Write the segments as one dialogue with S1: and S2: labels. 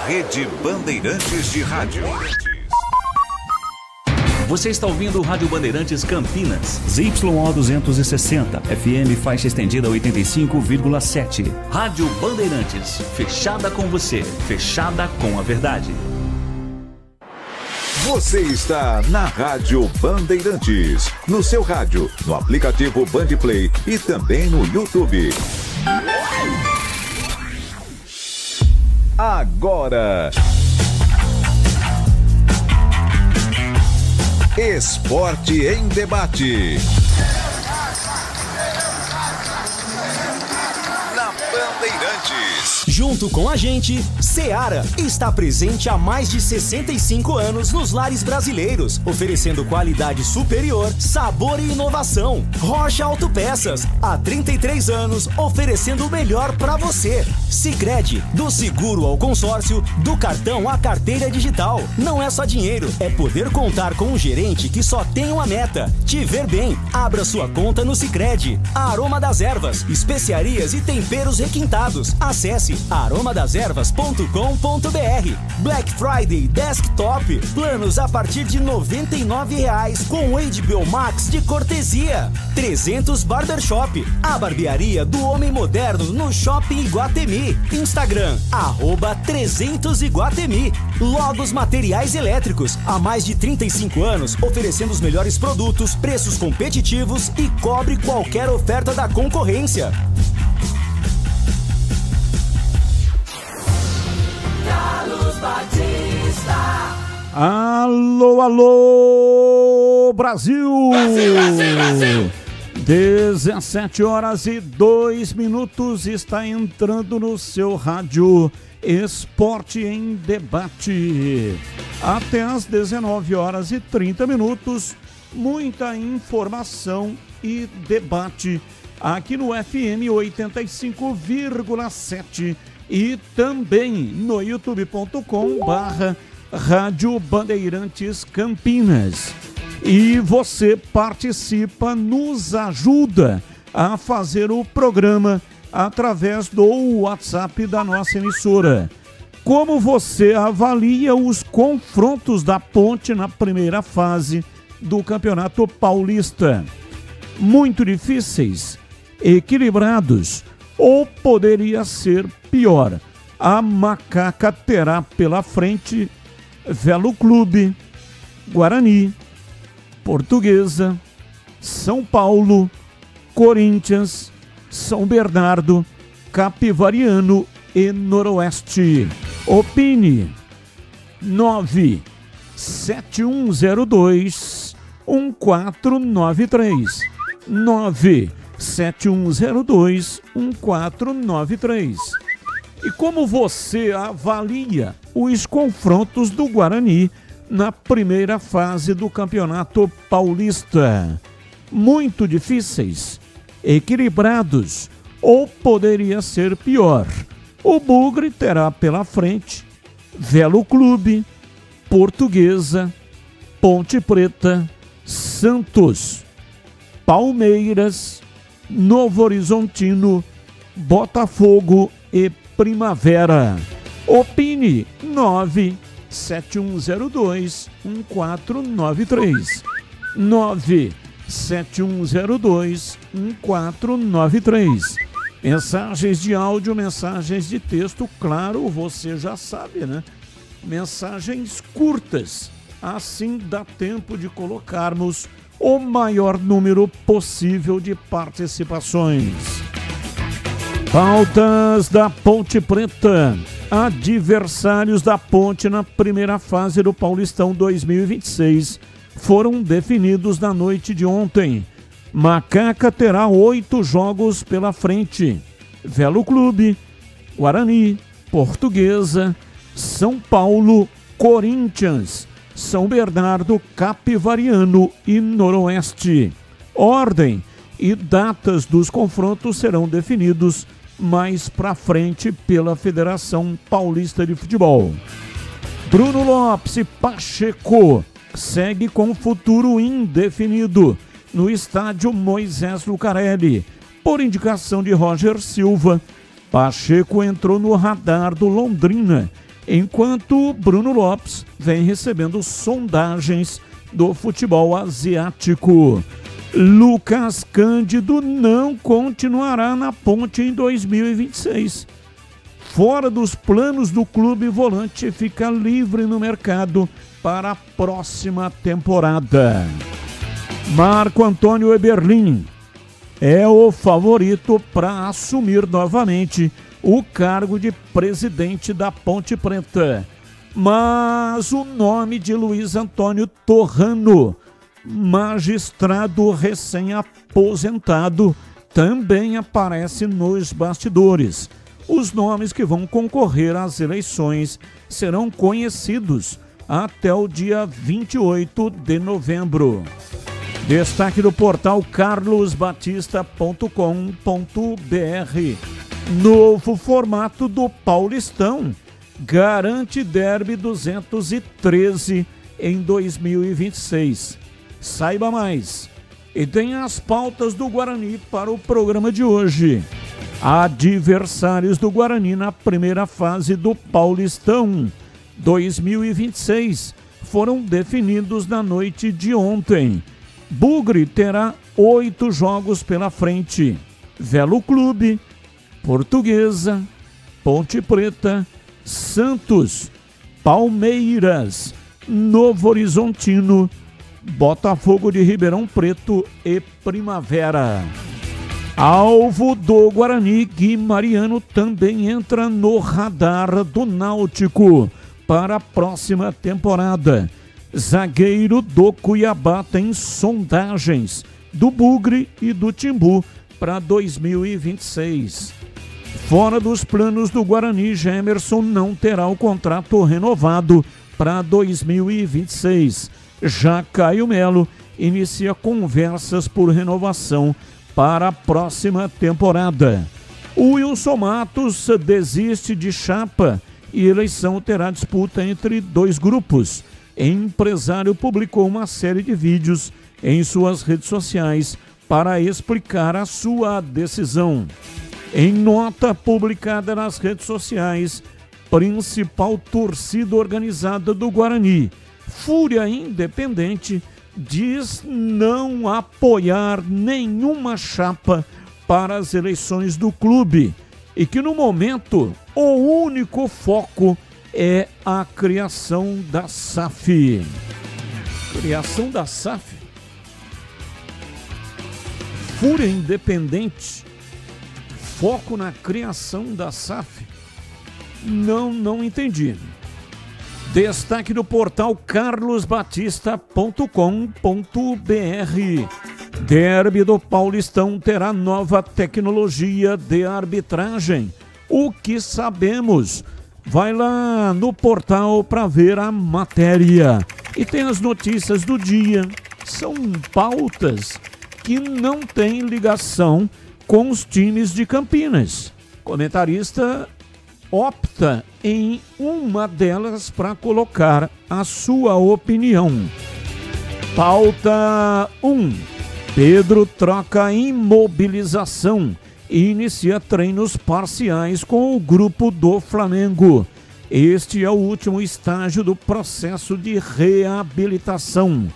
S1: Rede Bandeirantes de Rádio.
S2: Você está ouvindo o Rádio Bandeirantes Campinas.
S3: ZYO 260, FM faixa estendida 85,7.
S2: Rádio Bandeirantes, fechada com você, fechada com a verdade.
S1: Você está na Rádio Bandeirantes, no seu rádio, no aplicativo Bandplay e também no YouTube. Agora, Esporte em Debate. Na Bandeirantes.
S4: Junto com a gente, Seara está presente há mais de 65 anos nos lares brasileiros, oferecendo qualidade superior, sabor e inovação. Rocha Autopeças, há 33 anos, oferecendo o melhor para você. Sicredi, do seguro ao consórcio, do cartão à carteira digital. Não é só dinheiro, é poder contar com um gerente que só tem uma meta: te ver bem. Abra sua conta no Sicredi. Aroma das Ervas, especiarias e temperos requintados. Acesse aromadeservas.com.br. Black Friday Desktop, planos a partir de R$ 99,00 com HBO Max de cortesia. 300 Barbershop, a barbearia do homem moderno no Shopping Iguatemi. Instagram, @300Iguatemi. Logos Materiais Elétricos, há mais de 35 anos, oferecendo os melhores produtos, preços competitivos e cobre qualquer oferta da concorrência.
S5: Alô, alô, Brasil!
S6: Brasil!
S5: 17h02 está entrando no seu rádio Esporte em Debate. Até às 19h30, muita informação e debate aqui no FM 85,7 e também no youtube.com/Rádio Bandeirantes Campinas. E você participa, nos ajuda a fazer o programa através do WhatsApp da nossa emissora. Como você avalia os confrontos da Ponte na primeira fase do Campeonato Paulista? Muito difíceis, equilibrados, ou poderia ser pior? A Macaca terá pela frente Velo Clube, Guarani, Portuguesa, São Paulo, Corinthians, São Bernardo, Capivariano e Noroeste. Opine 97102-1493 97102-1493. E como você avalia os confrontos do Guarani na primeira fase do Campeonato Paulista? Muito difíceis, equilibrados, ou poderia ser pior? O Bugre terá pela frente Velo Clube, Portuguesa, Ponte Preta, Santos, Palmeiras, Novo Horizontino, Botafogo e Primavera. Opine 97102-1493 97102-1493. Mensagens de áudio, mensagens de texto, claro, você já sabe, né? Mensagens curtas, assim dá tempo de colocarmos o maior número possível de participações. Pautas da Ponte Preta. Adversários da Ponte na primeira fase do Paulistão 2026 foram definidos na noite de ontem. Macaca terá 8 jogos pela frente. Velo Clube, Guarani, Portuguesa, São Paulo, Corinthians, São Bernardo, Capivariano e Noroeste. Ordem e datas dos confrontos serão definidos mais para frente pela Federação Paulista de Futebol. Bruno Lopes e Pacheco segue com futuro indefinido no estádio Moisés Lucarelli. Por indicação de Roger Silva, Pacheco entrou no radar do Londrina enquanto Bruno Lopes vem recebendo sondagens do futebol asiático. Lucas Cândido não continuará na Ponte em 2026. Fora dos planos do clube, volante fica livre no mercado para a próxima temporada. Marco Antônio Eberlin é o favorito para assumir novamente o cargo de presidente da Ponte Preta. Mas o nome de Luiz Antônio Torrano, magistrado recém-aposentado, também aparece nos bastidores. Os nomes que vão concorrer às eleições serão conhecidos até o dia 28 de novembro. Destaque do portal carlosbatista.com.br. Novo formato do Paulistão garante Derby 213 em 2026. Saiba mais. E tem as pautas do Guarani para o programa de hoje. Adversários do Guarani na primeira fase do Paulistão 2026 foram definidos na noite de ontem. Bugre terá 8 jogos pela frente. Velo Clube, Portuguesa, Ponte Preta, Santos, Palmeiras, Novo Horizontino, Botafogo de Ribeirão Preto e Primavera. Alvo do Guarani, Gui Mariano também entra no radar do Náutico para a próxima temporada. Zagueiro do Cuiabá tem sondagens do Bugre e do Timbu para 2026. Fora dos planos do Guarani, Gemerson não terá o contrato renovado para 2026. Já Caio Melo inicia conversas por renovação para a próxima temporada. O Wilson Matos desiste de chapa e eleição terá disputa entre 2 grupos. Empresário publicou uma série de vídeos em suas redes sociais para explicar a sua decisão. Em nota publicada nas redes sociais, principal torcida organizada do Guarani, Fúria Independente, diz não apoiar nenhuma chapa para as eleições do clube e que no momento o único foco é a criação da SAF. Criação da SAF? Fúria Independente, foco na criação da SAF? Não entendi. Destaque do portal carlosbatista.com.br. Derby do Paulistão terá nova tecnologia de arbitragem. O que sabemos? Vai lá no portal para ver a matéria. E tem as notícias do dia. São pautas que não têm ligação com os times de Campinas. Comentarista opta em uma delas para colocar a sua opinião. Pauta 1. Pedro troca imobilização e inicia treinos parciais com o grupo do Flamengo. Este é o último estágio do processo de reabilitação.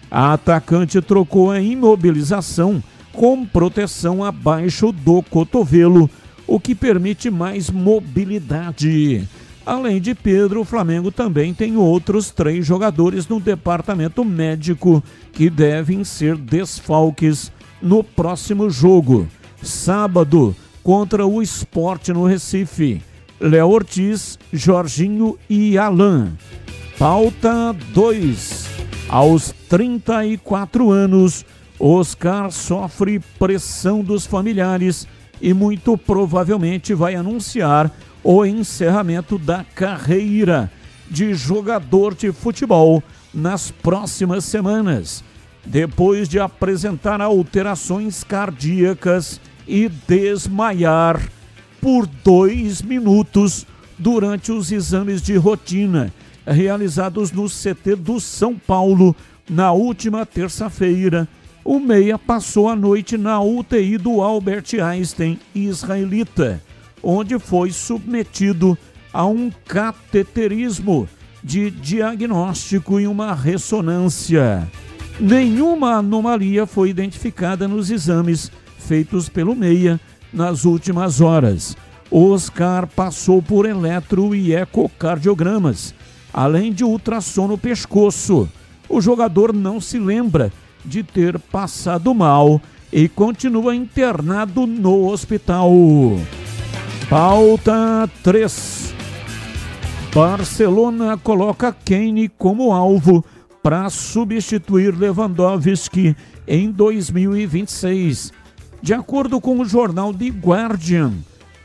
S5: A atacante trocou a imobilização com proteção abaixo do cotovelo, o que permite mais mobilidade. Além de Pedro, o Flamengo também tem outros 3 jogadores no departamento médico que devem ser desfalques no próximo jogo, sábado, contra o Sport no Recife. Léo Ortiz, Jorginho e Alan. Pauta 2. Aos 34 anos, Oscar sofre pressão dos familiares e muito provavelmente vai anunciar o encerramento da carreira de jogador de futebol nas próximas semanas, depois de apresentar alterações cardíacas e desmaiar por 2 minutos durante os exames de rotina realizados no CT do São Paulo na última terça-feira. O meia passou a noite na UTI do Albert Einstein israelita, onde foi submetido a um cateterismo de diagnóstico e uma ressonância. Nenhuma anomalia foi identificada nos exames feitos pelo Meia nas últimas horas. Oscar passou por eletro e ecocardiogramas, além de ultrassom no pescoço. O jogador não se lembra de ter passado mal e continua internado no hospital. Pauta 3. Barcelona coloca Kane como alvo para substituir Lewandowski em 2026. De acordo com o jornal The Guardian,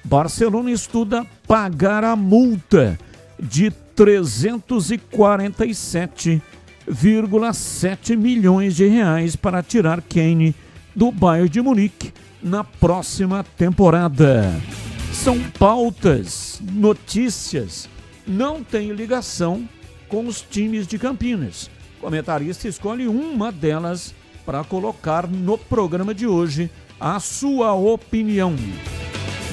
S5: Barcelona estuda pagar a multa de 347,7 milhões de reais para tirar Kane do Bayern de Munique na próxima temporada. São pautas, notícias, não tem ligação com os times de Campinas. O comentarista escolhe uma delas para colocar no programa de hoje a sua opinião.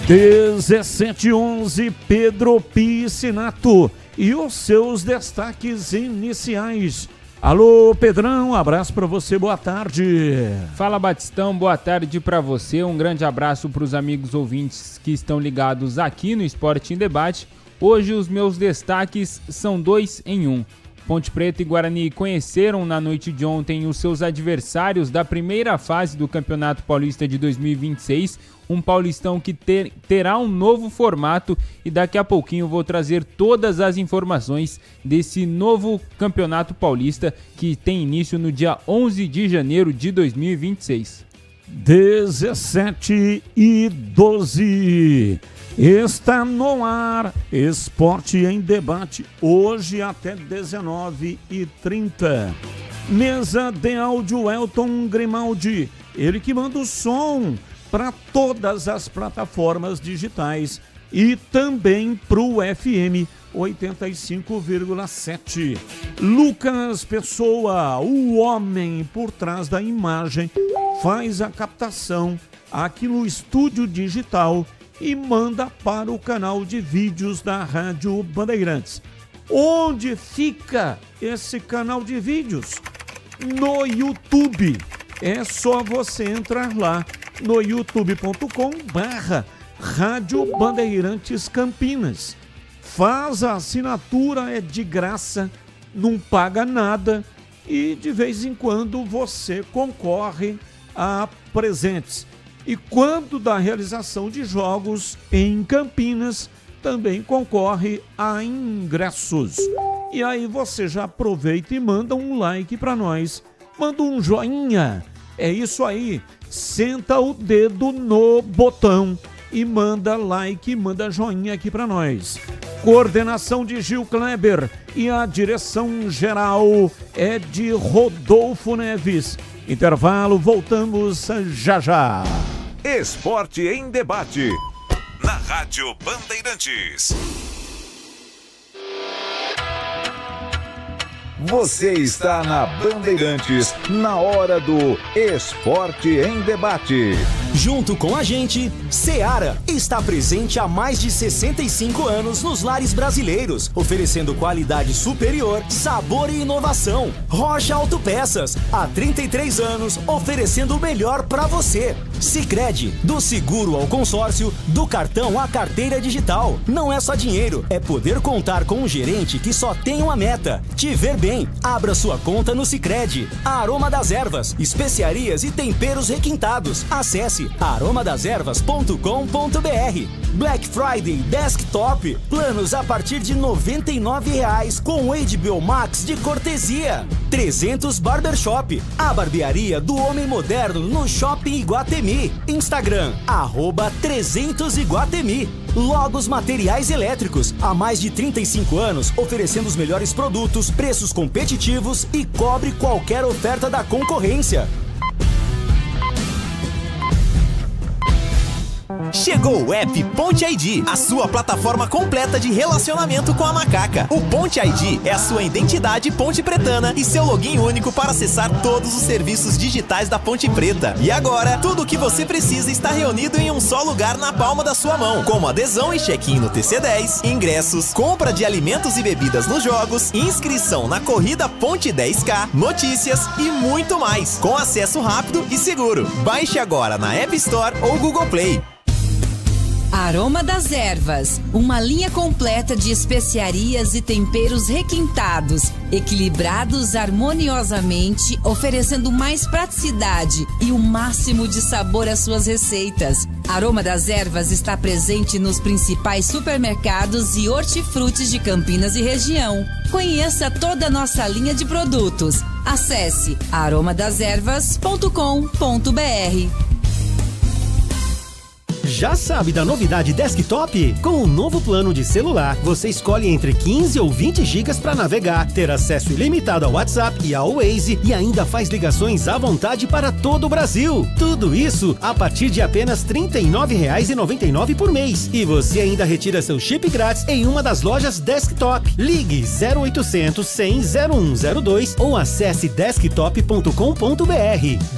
S5: 17:11, Pedro Piscinato e os seus destaques iniciais. Alô, Pedrão, abraço para você, boa tarde.
S7: Fala, Batistão, boa tarde para você. Um grande abraço para os amigos ouvintes que estão ligados aqui no Esporte em Debate. Hoje os meus destaques são 2 em 1. Ponte Preta e Guarani conheceram na noite de ontem os seus adversários da primeira fase do Campeonato Paulista de 2026, um paulistão que terá um novo formato, e daqui a pouquinho vou trazer todas as informações desse novo Campeonato Paulista que tem início no dia 11 de janeiro de 2026.
S5: 17:12. Está no ar, Esporte em Debate, hoje até 19h30. Mesa de áudio Elton Grimaldi, ele que manda o som para todas as plataformas digitais e também para o FM 85,7. Lucas Pessoa, o homem por trás da imagem, faz a captação aqui no estúdio digital e manda para o canal de vídeos da Rádio Bandeirantes. Onde fica esse canal de vídeos? No YouTube. É só você entrar lá no youtube.com/Rádio Bandeirantes Campinas. Faz a assinatura, é de graça, não paga nada e de vez em quando você concorre a presentes. E quando da realização de jogos em Campinas, também concorre a ingressos. E aí você já aproveita e manda um like para nós, manda um joinha. É isso aí, senta o dedo no botão e manda like, manda joinha aqui para nós. Coordenação de Gil Kleber e a direção geral é de Rodolfo Neves. Intervalo, voltamos já já.
S1: Esporte em Debate, na Rádio Bandeirantes. Você está na Bandeirantes, na hora do Esporte em Debate.
S4: Junto com a gente, Seara está presente há mais de 65 anos nos lares brasileiros, oferecendo qualidade superior, sabor e inovação. Rocha Autopeças, há 33 anos, oferecendo o melhor para você. Sicredi, do seguro ao consórcio, do cartão à carteira digital. Não é só dinheiro, é poder contar com um gerente que só tem uma meta: te ver bem. Abra sua conta no Sicredi. Aroma das Ervas, especiarias e temperos requintados. Acesse aromadeservas.com.br. Black Friday Desktop, planos a partir de R$ 99,00 com HBO Max de cortesia. 300 Barbershop, a barbearia do homem moderno no Shopping Iguatemi. Instagram, @300Iguatemi. Logos Materiais Elétricos, há mais de 35 anos, oferecendo os melhores produtos, preços competitivos e cobre qualquer oferta da concorrência. Chegou o app Ponte ID, a sua plataforma completa de relacionamento com a macaca. O Ponte ID é a sua identidade ponte pretana e seu login único para acessar todos os serviços digitais da Ponte Preta. E agora, tudo o que você precisa está reunido em um só lugar na palma da sua mão, como adesão e check-in no TC10, ingressos, compra de alimentos e bebidas nos jogos, inscrição na corrida Ponte 10K, notícias e muito mais, com acesso rápido e seguro. Baixe agora na App Store ou Google Play.
S8: Aroma das Ervas, uma linha completa de especiarias e temperos requintados, equilibrados harmoniosamente, oferecendo mais praticidade e o máximo de sabor às suas receitas. Aroma das Ervas está presente nos principais supermercados e hortifrutis de Campinas e região. Conheça toda a nossa linha de produtos. Acesse aromadaservas.com.br.
S9: Já sabe da novidade desktop? Com o novo plano de celular, você escolhe entre 15 ou 20 GB para navegar, ter acesso ilimitado ao WhatsApp e ao Waze e ainda faz ligações à vontade para todo o Brasil. Tudo isso a partir de apenas R$ 39,99 por mês. E você ainda retira seu chip grátis em uma das lojas desktop. Ligue 0800 100 0102 ou acesse desktop.com.br.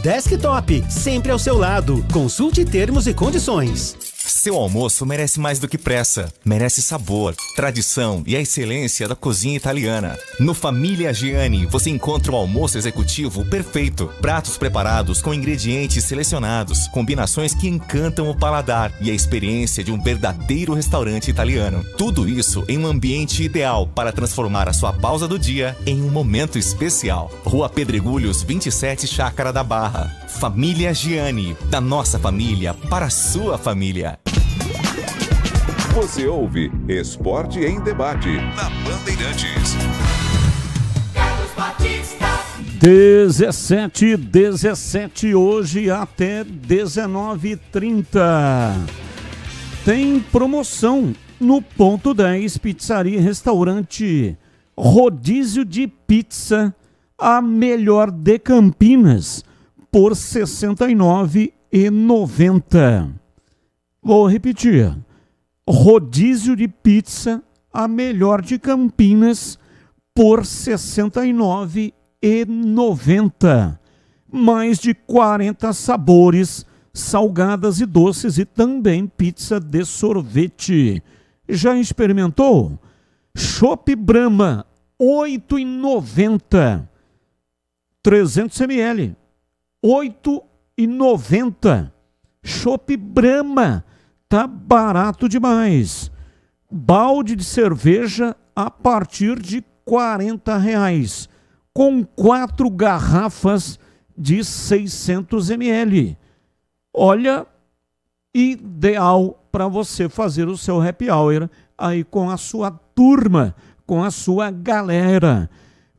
S9: Desktop, sempre ao seu lado. Consulte termos e condições.
S10: Seu almoço merece mais do que pressa. Merece sabor, tradição e a excelência da cozinha italiana. No Família Giani, você encontra o almoço executivo perfeito. Pratos preparados com ingredientes selecionados, combinações que encantam o paladar e a experiência de um verdadeiro restaurante italiano. Tudo isso em um ambiente ideal para transformar a sua pausa do dia em um momento especial. Rua Pedregulhos, 27, Chácara da Barra. Família Giani, da nossa família para a sua família.
S1: Você ouve Esporte em Debate na Bandeirantes.
S5: 17 hoje até 19h30. Tem promoção no Ponto 10 Pizzaria e Restaurante. Rodízio de pizza, a melhor de Campinas, por R$ 69,90. Vou repetir. Rodízio de pizza, a melhor de Campinas, por R$ 69,90. Mais de 40 sabores, salgadas e doces e também pizza de sorvete. Já experimentou? Chopp Brahma, R$ 8,90. 300 ml, R$ 8,90. Chopp Brahma, tá barato demais. Balde de cerveja a partir de R$ 40, com 4 garrafas de 600 ml. Olha, ideal para você fazer o seu happy hour aí com a sua turma, com a sua galera.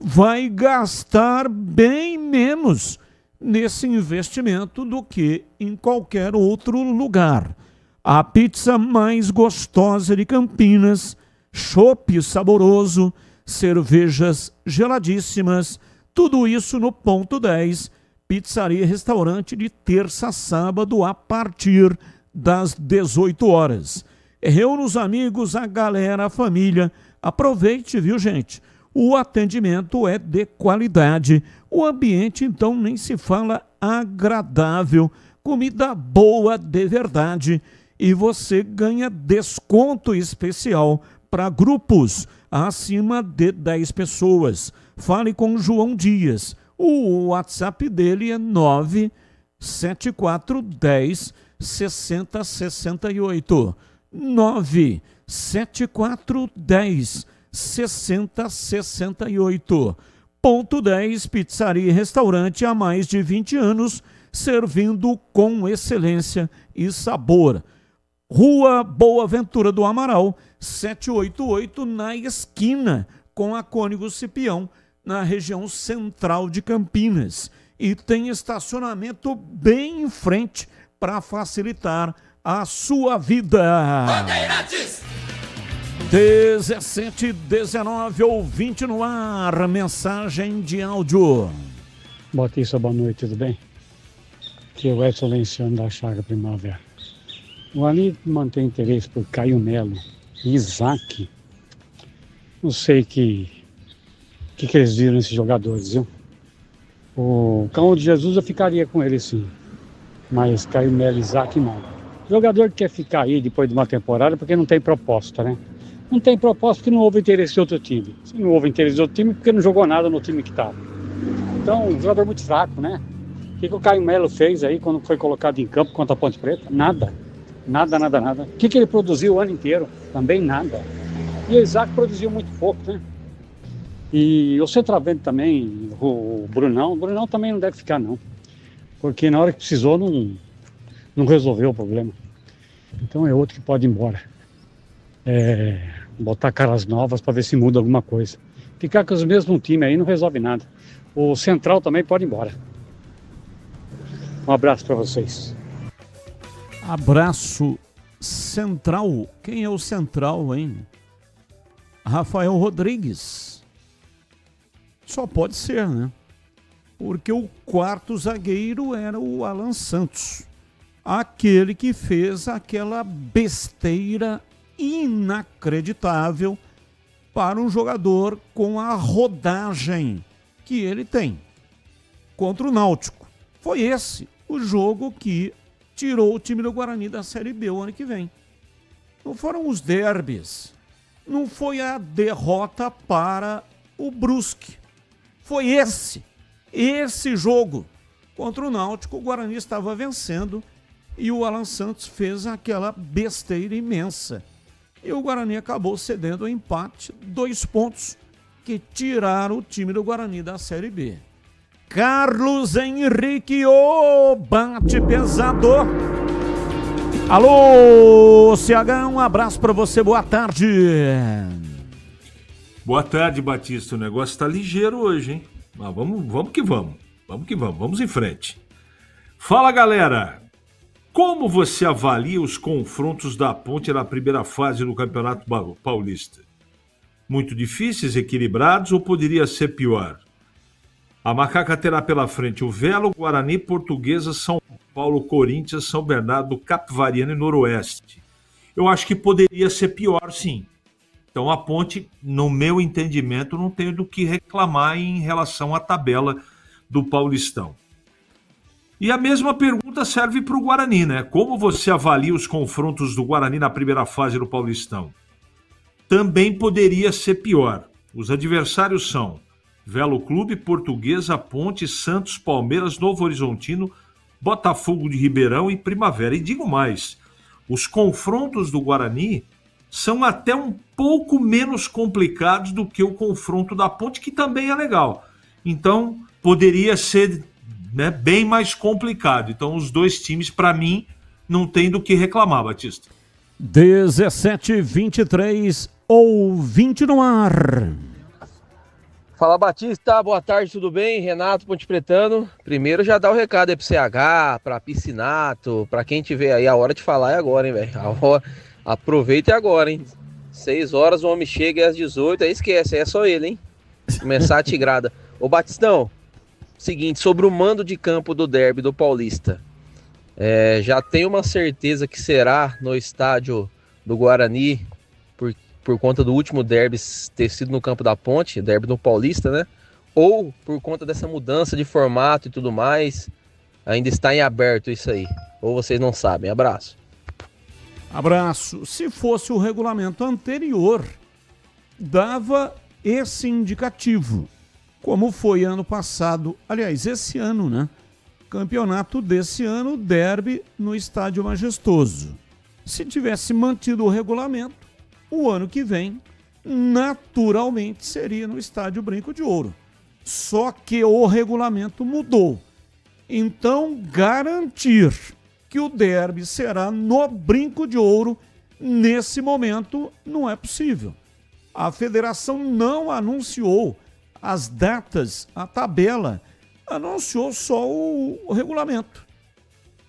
S5: Vai gastar bem menos nesse investimento do que em qualquer outro lugar. A pizza mais gostosa de Campinas, chopp saboroso, cervejas geladíssimas, tudo isso no Ponto 10, Pizzaria e Restaurante, de terça a sábado a partir das 18 horas. Reúna os amigos, a galera, a família. Aproveite, viu, gente? O atendimento é de qualidade. O ambiente, então, nem se fala, agradável. Comida boa de verdade. E você ganha desconto especial para grupos acima de 10 pessoas. Fale com João Dias. O WhatsApp dele é 97410 6068. 97410 6068. Ponto 10 Pizzaria e Restaurante há mais de 20 anos, servindo com excelência e sabor. Rua Boa Ventura do Amaral, 788, na esquina com a Cônigo Cipião, na região central de Campinas. E tem estacionamento bem em frente para facilitar a sua vida. Bandeirantes! 17:19, ouvinte no ar, mensagem de áudio.
S11: Batista, boa noite, tudo bem? Aqui é o Edson Lenciano da Chácara Primavera. O Ali mantém interesse por Caio Melo e Isaac. Não sei que eles viram esses jogadores, viu? O Cão de Jesus eu ficaria com ele sim, mas Caio Melo e Isaac não. O jogador que quer ficar aí depois de uma temporada porque não tem proposta, né? Não tem proposta porque não houve interesse de outro time. Se não houve interesse de outro time, porque não jogou nada no time que estava. Então, um jogador muito fraco, né? O que o Caio Melo fez aí quando foi colocado em campo contra a Ponte Preta? Nada. Nada. O que ele produziu o ano inteiro? Também nada. E o Isaac produziu muito pouco, né? E o centroavante também, o Brunão. O Brunão também não deve ficar, não. Porque na hora que precisou, não resolveu o problema. Então é outro que pode ir embora. Botar caras novas para ver se muda alguma coisa. Ficar com os mesmos times aí não resolve nada. O Central também pode ir embora. Um abraço para vocês.
S5: Abraço. Central. Quem é o Central, hein? Rafael Rodrigues. Só pode ser, né? Porque o quarto zagueiro era o Alan Santos. Aquele que fez aquela besteira inacreditável para um jogador com a rodagem que ele tem contra o Náutico. Foi esse o jogo que tirou o time do Guarani da Série B o ano que vem. Não foram os derbys, não foi a derrota para o Brusque. Foi esse jogo contra o Náutico. O Guarani estava vencendo e o Alan Santos fez aquela besteira imensa. E o Guarani acabou cedendo o empate, 2 pontos que tiraram o time do Guarani da Série B. Carlos Henrique, bate pesado. Alô, CH, um abraço para você, boa tarde.
S12: Boa tarde, Batista. O negócio tá ligeiro hoje, hein? Mas vamos que vamos. Vamos em frente. Fala, galera. Como você avalia os confrontos da Ponte na primeira fase do Campeonato Paulista? Muito difíceis, equilibrados ou poderia ser pior? A Macaca terá pela frente o Velo, Guarani, Portuguesa, São Paulo, Corinthians, São Bernardo, Capivariano e Noroeste. Eu acho que poderia ser pior, sim. Então a Ponte, no meu entendimento, não tem do que reclamar em relação à tabela do Paulistão. E a mesma pergunta serve para o Guarani, né? Como você avalia os confrontos do Guarani na primeira fase do Paulistão? Também poderia ser pior. Os adversários são Velo Clube, Portuguesa, Ponte, Santos, Palmeiras, Novo Horizontino, Botafogo de Ribeirão e Primavera. E digo mais, os confrontos do Guarani são até um pouco menos complicados do que o confronto da Ponte, que também é legal. Então, poderia ser, né, bem mais complicado. Então, os dois times, para mim, não tem do que reclamar, Batista.
S5: 17-23, ouvinte no ar.
S13: Fala, Batista, boa tarde, tudo bem? Renato Ponte Pretano. Primeiro já dá o recado aí pro CH, pra Piscinato, pra quem tiver aí. A hora de falar é agora, hein, velho? Aproveita agora, hein? 6 horas o homem chega e às 18, aí esquece, aí é só ele, hein? Começar a tigrada. Ô Batistão, seguinte, sobre o mando de campo do derby do Paulista. Já tenho uma certeza que será no estádio do Guarani, por conta do último derby ter sido no campo da Ponte, derby do Paulista, né? Ou por conta dessa mudança de formato e tudo mais, ainda está em aberto isso aí. Ou vocês não sabem. Abraço.
S5: Abraço. Se fosse o regulamento anterior, dava esse indicativo, como foi ano passado, aliás, esse ano, né? Campeonato desse ano, derby no Estádio Majestoso. Se tivesse mantido o regulamento, o ano que vem, naturalmente, seria no Estádio Brinco de Ouro. Só que o regulamento mudou. Então, garantir que o derby será no Brinco de Ouro, nesse momento, não é possível. A federação não anunciou as datas, a tabela, anunciou só o regulamento.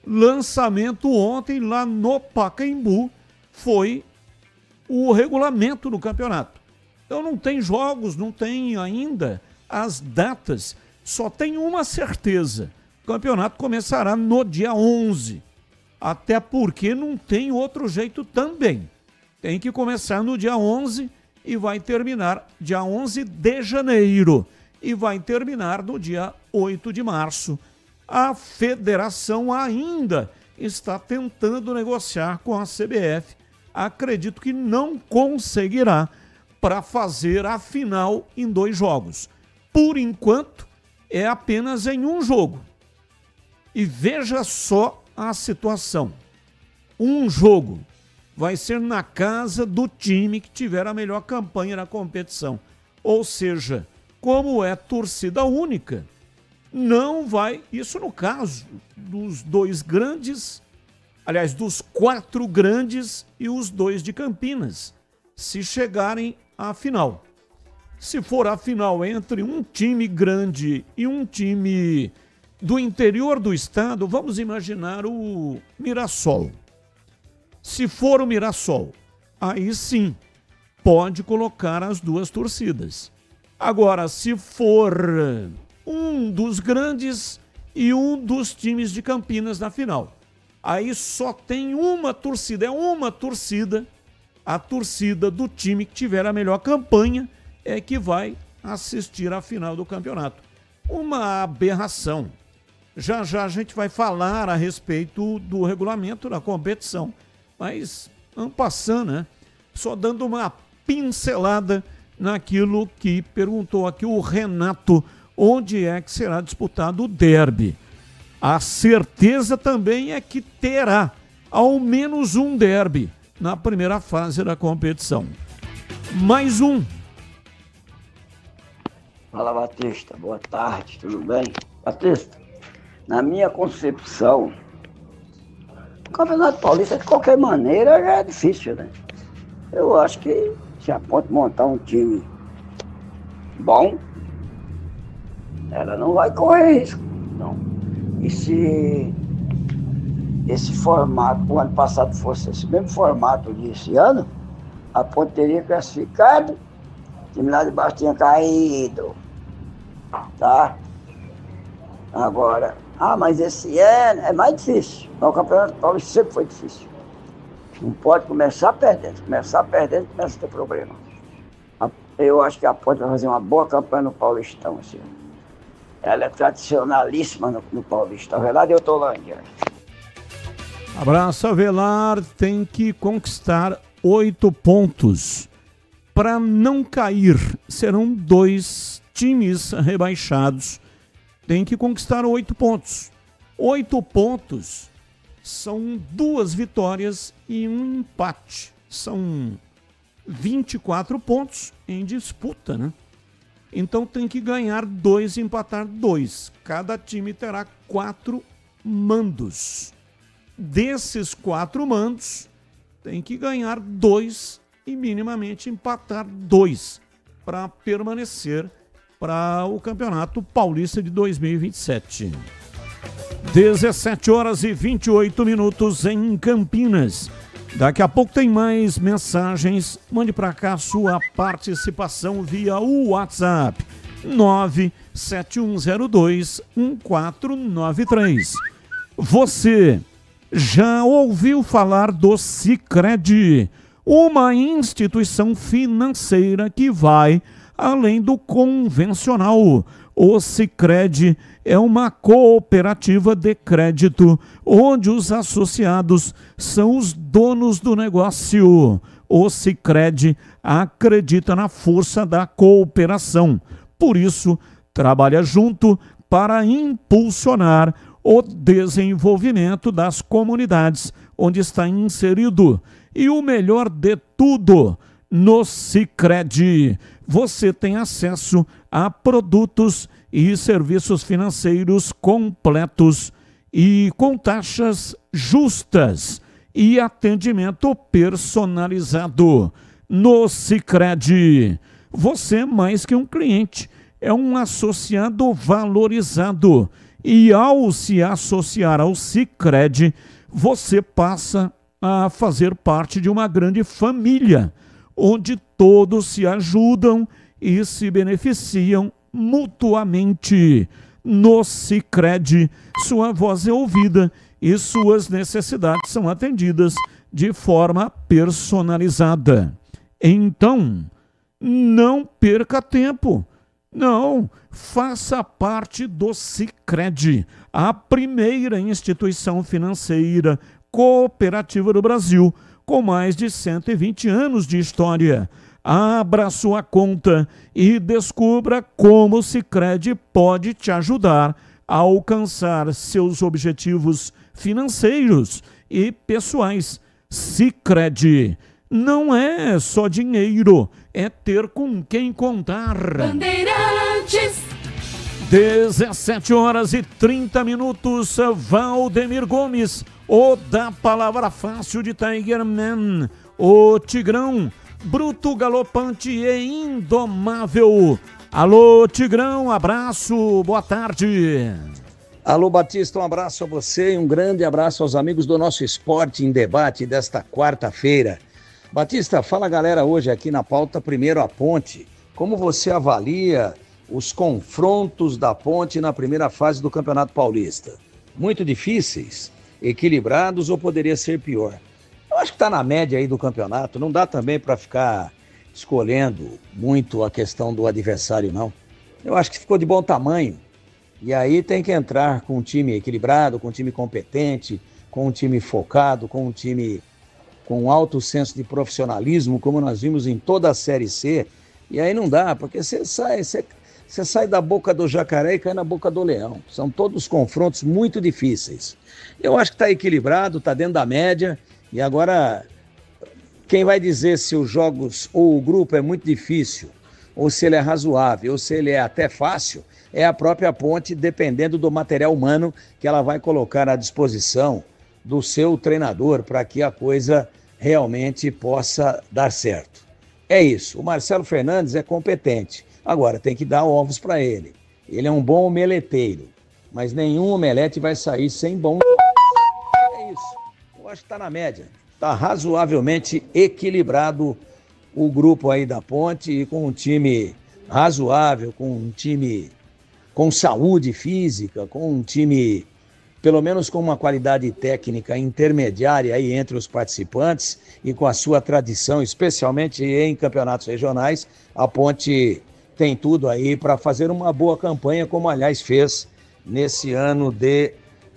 S5: Lançamento ontem lá no Pacaembu foi o regulamento do campeonato. Então não tem jogos, não tem ainda as datas, só tem uma certeza. O campeonato começará no dia 11. Até porque não tem outro jeito também. Tem que começar no dia 11 e vai terminar dia 11 de janeiro. E vai terminar no dia 8 de março. A federação ainda está tentando negociar com a CBF. Acredito que não conseguirá para fazer a final em 2 jogos. Por enquanto, é apenas em um jogo. E veja só a situação. Um jogo vai ser na casa do time que tiver a melhor campanha na competição. Ou seja, como é torcida única, não vai... Isso no caso dos 2 grandes, aliás, dos 4 grandes e os 2 de Campinas, se chegarem à final. Se for a final entre um time grande e um time do interior do estado, vamos imaginar o Mirassol. Se for o Mirassol, aí sim, pode colocar as 2 torcidas. Agora, se for um dos grandes e um dos times de Campinas na final, aí só tem uma torcida, é uma torcida, a torcida do time que tiver a melhor campanha é que vai assistir à final do campeonato. Uma aberração. Já já a gente vai falar a respeito do regulamento da competição, mas vamos passando, né? Só dando uma pincelada naquilo que perguntou aqui o Renato, onde é que será disputado o derby. A certeza também é que terá ao menos um derby na primeira fase da competição. Mais um.
S14: Fala, Batista. Boa tarde, tudo bem? Batista, na minha concepção, o Campeonato Paulista, de qualquer maneira, já é difícil, né? Eu acho que se a Ponte montar um time bom, ela não vai correr risco, não. E se esse formato, o ano passado fosse esse mesmo formato desse ano, a Ponte teria classificado, o time lá de baixo tinha caído, tá? Agora, mas esse ano é mais difícil. O Campeonato Paulista sempre foi difícil. Não pode começar perdendo. Começa a ter problema. Eu acho que a Ponte vai fazer uma boa campanha no Paulistão esse ano. Ela é tradicionalíssima no Paulista. A verdade, eu tô lá, Índia.
S5: Abraço, Avelar. Tem que conquistar 8 pontos. Para não cair, serão 2 times rebaixados. Tem que conquistar 8 pontos. 8 pontos são 2 vitórias e um empate. São 24 pontos em disputa, né? Então tem que ganhar 2 e empatar 2. Cada time terá 4 mandos. Desses 4 mandos, tem que ganhar 2 e minimamente empatar 2 para permanecer para o Campeonato Paulista de 2027. 17 horas e 28 minutos em Campinas. Daqui a pouco tem mais mensagens. Mande para cá sua participação via o WhatsApp 971021493. Você já ouviu falar do Sicredi, uma instituição financeira que vai além do convencional. O Sicredi é uma cooperativa de crédito onde os associados são os donos do negócio. O Sicredi acredita na força da cooperação. Por isso, trabalha junto para impulsionar o desenvolvimento das comunidades onde está inserido. E o melhor de tudo, no Sicredi, você tem acesso a produtos e serviços financeiros completos e com taxas justas e atendimento personalizado. No Sicredi, você é mais que um cliente, é um associado valorizado. E ao se associar ao Sicredi, você passa a fazer parte de uma grande família, onde todos se ajudam e se beneficiam mutuamente. No Sicredi, sua voz é ouvida e suas necessidades são atendidas de forma personalizada. Então, não perca tempo. Não, faça parte do Sicredi, a primeira instituição financeira cooperativa do Brasil, com mais de 120 anos de história. Abra sua conta e descubra como o Sicredi pode te ajudar a alcançar seus objetivos financeiros e pessoais. Sicredi não é só dinheiro, é ter com quem contar.
S15: Bandeirantes.
S5: 17h30, Valdemir Gomes, o da palavra fácil de Tiger Man, o Tigrão, bruto, galopante e indomável. Alô, Tigrão, abraço, boa tarde.
S16: Alô, Batista, um abraço a você e um grande abraço aos amigos do nosso Esporte em Debate desta quarta-feira. Batista, fala galera, hoje aqui na pauta, primeiro a Ponte. Como você avalia os confrontos da Ponte na primeira fase do Campeonato Paulista? Muito difíceis, equilibrados ou poderia ser pior? Eu acho que está na média aí do campeonato, não dá também para ficar escolhendo muito a questão do adversário, não. Eu acho que ficou de bom tamanho. E aí tem que entrar com um time equilibrado, com um time competente, com um time focado, com um time com alto senso de profissionalismo, como nós vimos em toda a Série C. E aí não dá, porque você sai da boca do jacaré e cai na boca do leão. São todos confrontos muito difíceis. Eu acho que está equilibrado, está dentro da média. E agora, quem vai dizer se os jogos ou o grupo é muito difícil, ou se ele é razoável, ou se ele é até fácil, é a própria Ponte, dependendo do material humano que ela vai colocar à disposição do seu treinador para que a coisa realmente possa dar certo. É isso, o Marcelo Fernandes é competente, agora tem que dar ovos para ele. Ele é um bom omeleteiro, mas nenhum omelete vai sair sem bom. É isso, eu acho que está na média, está razoavelmente equilibrado o grupo aí da Ponte e com um time razoável, com um time com saúde física, com um time pelo menos com uma qualidade técnica intermediária aí entre os participantes e com a sua tradição, especialmente em campeonatos regionais, a Ponte tem tudo aí para fazer uma boa campanha, como aliás fez nesse ano de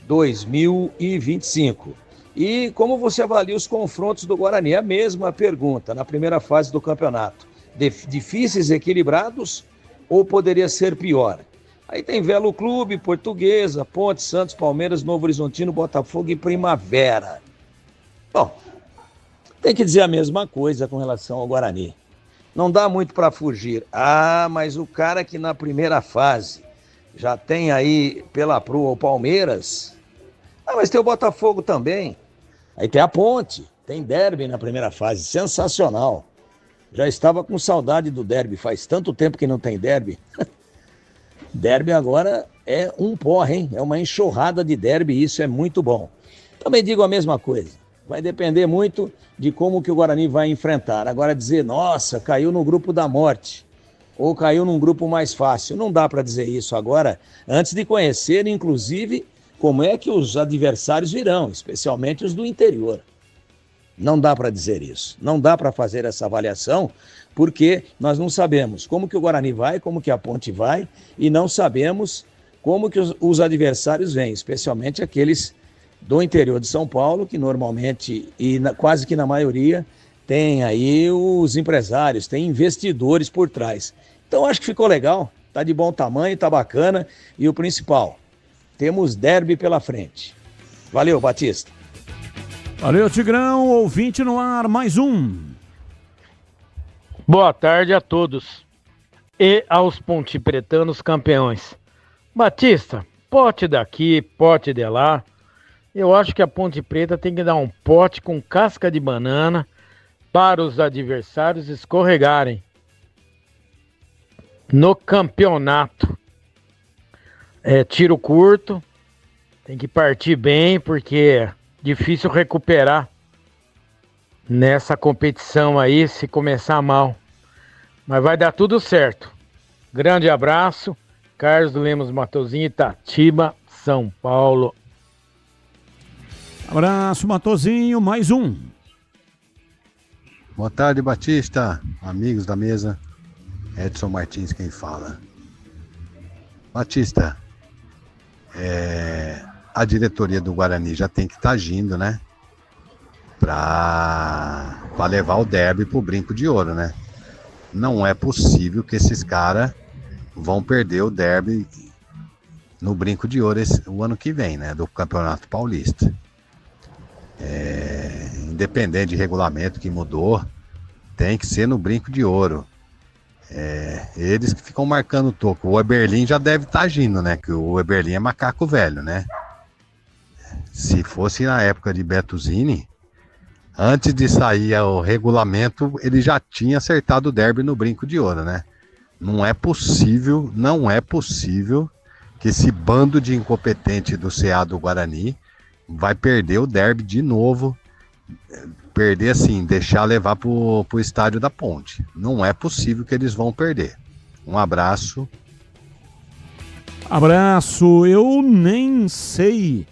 S16: 2025. E como você avalia os confrontos do Guarani? A mesma pergunta na primeira fase do campeonato. Difíceis, equilibrados ou poderia ser pior? Aí tem Velo Clube, Portuguesa, Ponte, Santos, Palmeiras, Novo Horizontino, Botafogo e Primavera. Bom, tem que dizer a mesma coisa com relação ao Guarani. Não dá muito para fugir. Ah, mas o cara que na primeira fase já tem aí pela proa o Palmeiras. Ah, mas tem o Botafogo também. Aí tem a Ponte, tem derby na primeira fase, sensacional. Já estava com saudade do derby, faz tanto tempo que não tem derby. Derby agora é um porre, hein? É uma enxurrada de derby e isso é muito bom. Também digo a mesma coisa. Vai depender muito de como que o Guarani vai enfrentar. Agora dizer, nossa, caiu no grupo da morte ou caiu num grupo mais fácil. Não dá para dizer isso agora, antes de conhecer, inclusive, como é que os adversários virão, especialmente os do interior. Não dá para dizer isso. Não dá para fazer essa avaliação, porque nós não sabemos como que o Guarani vai, como que a Ponte vai, e não sabemos como que os adversários vêm, especialmente aqueles do interior de São Paulo, que normalmente, e quase que na maioria, tem aí os empresários, tem investidores por trás. Então acho que ficou legal, tá de bom tamanho, tá bacana, e o principal, temos derby pela frente. Valeu, Batista.
S5: Valeu, Tigrão, ouvinte no ar, mais um.
S17: Boa tarde a todos e aos pontipretanos campeões. Batista, pote daqui, pote de lá. Eu acho que a Ponte Preta tem que dar um pote com casca de banana para os adversários escorregarem no campeonato. É tiro curto, tem que partir bem porque é difícil recuperar nessa competição aí se começar mal. Mas vai dar tudo certo. Grande abraço. Carlos Lemos Matosinho, Itatiba, São Paulo.
S5: Abraço, Matozinho, mais um.
S18: Boa tarde, Batista, amigos da mesa. Edson Martins quem fala. Batista, a diretoria do Guarani já tem que estar agindo, né? Pra levar o derby pro Brinco de Ouro, né? Não é possível que esses caras vão perder o derby no Brinco de Ouro o ano que vem, né? Do Campeonato Paulista. Independente de regulamento que mudou, tem que ser no Brinco de Ouro. Eles que ficam marcando o toco. O Eberlin já deve estar agindo, né? Que o Eberlin é macaco velho, né? Se fosse na época de Bertuzini, antes de sair o regulamento, ele já tinha acertado o derby no Brinco de Ouro, né? Não é possível que esse bando de incompetente do CA do Guarani vai perder o derby de novo. Perder assim, deixar levar pro estádio da Ponte. Não é possível que eles vão perder. Um abraço.
S5: Abraço. Eu nem sei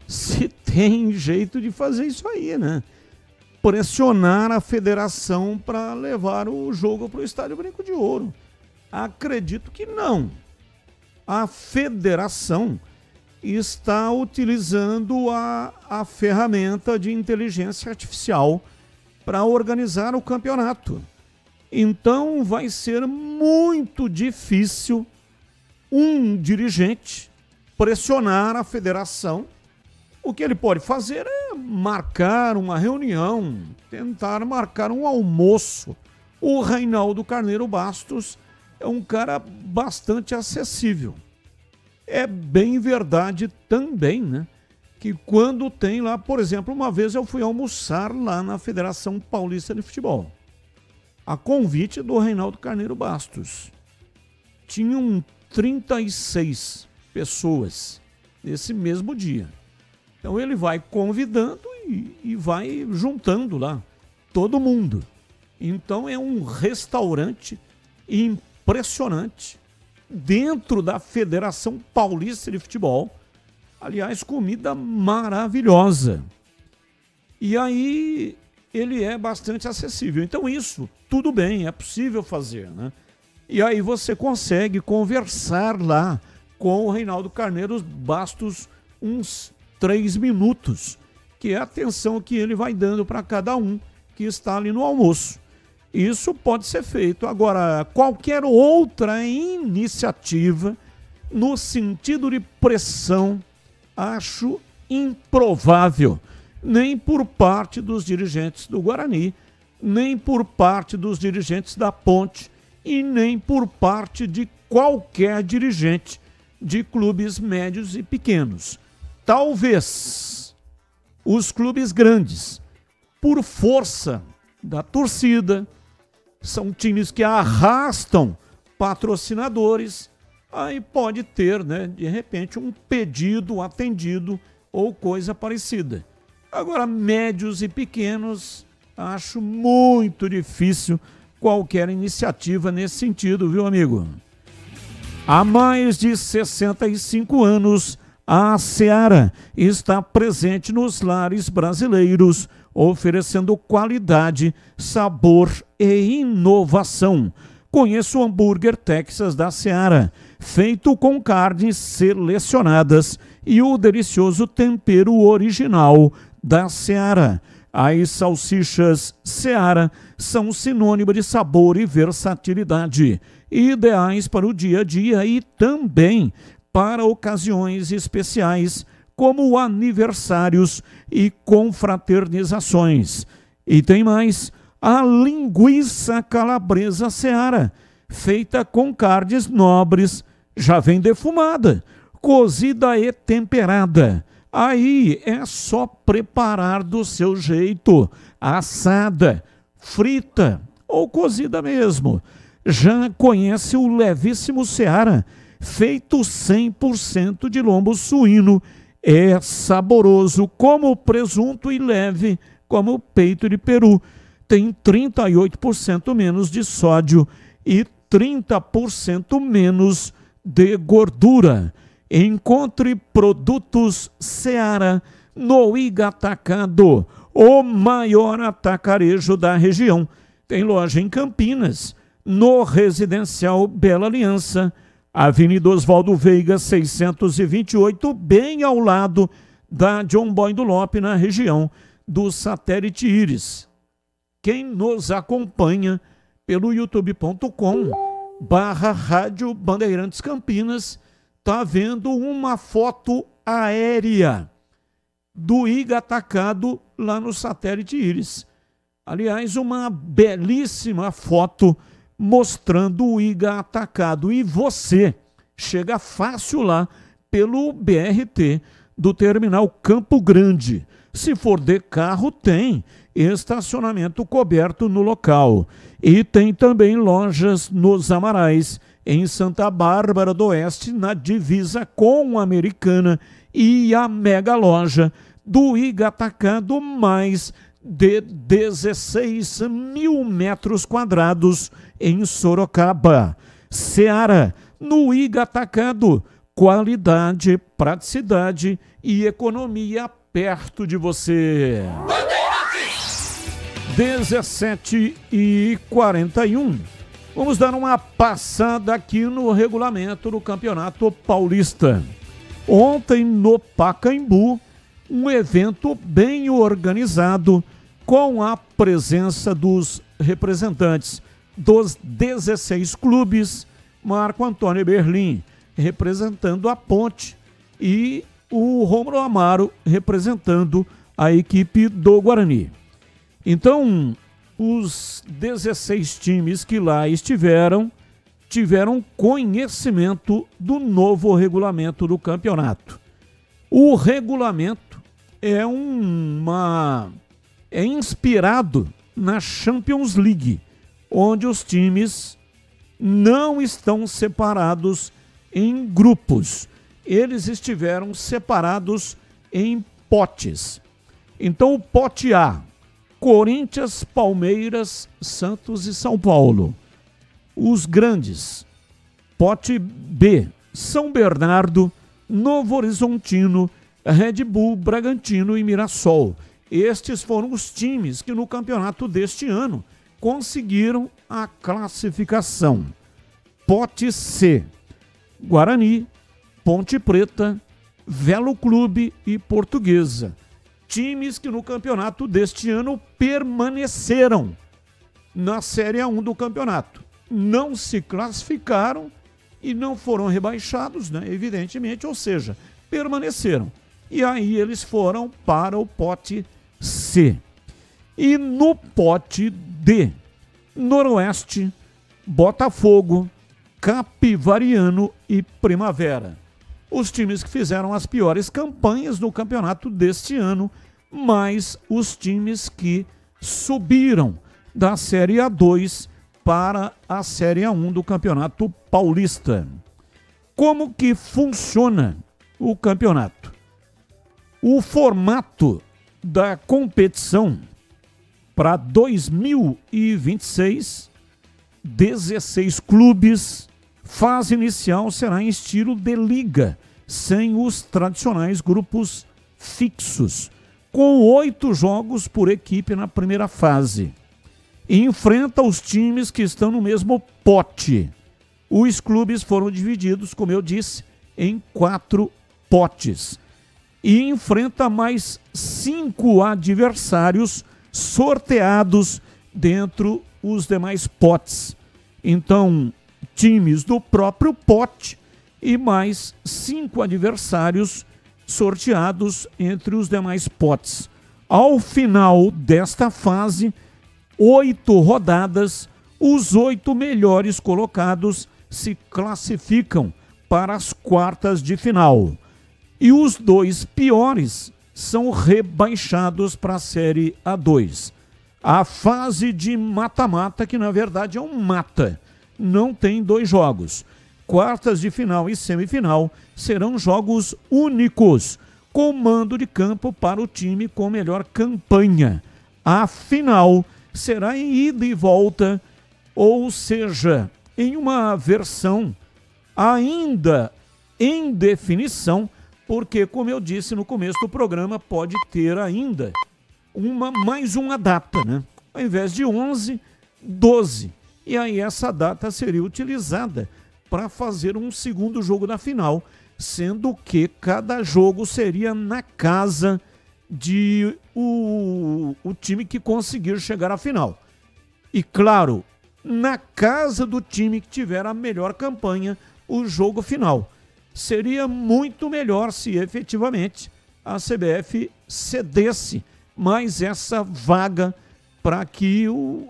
S5: se tem jeito de fazer isso aí, né? Pressionar a federação para levar o jogo para o estádio Brinco de Ouro. Acredito que não. A federação está utilizando a ferramenta de inteligência artificial para organizar o campeonato. Então vai ser muito difícil um dirigente pressionar a federação. O que ele pode fazer é marcar uma reunião, tentar marcar um almoço. O Reinaldo Carneiro Bastos é um cara bastante acessível. É bem verdade também, né? Que quando tem lá, por exemplo, uma vez eu fui almoçar lá na Federação Paulista de Futebol, a convite do Reinaldo Carneiro Bastos. Tinham 36 pessoas nesse mesmo dia. Então ele vai convidando e vai juntando lá todo mundo. Então é um restaurante impressionante dentro da Federação Paulista de Futebol. Aliás, comida maravilhosa. E aí ele é bastante acessível. Então isso, tudo bem, é possível fazer, né? E aí você consegue conversar lá com o Reinaldo Carneiro Bastos uns 3 minutos, que é a atenção que ele vai dando para cada um que está ali no almoço. Isso pode ser feito. Agora, qualquer outra iniciativa no sentido de pressão, acho improvável. Nem por parte dos dirigentes do Guarani, nem por parte dos dirigentes da Ponte e nem por parte de qualquer dirigente de clubes médios e pequenos. Talvez os clubes grandes, por força da torcida, são times que arrastam patrocinadores, aí pode ter, né, de repente, um pedido atendido ou coisa parecida. Agora, médios e pequenos, acho muito difícil qualquer iniciativa nesse sentido, viu, amigo? Há mais de 65 anos, a Seara está presente nos lares brasileiros, oferecendo qualidade, sabor e inovação. Conheça o hambúrguer Texas da Seara, feito com carnes selecionadas e o delicioso tempero original da Seara. As salsichas Seara são sinônimo de sabor e versatilidade, ideais para o dia a dia e também para ocasiões especiais, como aniversários e confraternizações. E tem mais, a linguiça calabresa Seara, feita com carnes nobres, já vem defumada, cozida e temperada. Aí é só preparar do seu jeito, assada, frita ou cozida mesmo. Já conhece o levíssimo Seara, feito 100% de lombo suíno. É saboroso como presunto e leve como peito de peru. Tem 38% menos de sódio e 30% menos de gordura. Encontre produtos Seara no Iga Atacado, o maior atacarejo da região. Tem loja em Campinas, no Residencial Bela Aliança, Avenida Oswaldo Veiga, 628, bem ao lado da John Boy do Lope, na região do Satélite Íris. Quem nos acompanha pelo youtube.com/Rádio Bandeirantes Campinas está vendo uma foto aérea do Iga Atacado lá no Satélite Íris. Aliás, uma belíssima foto mostrando o Iga Atacado. E você chega fácil lá pelo BRT do Terminal Campo Grande. Se for de carro, tem estacionamento coberto no local. E tem também lojas nos Amarais, em Santa Bárbara do Oeste, na divisa com a Americana, e a mega loja do Iga Atacado, mais de 16 mil metros quadrados em Sorocaba. Seara, no Iga Atacado, qualidade, praticidade e economia perto de você. 17h41. Vamos dar uma passada aqui no regulamento do Campeonato Paulista. Ontem, no Pacaembu, um evento bem organizado, com a presença dos representantes dos 16 clubes, Marco Antônio Berlim representando a Ponte e o Rômulo Amaro representando a equipe do Guarani. Então, os 16 times que lá estiveram tiveram conhecimento do novo regulamento do campeonato. O regulamento é inspirado na Champions League, onde os times não estão separados em grupos. Eles estiveram separados em potes. Então, o pote A, Corinthians, Palmeiras, Santos e São Paulo. Os grandes. Pote B, São Bernardo, Novo Horizontino, Red Bull, Bragantino e Mirassol. Estes foram os times que no campeonato deste ano conseguiram a classificação. Pote C, Guarani, Ponte Preta, Velo Clube e Portuguesa. Times que no campeonato deste ano permaneceram na Série A1 do campeonato. Não se classificaram e não foram rebaixados, né? Evidentemente, ou seja, permaneceram. E aí eles foram para o pote C. E no pote D, Noroeste, Botafogo, Capivariano e Primavera. Os times que fizeram as piores campanhas no campeonato deste ano, mais os times que subiram da Série A2 para a Série A1 do Campeonato Paulista. Como que funciona o campeonato? O formato da competição para 2026, 16 clubes. Fase inicial será em estilo de liga, sem os tradicionais grupos fixos, com 8 jogos por equipe na primeira fase. E enfrenta os times que estão no mesmo pote. Os clubes foram divididos, como eu disse, em 4 potes. E enfrenta mais 5 adversários sorteados dentro os demais potes. Então, times do próprio pote e mais 5 adversários sorteados entre os demais potes. Ao final desta fase, 8 rodadas, os 8 melhores colocados se classificam para as quartas de final. E os 2 piores são rebaixados para a Série A2. A fase de mata-mata, que na verdade é um mata, não tem 2 jogos. Quartas de final e semifinal serão jogos únicos, com mando de campo para o time com melhor campanha. A final será em ida e volta, ou seja, em uma versão ainda em definição porque, como eu disse no começo do programa, pode ter ainda mais uma data, né? Ao invés de 11, 12. E aí essa data seria utilizada para fazer um segundo jogo da final, sendo que cada jogo seria na casa de o time que conseguir chegar à final. E claro, na casa do time que tiver a melhor campanha, o jogo final. Seria muito melhor se efetivamente a CBF cedesse mais essa vaga para que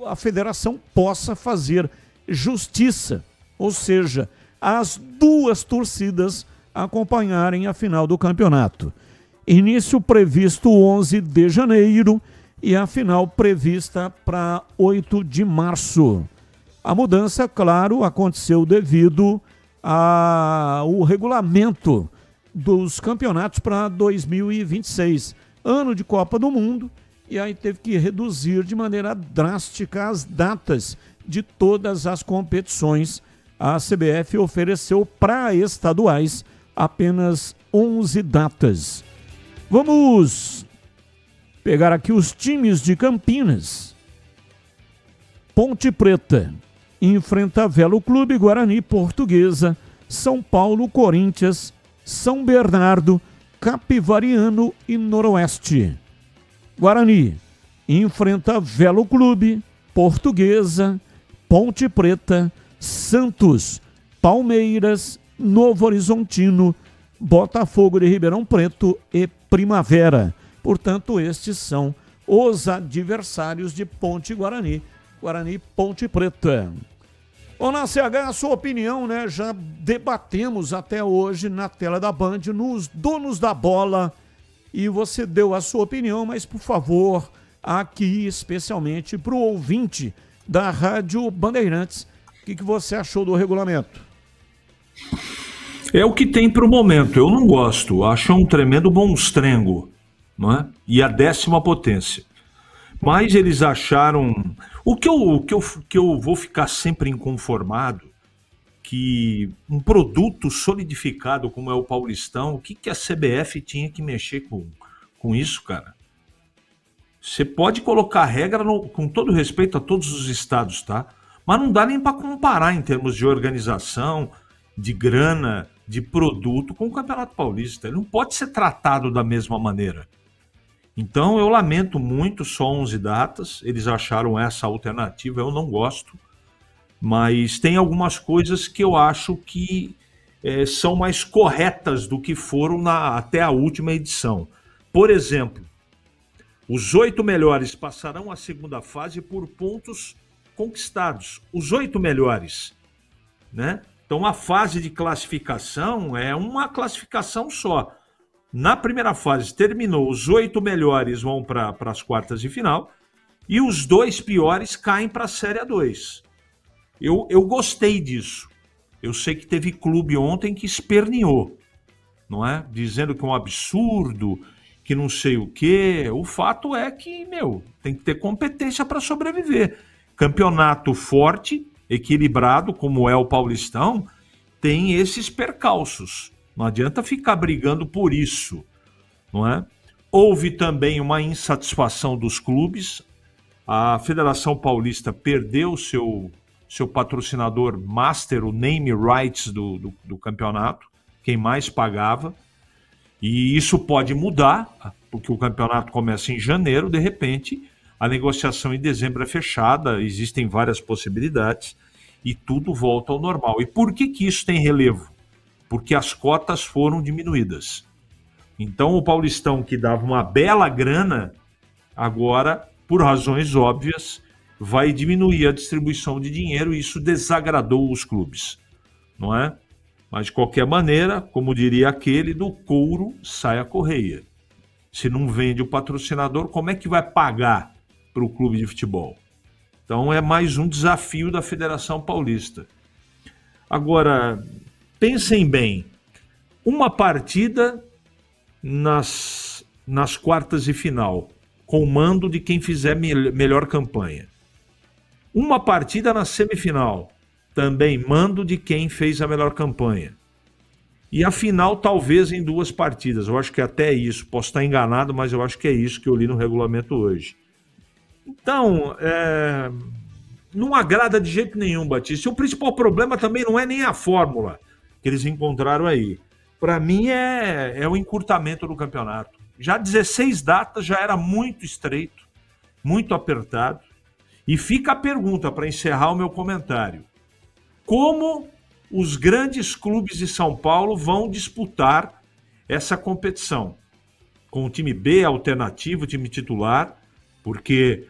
S5: a federação possa fazer justiça, ou seja, as duas torcidas acompanharem a final do campeonato. Início previsto 11 de janeiro e a final prevista para 8 de março. A mudança, claro, aconteceu devido ao regulamento dos campeonatos para 2026, ano de Copa do Mundo, e aí teve que reduzir de maneira drástica as datas de todas as competições. A CBF ofereceu para estaduais apenas 11 datas. Vamos pegar aqui os times de Campinas. Ponte Preta enfrenta Velo Clube, Guarani, Portuguesa, São Paulo, Corinthians, São Bernardo, Capivariano e Noroeste. Guarani enfrenta Velo Clube, Portuguesa, Ponte Preta, Santos, Palmeiras, Novo Horizontino, Botafogo de Ribeirão Preto e Primavera. Portanto, estes são os adversários de Ponte Guarani. Guarani e Ponte Preta. Ô, na CH, a sua opinião, né? Já debatemos até hoje na tela da Band, nos donos da bola, e você deu a sua opinião, mas, por favor, aqui especialmente para o ouvinte da Rádio Bandeirantes, o que você achou do regulamento?
S12: É o que tem para o momento. Eu não gosto. Acho um tremendo monstrengo, não é? E a 10ª potência. Mas eles acharam... O que eu vou ficar sempre inconformado, que um produto solidificado como é o Paulistão, o que a CBF tinha que mexer com isso, cara? Você pode colocar regra com todo respeito a todos os estados, tá? Mas não dá nem para comparar em termos de organização, de grana, de produto com o Campeonato Paulista. Ele não pode ser tratado da mesma maneira. Então eu lamento muito, só 11 datas, eles acharam essa alternativa, eu não gosto, mas tem algumas coisas que eu acho que são mais corretas do que foram até a última edição. Por exemplo, os 8 melhores passarão a segunda fase por pontos conquistados, os 8 melhores, né? Então a fase de classificação é uma classificação só. Na primeira fase terminou, os 8 melhores vão para as quartas de final e os 2 piores caem para a Série A2. Eu gostei disso. Eu sei que teve clube ontem que esperneou, não é? Dizendo que é um absurdo, que não sei o quê. O fato é que, tem que ter competência para sobreviver. Campeonato forte, equilibrado, como é o Paulistão, tem esses percalços. Não adianta ficar brigando por isso, não é? Houve também uma insatisfação dos clubes. A Federação Paulista perdeu seu patrocinador master, o name rights do campeonato, quem mais pagava. E isso pode mudar, porque o campeonato começa em janeiro, de repente, a negociação em dezembro é fechada, existem várias possibilidades e tudo volta ao normal. E por que isso tem relevo? Porque as cotas foram diminuídas. Então o Paulistão, que dava uma bela grana, agora, por razões óbvias, vai diminuir a distribuição de dinheiro e isso desagradou os clubes, não é? Mas de qualquer maneira, como diria aquele, do couro sai a correia. Se não vende o patrocinador, como é que vai pagar para o clube de futebol? Então é mais um desafio da Federação Paulista. Agora, pensem bem, uma partida nas quartas de final, com o mando de quem fizer melhor campanha. Uma partida na semifinal, também mando de quem fez a melhor campanha. E a final talvez em 2 partidas. Eu acho que até isso. Posso estar enganado, mas eu acho que é isso que eu li no regulamento hoje. Então, não agrada de jeito nenhum, Batista. E o principal problema também não é nem a fórmula que eles encontraram aí. Para mim é o encurtamento do campeonato. Já 16 datas já era muito estreito, muito apertado. E fica a pergunta para encerrar o meu comentário. Como os grandes clubes de São Paulo vão disputar essa competição? Com o time B alternativo, o time titular, porque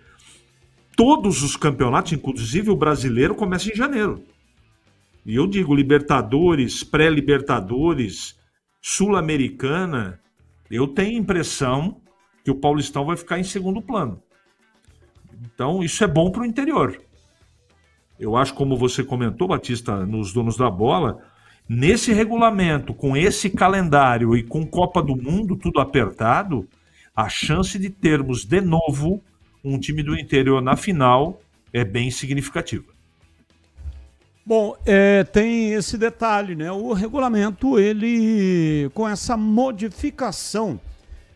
S12: todos os campeonatos, inclusive o brasileiro, começam em janeiro. E eu digo, Libertadores, pré-Libertadores, Sul-Americana, eu tenho a impressão que o Paulistão vai ficar em segundo plano. Então, isso é bom para o interior. Eu acho, como você comentou, Batista, nos donos da bola, nesse regulamento, com esse calendário e com Copa do Mundo, tudo apertado, a chance de termos de novo um time do interior na final é bem significativa.
S5: Bom, tem esse detalhe, né? O regulamento, ele, com essa modificação,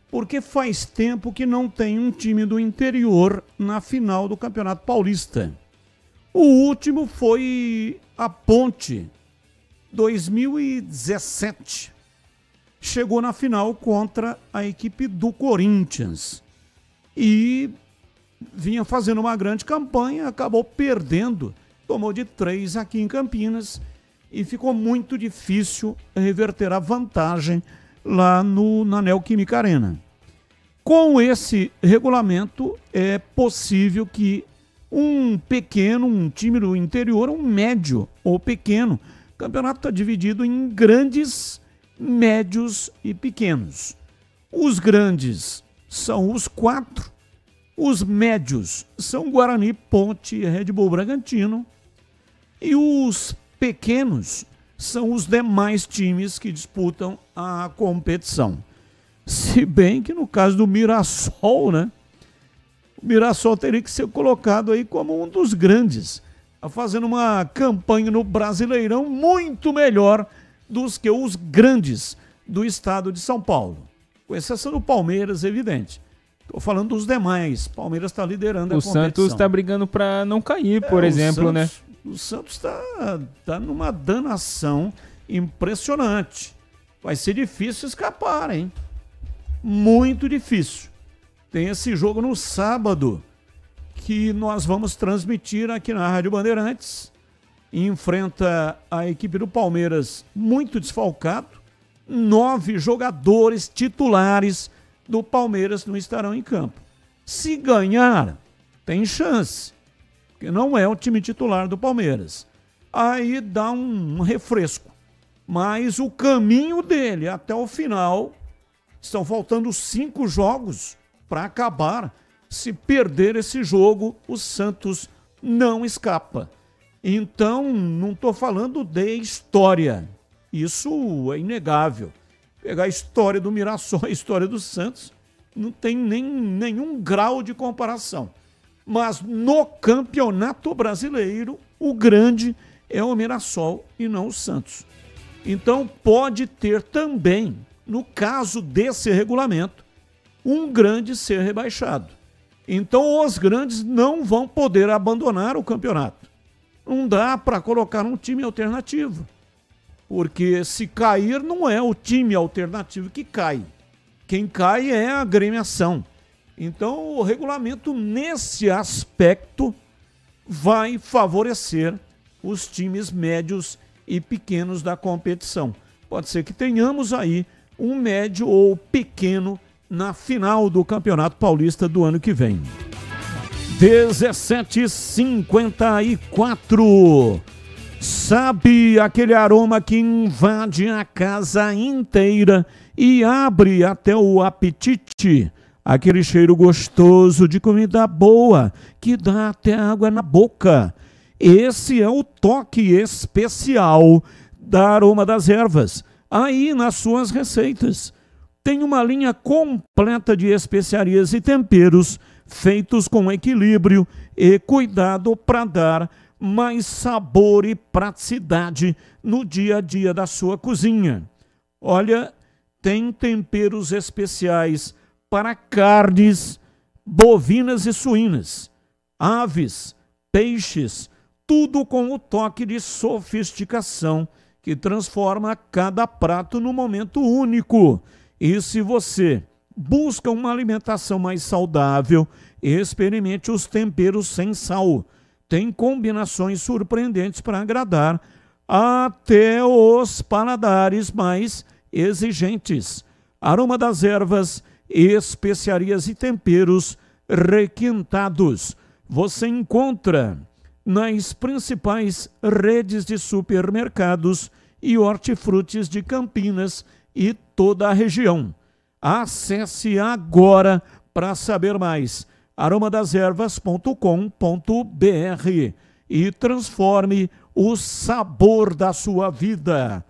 S5: porque faz tempo que não tem um time do interior na final do Campeonato Paulista. O último foi a Ponte, 2017. Chegou na final contra a equipe do Corinthians. E vinha fazendo uma grande campanha, acabou perdendo. Tomou de 3 aqui em Campinas e ficou muito difícil reverter a vantagem lá na Neoquímica Arena. Com esse regulamento, é possível que um time do interior, um médio ou pequeno, o campeonato está dividido em grandes, médios e pequenos. Os grandes são os 4, os médios são Guarani, Ponte e Red Bull Bragantino, e os pequenos são os demais times que disputam a competição. Se bem que no caso do Mirassol, né? O Mirassol teria que ser colocado aí como um dos grandes, fazendo uma campanha no Brasileirão muito melhor dos que os grandes do estado de São Paulo. Com exceção do Palmeiras, evidente. Estou falando dos demais. Palmeiras está liderando a competição.
S7: O Santos está brigando para não cair, por exemplo, né?
S5: O Santos está numa danação impressionante. Vai ser difícil escapar, hein? Muito difícil. Tem esse jogo no sábado, que nós vamos transmitir aqui na Rádio Bandeirantes. Enfrenta a equipe do Palmeiras muito desfalcado. 9 jogadores titulares do Palmeiras não estarão em campo. Se ganhar, tem chance, porque não é o time titular do Palmeiras. Aí dá um refresco. Mas o caminho dele até o final, estão faltando 5 jogos para acabar. Se perder esse jogo, o Santos não escapa. Então, não estou falando de história. Isso é inegável. Pegar a história do Mirassol, a história do Santos, não tem nenhum grau de comparação. Mas no Campeonato Brasileiro, o grande é o Mirassol e não o Santos. Então, pode ter também, no caso desse regulamento, um grande ser rebaixado. Então, os grandes não vão poder abandonar o campeonato. Não dá para colocar um time alternativo. Porque se cair, não é o time alternativo que cai. Quem cai é a agremiação. Então, o regulamento, nesse aspecto, vai favorecer os times médios e pequenos da competição. Pode ser que tenhamos aí um médio ou pequeno na final do Campeonato Paulista do ano que vem. 17h54. Sabe aquele aroma que invade a casa inteira e abre até o apetite? Aquele cheiro gostoso de comida boa que dá até água na boca. Esse é o toque especial da Aroma das Ervas, aí nas suas receitas. Tem uma linha completa de especiarias e temperos feitos com equilíbrio e cuidado para dar mais sabor e praticidade no dia a dia da sua cozinha. Olha, tem temperos especiais para carnes bovinas e suínas, aves, peixes, tudo com o toque de sofisticação que transforma cada prato num momento único. E se você busca uma alimentação mais saudável, experimente os temperos sem sal. Tem combinações surpreendentes para agradar até os paladares mais exigentes. Aroma das ervas, especiarias e temperos requintados. Você encontra nas principais redes de supermercados e hortifrutis de Campinas e toda a região. Acesse agora para saber mais. aromadeservas.com.br e transforme o sabor da sua vida.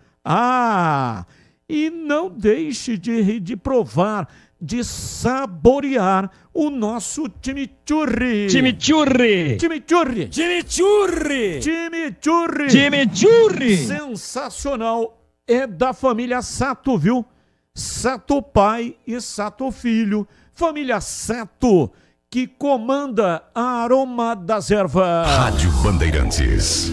S5: E não deixe de provar, de saborear o nosso chimichurri.
S6: Chimichurri.
S5: Chimichurri.
S6: Chimichurri.
S5: Chimichurri.
S6: Chimichurri.
S5: Sensacional. É da família Sato, viu? Sato pai e Sato filho. Família Sato, que comanda a Aroma das Ervas.
S1: Rádio Bandeirantes.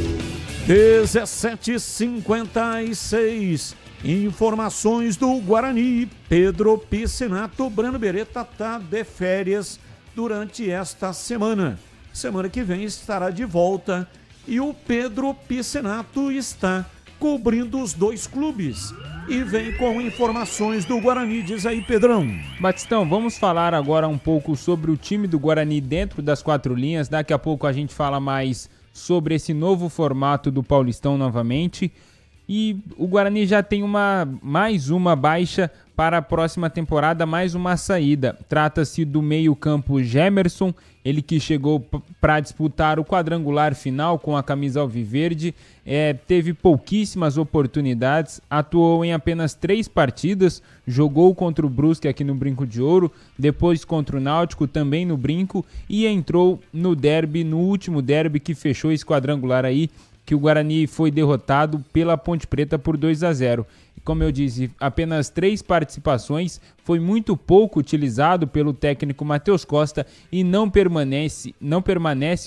S5: 17h56. Informações do Guarani. Pedro Piscinato. Brano Beretta está de férias durante esta semana. Semana que vem estará de volta e o Pedro Piscinato está cobrindo os dois clubes e vem com informações do Guarani. Diz aí, Pedrão.
S7: Batistão, vamos falar agora um pouco sobre o time do Guarani dentro das quatro linhas. Daqui a pouco a gente fala mais sobre esse novo formato do Paulistão novamente. E o Guarani já tem mais uma baixa para a próxima temporada, mais uma saída. Trata-se do meio-campo Gemerson, ele que chegou para disputar o quadrangular final com a camisa alviverde, teve pouquíssimas oportunidades, atuou em apenas 3 partidas, jogou contra o Brusque aqui no Brinco de Ouro, depois contra o Náutico também no Brinco e entrou no derby, no último derby que fechou esse quadrangular aí, que o Guarani foi derrotado pela Ponte Preta por 2-0. Como eu disse, apenas 3 participações, foi muito pouco utilizado pelo técnico Matheus Costa e não permanece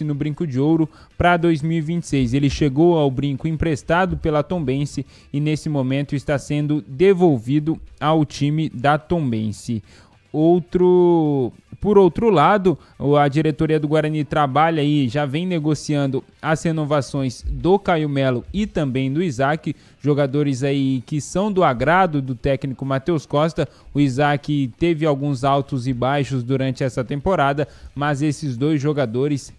S7: no Brinco de Ouro para 2026. Ele chegou ao Brinco emprestado pela Tombense e nesse momento está sendo devolvido ao time da Tombense. Por outro lado, a diretoria do Guarani trabalha aí, já vem negociando as renovações do Caio Melo e também do Isaac, jogadores aí que são do agrado do técnico Matheus Costa. O Isaac teve alguns altos e baixos durante essa temporada, mas esses dois jogadores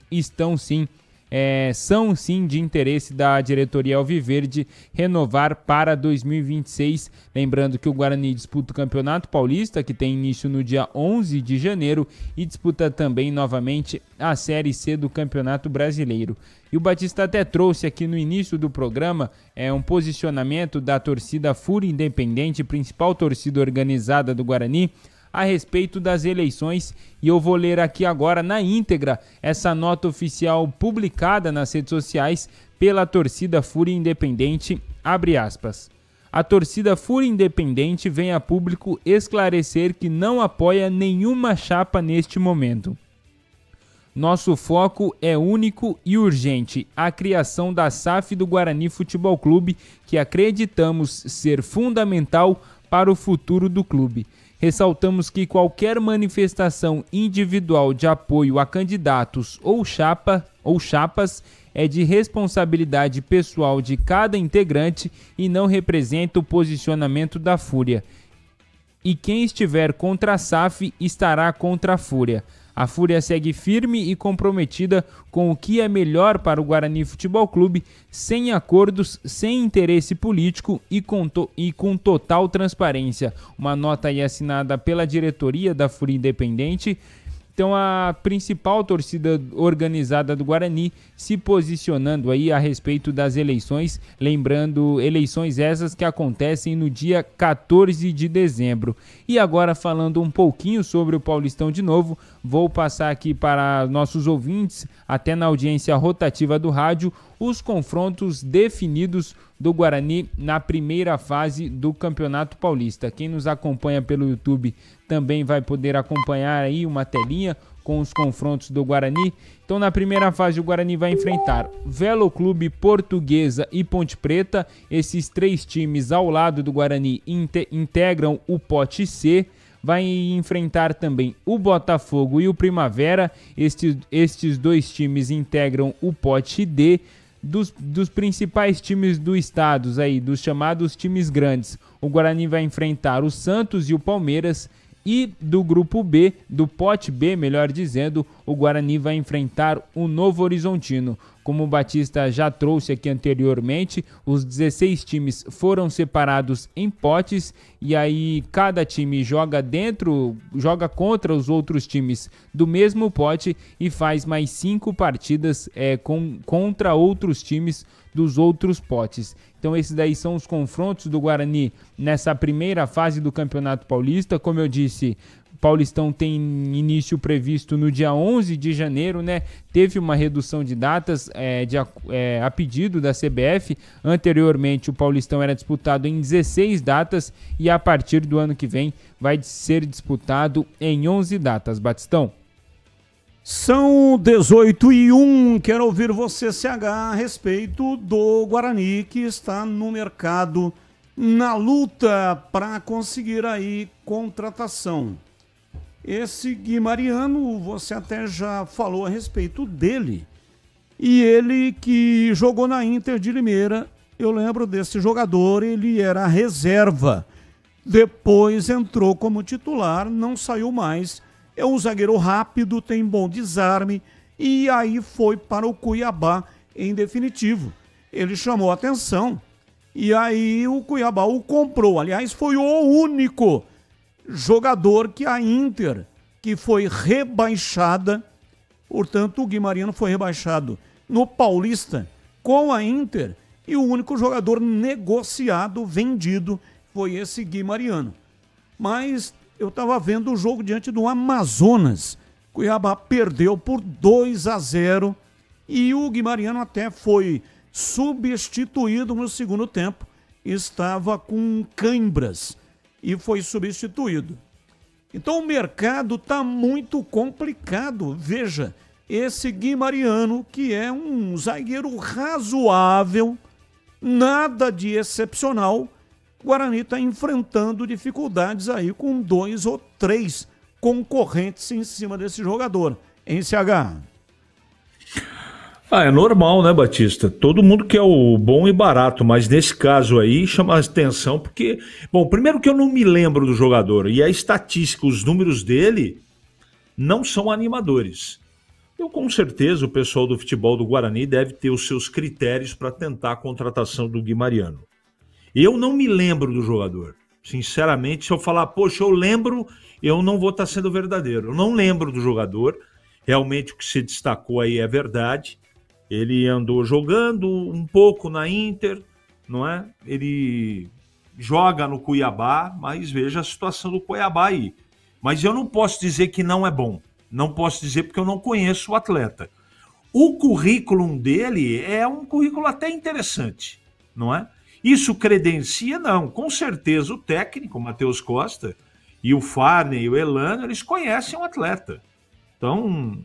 S7: são sim de interesse da diretoria alviverde renovar para 2026. Lembrando que o Guarani disputa o Campeonato Paulista, que tem início no dia 11 de janeiro, e disputa também novamente a Série C do Campeonato Brasileiro. E o Batista até trouxe aqui no início do programa um posicionamento da torcida Fúria Independente, principal torcida organizada do Guarani, a respeito das eleições, e eu vou ler aqui agora na íntegra essa nota oficial publicada nas redes sociais pela torcida Fúria Independente, abre aspas. A torcida Fúria Independente vem a público esclarecer que não apoia nenhuma chapa neste momento. Nosso foco é único e urgente, a criação da SAF do Guarani Futebol Clube, que acreditamos ser fundamental para o futuro do clube. Ressaltamos que qualquer manifestação individual de apoio a candidatos ou chapas é de responsabilidade pessoal de cada integrante e não representa o posicionamento da Fúria. E quem estiver contra a SAF estará contra a Fúria. A Fúria segue firme e comprometida com o que é melhor para o Guarani Futebol Clube, sem acordos, sem interesse político e com total transparência. Uma nota aí assinada pela diretoria da Fúria Independente. Então a principal torcida organizada do Guarani se posicionando aí a respeito das eleições, lembrando eleições essas que acontecem no dia 14 de dezembro. E agora falando um pouquinho sobre o Paulistão de novo, vou passar aqui para nossos ouvintes, até na audiência rotativa do rádio, os confrontos definidos do Guarani na primeira fase do Campeonato Paulista. Quem nos acompanha pelo YouTube também vai poder acompanhar aí uma telinha com os confrontos do Guarani. Então, na primeira fase, o Guarani vai enfrentar Velo Clube, Portuguesa e Ponte Preta. Esses 3 times ao lado do Guarani integram o pote C. Vai enfrentar também o Botafogo e o Primavera. Estes 2 times integram o pote D. Dos principais times do estado, aí, dos chamados times grandes, o Guarani vai enfrentar o Santos e o Palmeiras. E do grupo B, do pote B, melhor dizendo, o Guarani vai enfrentar o Novo Horizontino. Como o Batista já trouxe aqui anteriormente, os 16 times foram separados em potes e aí cada time joga contra os outros times do mesmo pote e faz mais 5 partidas contra outros times dos outros potes. Então esses daí são os confrontos do Guarani nessa primeira fase do Campeonato Paulista. Como eu disse, Paulistão tem início previsto no dia 11 de janeiro, né? Teve uma redução de datas a pedido da CBF. Anteriormente, o Paulistão era disputado em 16 datas e a partir do ano que vem vai ser disputado em 11 datas. Batistão?
S5: São 18h01. Quero ouvir você, CH, a respeito do Guarani, que está no mercado, na luta para conseguir aí contratação. Esse Guimariano, você até já falou a respeito dele. E ele que jogou na Inter de Limeira, eu lembro desse jogador, ele era reserva. Depois entrou como titular, não saiu mais. É um zagueiro rápido, tem bom desarme e aí foi para o Cuiabá em definitivo. Ele chamou a atenção e aí o Cuiabá o comprou. Aliás, foi o único jogador que a Inter, que foi rebaixada, portanto o Guimariano foi rebaixado no Paulista com a Inter e o único jogador negociado, vendido, foi esse Guimariano. Mas eu estava vendo o jogo diante do Amazonas. Cuiabá perdeu por 2-0 e o Guimariano até foi substituído no segundo tempo. Estava com cãibras e foi substituído. Então o mercado está muito complicado. Veja, esse Guimariano, que é um zagueiro razoável, nada de excepcional, o Guarani está enfrentando dificuldades aí com 2 ou 3 concorrentes em cima desse jogador. Em CH?
S12: É normal, né, Batista? Todo mundo quer o bom e barato, mas nesse caso aí chama a atenção porque... Bom, primeiro que eu não me lembro do jogador e a estatística, os números dele não são animadores. Eu, com certeza, o pessoal do futebol do Guarani deve ter os seus critérios para tentar a contratação do Guimariano. Eu não me lembro do jogador. Sinceramente, se eu falar, poxa, eu lembro, eu não vou estar sendo verdadeiro. Eu não lembro do jogador. Realmente o que se destacou aí é verdade. Ele andou jogando um pouco na Inter, não é? Ele joga no Cuiabá, mas veja a situação do Cuiabá aí. Mas eu não posso dizer que não é bom. Não posso dizer porque eu não conheço o atleta. O currículo dele é um currículo até interessante, não é? Isso credencia? Não. Com certeza o técnico, o Matheus Costa, e o Farney e o Elano, eles conhecem o atleta. Então,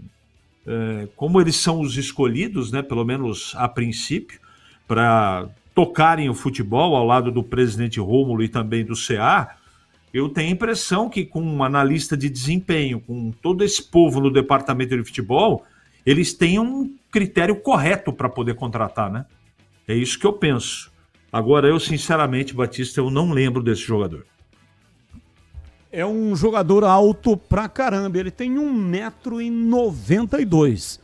S12: como eles são os escolhidos, né, pelo menos a princípio, para tocarem o futebol ao lado do presidente Rômulo e também do CA, eu tenho a impressão que com um analista de desempenho, com todo esse povo no departamento de futebol, eles têm um critério correto para poder contratar, né? É isso que eu penso. Agora, eu sinceramente, Batista, eu não lembro desse jogador.
S5: É um jogador alto pra caramba, ele tem 1,92 m.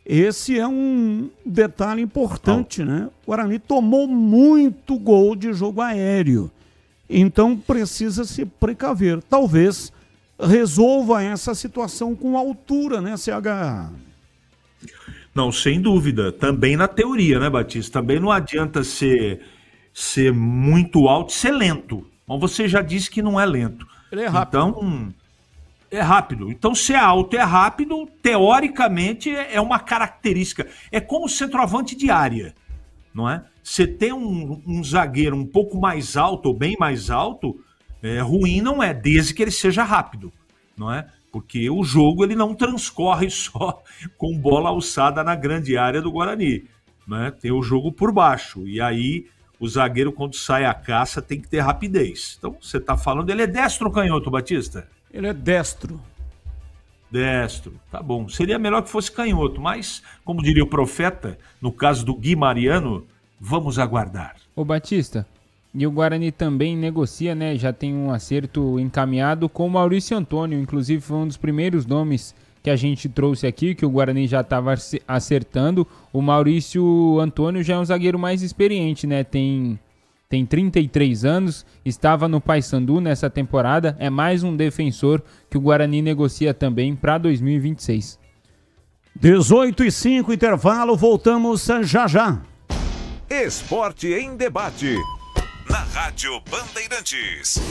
S5: Esse é um detalhe importante, né? O Guarani tomou muito gol de jogo aéreo, então precisa se precaver. Talvez resolva essa situação com altura, né, CH?
S12: Não, sem dúvida. Também na teoria, né, Batista? Também não adianta ser muito alto e ser lento. Mas você já disse que não é lento.
S5: Ele é rápido.
S12: Então, É rápido. Então, se é alto e é rápido, teoricamente é uma característica. É como o centroavante de área, não é? Você tem um zagueiro um pouco mais alto ou bem mais alto, ruim não é, desde que ele seja rápido, não é? Porque o jogo ele não transcorre só com bola alçada na grande área do Guarani, né? Tem o jogo por baixo, e aí o zagueiro, quando sai à caça, tem que ter rapidez. Então, você está falando, ele é destro ou canhoto, Batista?
S5: Ele é destro.
S12: Destro, tá bom. Seria melhor que fosse canhoto, mas, como diria o profeta, no caso do Gui Mariano, vamos aguardar.
S7: Ô Batista, e o Guarani também negocia, né? Já tem um acerto encaminhado com o Maurício Antônio, inclusive foi um dos primeiros nomes que a gente trouxe aqui, que o Guarani já estava acertando. O Maurício Antônio já é um zagueiro mais experiente, né? Tem 33 anos, estava no Paysandu nessa temporada, é mais um defensor que o Guarani negocia também para 2026.
S5: 18h05, intervalo, voltamos já já.
S1: Esporte em debate, na Rádio Bandeirantes.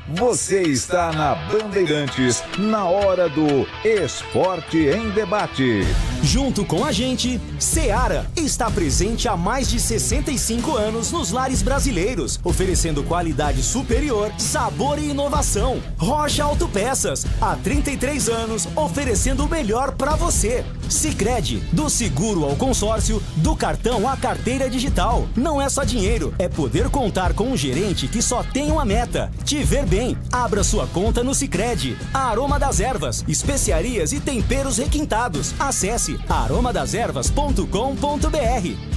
S1: Você está na Bandeirantes, na hora do Esporte em Debate.
S4: Junto com a gente, Seara está presente há mais de 65 anos nos lares brasileiros, oferecendo qualidade superior, sabor e inovação. Rocha Autopeças, há 33 anos, oferecendo o melhor para você. Sicredi, do seguro ao consórcio, do cartão à carteira digital. Não é só dinheiro, é poder contar com um gerente que só tem uma meta: te ver bem. Abra sua conta no Sicredi. Aroma das Ervas, especiarias e temperos requintados. Acesse aromadeservas.com.br.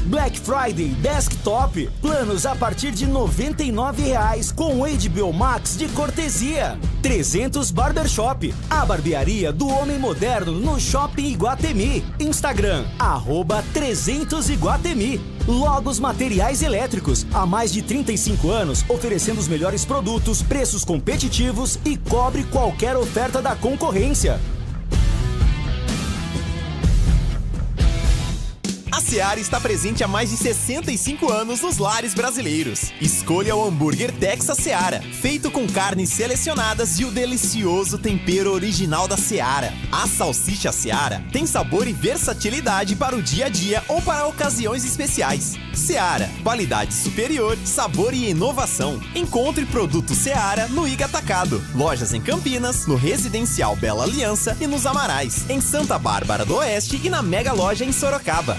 S4: Black Friday Desktop, planos a partir de R$ 99,00 com HBO Max de cortesia. 300 Barbershop, a barbearia do homem moderno no Shopping Iguatemi. Instagram, @300Iguatemi. Logos Materiais Elétricos, há mais de 35 anos, oferecendo os melhores produtos, preços competitivos e cobre qualquer oferta da concorrência.
S19: A Seara está presente há mais de 65 anos nos lares brasileiros. Escolha o hambúrguer Texas Seara, feito com carnes selecionadas e o delicioso tempero original da Seara. A salsicha Seara tem sabor e versatilidade para o dia a dia ou para ocasiões especiais. Seara, qualidade superior, sabor e inovação. Encontre produto Seara no Iga Atacado. Lojas em Campinas, no Residencial Bela Aliança e nos Amarais, em Santa Bárbara do Oeste e na Mega Loja em Sorocaba.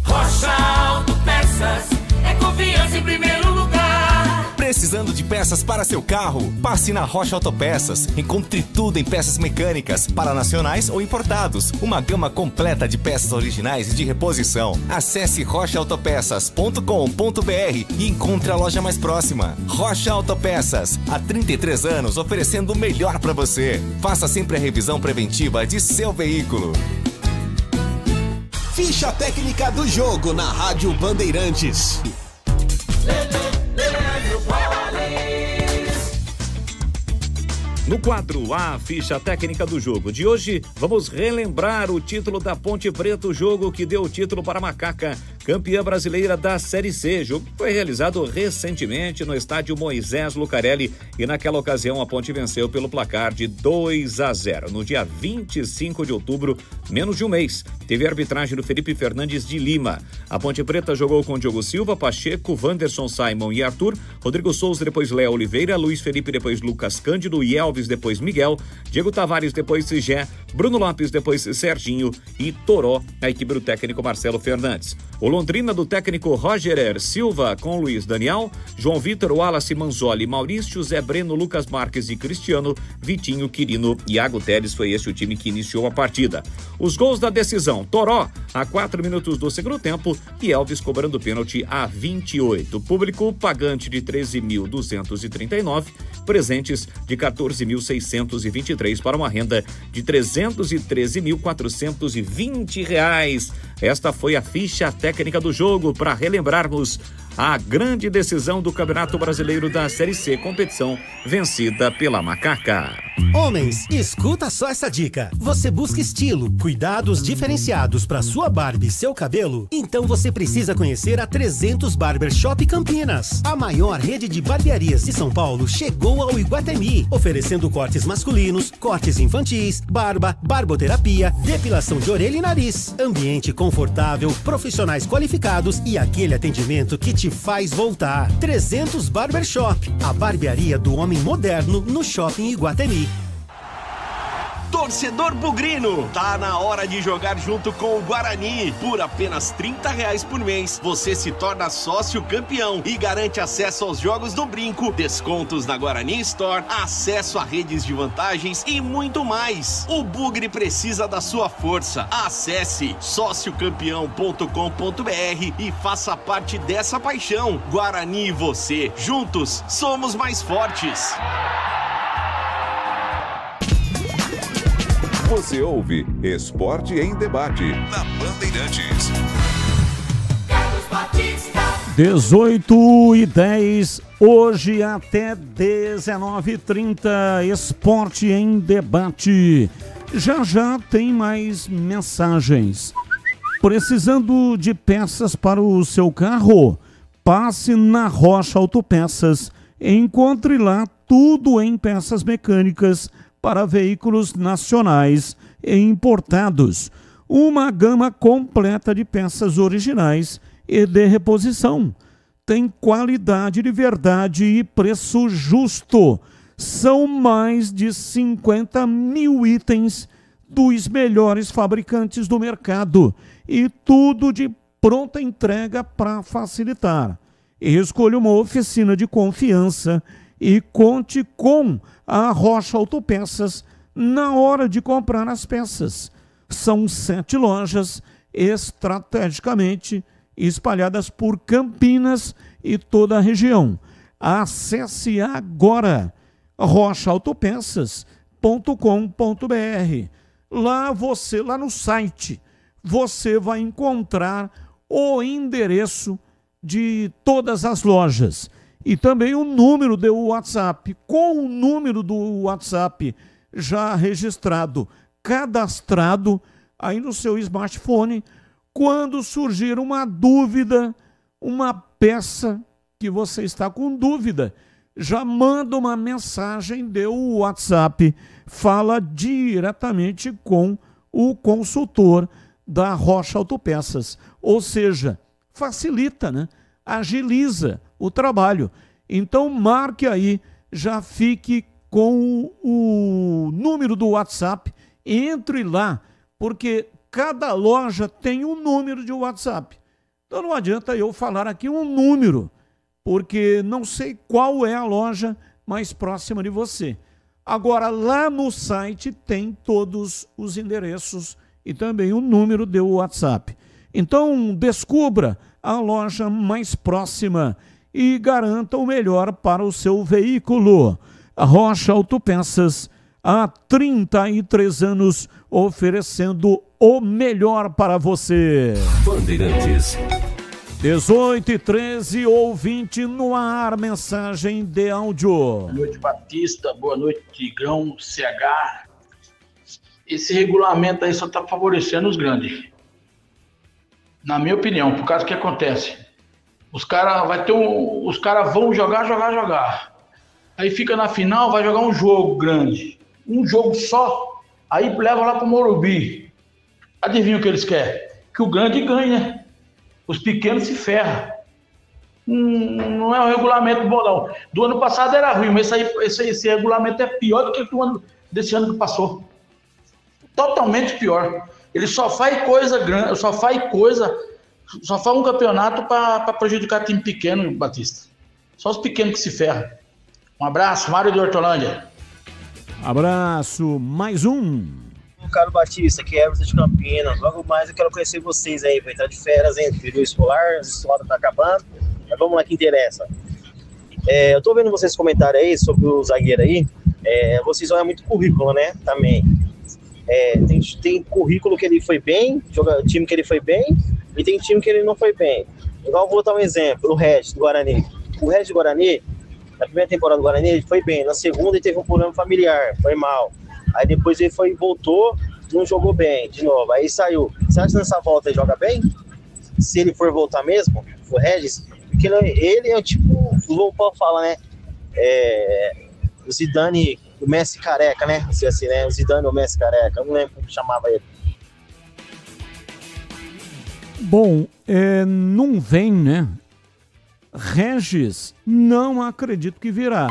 S15: Rocha Autopeças, é confiança em primeiro lugar.
S10: Precisando de peças para seu carro? Passe na Rocha Autopeças. Encontre tudo em peças mecânicas, para nacionais ou importados. Uma gama completa de peças originais e de reposição. Acesse rochaautopeças.com.br e encontre a loja mais próxima. Rocha Autopeças, há 33 anos oferecendo o melhor para você. Faça sempre a revisão preventiva de seu veículo.
S19: Ficha técnica do jogo na Rádio Bandeirantes.
S20: No quadro A Ficha Técnica do Jogo de hoje, vamos relembrar o título da Ponte Preta, o jogo que deu o título para a Macaca, campeã brasileira da Série C. O jogo foi realizado recentemente no estádio Moisés Lucarelli e naquela ocasião a Ponte venceu pelo placar de 2-0. No dia 25 de outubro, menos de um mês, teve a arbitragem do Felipe Fernandes de Lima. A Ponte Preta jogou com Diogo Silva, Pacheco, Wanderson, Simon e Arthur, Rodrigo Souza, depois Léo Oliveira, Luiz Felipe, depois Lucas Cândido e Elvis, depois Miguel, Diego Tavares, depois Sigé, Bruno Lopes, depois Serginho e Toró, a equipe do técnico Marcelo Fernandes. O Londrina do técnico Roger Silva com Luiz Daniel, João Vitor, Wallace, Manzoli, Maurício, Zé Breno, Lucas Marques e Cristiano, Vitinho, Quirino e Iago Teles. Foi esse o time que iniciou a partida. Os gols da decisão: Toró a 4 minutos do segundo tempo e Elvis cobrando pênalti a 28. Público pagante de 13.239, presentes de 14.623 para uma renda de R$313.420. Esta foi a ficha técnica do jogo para relembrarmos a grande decisão do Campeonato Brasileiro da Série C, competição vencida pela Macaca.
S9: Homens, escuta só essa dica. Você busca estilo, cuidados diferenciados para sua barba e seu cabelo? Então você precisa conhecer a 300 Barbershop Campinas. A maior rede de barbearias de São Paulo chegou ao Iguatemi, oferecendo cortes masculinos, cortes infantis, barba, barboterapia, depilação de orelha e nariz. Ambiente confortável, profissionais qualificados e aquele atendimento que te faz voltar. 300 Barbershop, a barbearia do homem moderno no Shopping Iguatemi.
S21: Torcedor bugrino, tá na hora de jogar junto com o Guarani. Por apenas R$30 por mês, você se torna sócio campeão e garante acesso aos jogos do Brinco, descontos na Guarani Store, acesso a redes de vantagens e muito mais. O Bugre precisa da sua força. Acesse sociocampeão.com.br e faça parte dessa paixão. Guarani e você, juntos, somos mais fortes.
S1: Você ouve Esporte em Debate, na Bandeirantes.
S5: 18h10, hoje até 19h30, Esporte em Debate. Já já tem mais mensagens. Precisando de peças para o seu carro? Passe na Rocha Autopeças. Encontre lá tudo em peças mecânicas para veículos nacionais e importados. Uma gama completa de peças originais e de reposição. Tem qualidade de verdade e preço justo. São mais de 50 mil itens dos melhores fabricantes do mercado e tudo de pronta entrega para facilitar. Escolha uma oficina de confiança e conte com a Rocha Autopeças na hora de comprar as peças. São 7 lojas estrategicamente espalhadas por Campinas e toda a região. Acesse agora rochaautopeças.com.br. Lá no site, você vai encontrar o endereço de todas as lojas. E também o número do WhatsApp. Com o número do WhatsApp já registrado, cadastrado aí no seu smartphone, quando surgir uma dúvida, uma peça que você está com dúvida, já manda uma mensagem do WhatsApp, fala diretamente com o consultor da Rocha Autopeças. Ou seja, facilita, né? Agiliza o trabalho. Então marque aí, já fique com o número do WhatsApp, entre lá, porque cada loja tem um número de WhatsApp. Então não adianta eu falar aqui um número, porque não sei qual é a loja mais próxima de você. Agora lá no site tem todos os endereços e também o número do WhatsApp. Então descubra a loja mais próxima e garanta o melhor para o seu veículo. A Rocha Autopeças, há 33 anos, oferecendo o melhor para você.
S1: Bandeirantes.
S5: 18h13, ouvinte no ar, mensagem de áudio.
S22: Boa noite, Batista. Boa noite, Tigrão, CH. Esse regulamento aí só está favorecendo os grandes. Na minha opinião, por causa do que acontece. Os caras vão jogar. Aí fica na final, vai jogar um jogo grande. Um jogo só, aí leva lá pro Morumbi. Adivinha o que eles querem? Que o grande ganhe, né? Os pequenos se ferram. Não é um regulamento bom, não. Do ano passado era ruim, mas esse regulamento é pior do que desse ano que passou. Totalmente pior. Ele só faz coisa grande, só faz um campeonato para prejudicar time pequeno, Batista. Só os pequenos que se ferram. Um abraço, Mário de Hortolândia.
S5: Abraço, mais um.
S23: Caro Batista, que é Everton de Campinas. Logo mais eu quero conhecer vocês aí, para entrar de férias entre o escolar, a escola tá acabando. Mas vamos lá que interessa. Eu tô vendo vocês comentarem aí sobre o zagueiro aí. Vocês olham muito currículo, né? Também. Tem currículo que ele foi bem, time que ele foi bem, e tem time que ele não foi bem. Igual vou dar um exemplo, o Regis do Guarani. O Regis do Guarani, na primeira temporada do Guarani, ele foi bem. Na segunda ele teve um problema familiar, foi mal. Aí depois ele voltou, não jogou bem de novo. Aí saiu. Você acha que nessa volta ele joga bem? Se ele for voltar mesmo, o Regis, porque ele é o tipo, o Loupão fala, né? O Zidane, o Messi careca, né? Assim, né? O Zidane, o Messi careca. Eu não lembro como chamava ele.
S5: Bom, não vem, né? Regis, não acredito que virá.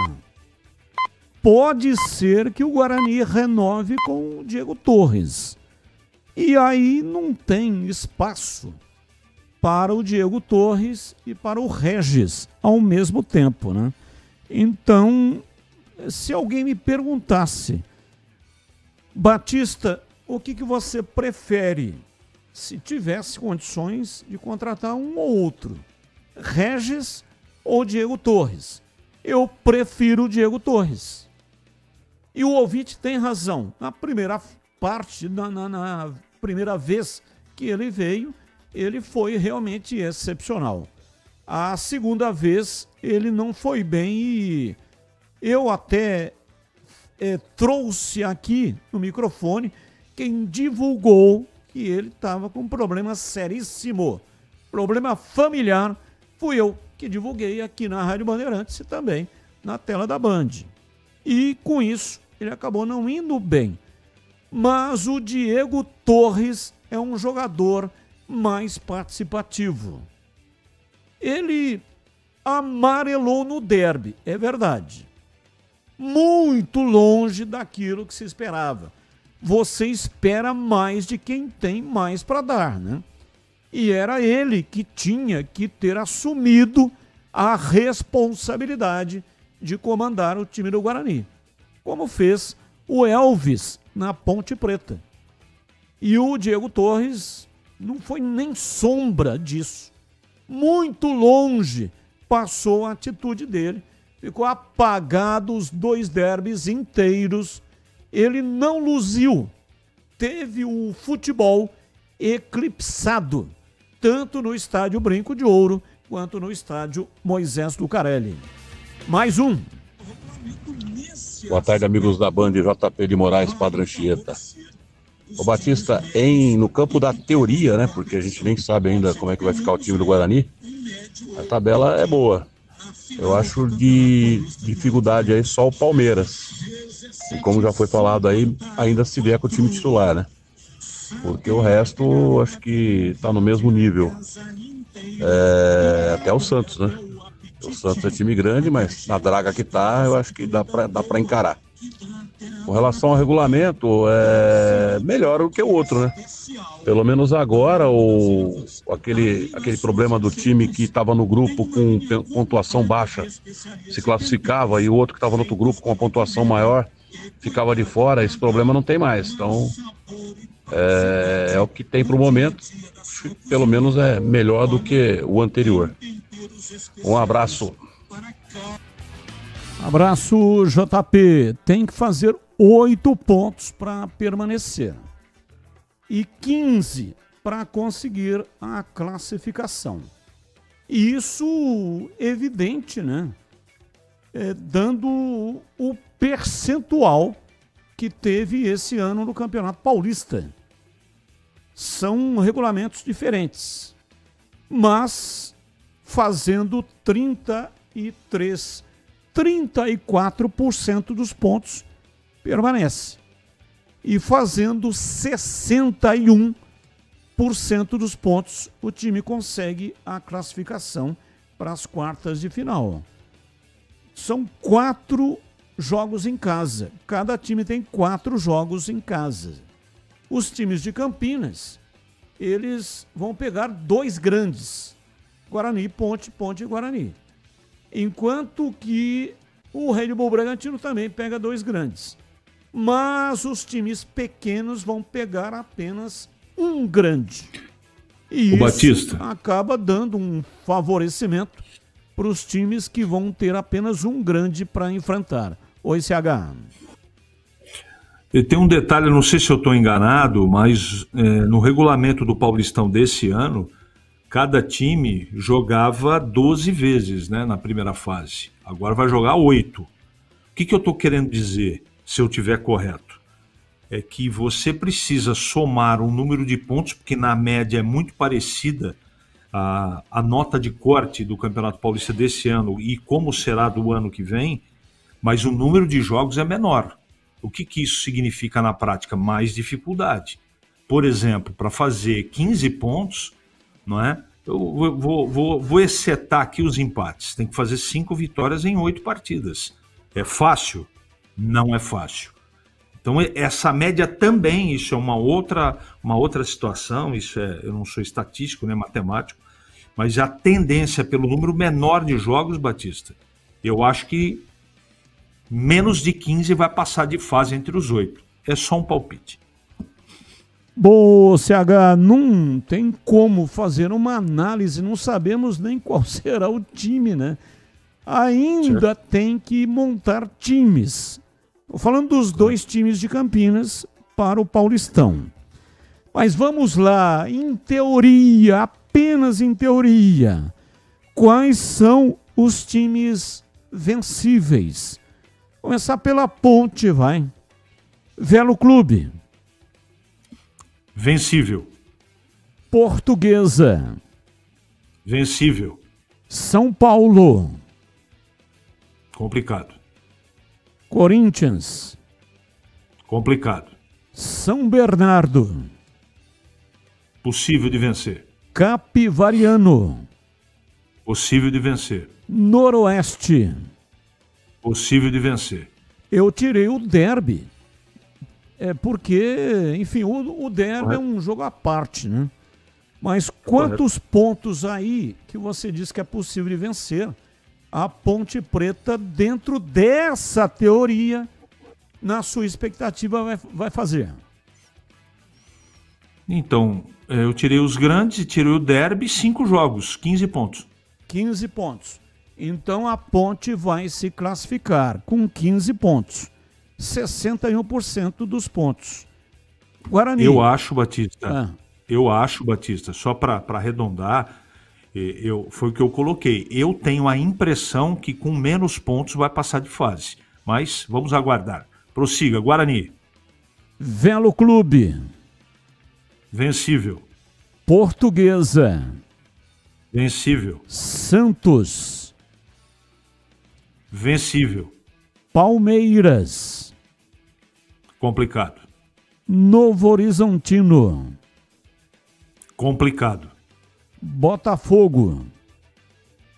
S5: Pode ser que o Guarani renove com o Diego Torres. E aí não tem espaço para o Diego Torres e para o Regis ao mesmo tempo, né? Então, se alguém me perguntasse, Batista, o que você prefere se tivesse condições de contratar um ou outro, Regis ou Diego Torres? Eu prefiro o Diego Torres. E o ouvinte tem razão. Na primeira parte, na primeira vez que ele veio, ele foi realmente excepcional. A segunda vez, ele não foi bem e eu até trouxe aqui no microfone quem divulgou que ele estava com um problema seríssimo. Problema familiar. Fui eu que divulguei aqui na Rádio Bandeirantes e também na tela da Band. E com isso, ele acabou não indo bem. Mas o Diego Torres é um jogador mais participativo. Ele amarelou no derby, é verdade. Muito longe daquilo que se esperava. Você espera mais de quem tem mais para dar, né? E era ele que tinha que ter assumido a responsabilidade de comandar o time do Guarani, como fez o Elvis na Ponte Preta. E o Diego Torres não foi nem sombra disso. Muito longe passou a atitude dele. Ficou apagado os 2 derbys inteiros. Ele não luziu. Teve o futebol eclipsado, tanto no estádio Brinco de Ouro, quanto no estádio Moisés Lucarelli. Mais um.
S2: Boa tarde, amigos da Band, JP de Moraes, Padre Anchieta. Ô Batista, no campo da teoria, né, porque a gente nem sabe ainda como é que vai ficar o time do Guarani, a tabela é boa. Eu acho de dificuldade aí só o Palmeiras. E como já foi falado aí, ainda se vier com o time titular, né? Porque o resto, acho que tá no mesmo nível. Até o Santos, né? O Santos é time grande, mas na draga que tá, eu acho que dá pra encarar. Com relação ao regulamento, melhor do que o outro, né? Pelo menos agora, aquele problema do time que estava no grupo com pontuação baixa se classificava e o outro que estava no outro grupo com a pontuação maior ficava de fora, esse problema não tem mais. Então, é o que tem para o momento, pelo menos é melhor do que o anterior. Um abraço.
S5: Abraço, JP. Tem que fazer 8 pontos para permanecer e 15 para conseguir a classificação. E isso evidente, né? Dando o percentual que teve esse ano no Campeonato Paulista. São regulamentos diferentes, mas fazendo 34% dos pontos permanece. E fazendo 61% dos pontos, o time consegue a classificação para as quartas de final. São 4 jogos em casa. Cada time tem 4 jogos em casa. Os times de Campinas, eles vão pegar 2 grandes. Guarani, Ponte e Guarani. Enquanto que o Red Bull Bragantino também pega 2 grandes. Mas os times pequenos vão pegar apenas um grande. E isso
S12: Batista
S5: acaba dando um favorecimento para os times que vão ter apenas um grande para enfrentar. Oi, CH.
S12: E tem um detalhe, não sei se eu estou enganado, mas no regulamento do Paulistão desse ano, cada time jogava 12 vezes, né, na primeira fase. Agora vai jogar 8. O que eu estou querendo dizer, se eu estiver correto? É que você precisa somar um número de pontos, porque na média é muito parecida a nota de corte do Campeonato Paulista desse ano e como será do ano que vem, mas o número de jogos é menor. O que isso significa na prática? Mais dificuldade. Por exemplo, para fazer 15 pontos, não é? Eu vou excetar aqui os empates. Tem que fazer 5 vitórias em 8 partidas. É fácil? Não é fácil. Então, essa média também, isso é uma outra situação, eu não sou estatístico, nem matemático, mas a tendência pelo número menor de jogos, Batista, eu acho que menos de 15 vai passar de fase entre os 8. É só um palpite.
S5: Bom, CH, não tem como fazer uma análise, não sabemos nem qual será o time, né? Ainda tem que montar times. Estou falando dos 2 times de Campinas para o Paulistão. Mas vamos lá, em teoria, apenas em teoria, quais são os times vencíveis? Começar pela Ponte, vai. Velo Clube.
S12: Vencível.
S5: Portuguesa.
S12: Vencível.
S5: São Paulo.
S12: Complicado.
S5: Corinthians.
S12: Complicado.
S5: São Bernardo.
S12: Possível de vencer.
S5: Capivariano.
S12: Possível de vencer.
S5: Noroeste.
S12: Possível de vencer.
S5: Eu tirei o derby. Porque, enfim, o derby é um jogo à parte, né? Mas quantos pontos aí que você diz que é possível de vencer a Ponte Preta dentro dessa teoria, na sua expectativa, vai fazer?
S12: Então, eu tirei os grandes e tirei o derby, 5 jogos, 15 pontos.
S5: 15 pontos. Então a Ponte vai se classificar com 15 pontos. 61% dos pontos. Guarani.
S12: Eu acho, Batista, só para arredondar, foi o que eu coloquei. Eu tenho a impressão que com menos pontos vai passar de fase. Mas vamos aguardar. Prossiga, Guarani.
S5: Velo Clube.
S12: Vencível.
S5: Portuguesa.
S12: Vencível.
S5: Santos.
S12: Vencível.
S5: Palmeiras.
S12: Complicado.
S5: Novo Horizontino.
S12: Complicado.
S5: Botafogo.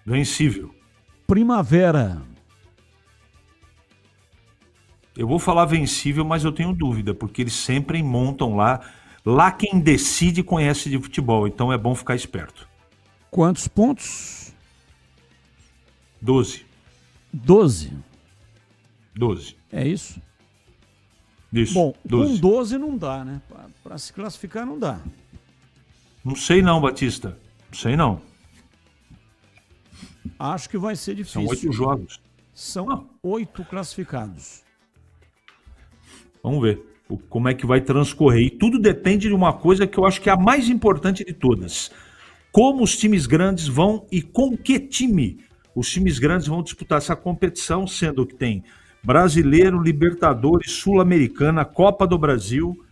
S12: Vencível.
S5: Primavera.
S12: Eu vou falar vencível, mas eu tenho dúvida, porque eles sempre montam lá. Lá quem decide conhece de futebol, então é bom ficar esperto.
S5: Quantos pontos?
S12: 12.
S5: 12?
S12: 12.
S5: É isso?
S12: Isso.
S5: Bom,
S12: 12.
S5: com 12 não dá, né? Para se classificar não dá.
S12: Não sei não, Batista. Não sei não.
S5: Acho que vai ser difícil.
S12: São 8 jogos.
S5: São 8 classificados.
S12: Vamos ver como é que vai transcorrer. E tudo depende de uma coisa que eu acho que é a mais importante de todas. Como os times grandes vão e com que time os times grandes vão disputar essa competição, sendo que tem Brasileiro, Libertadores, Sul-Americana, Copa do Brasil,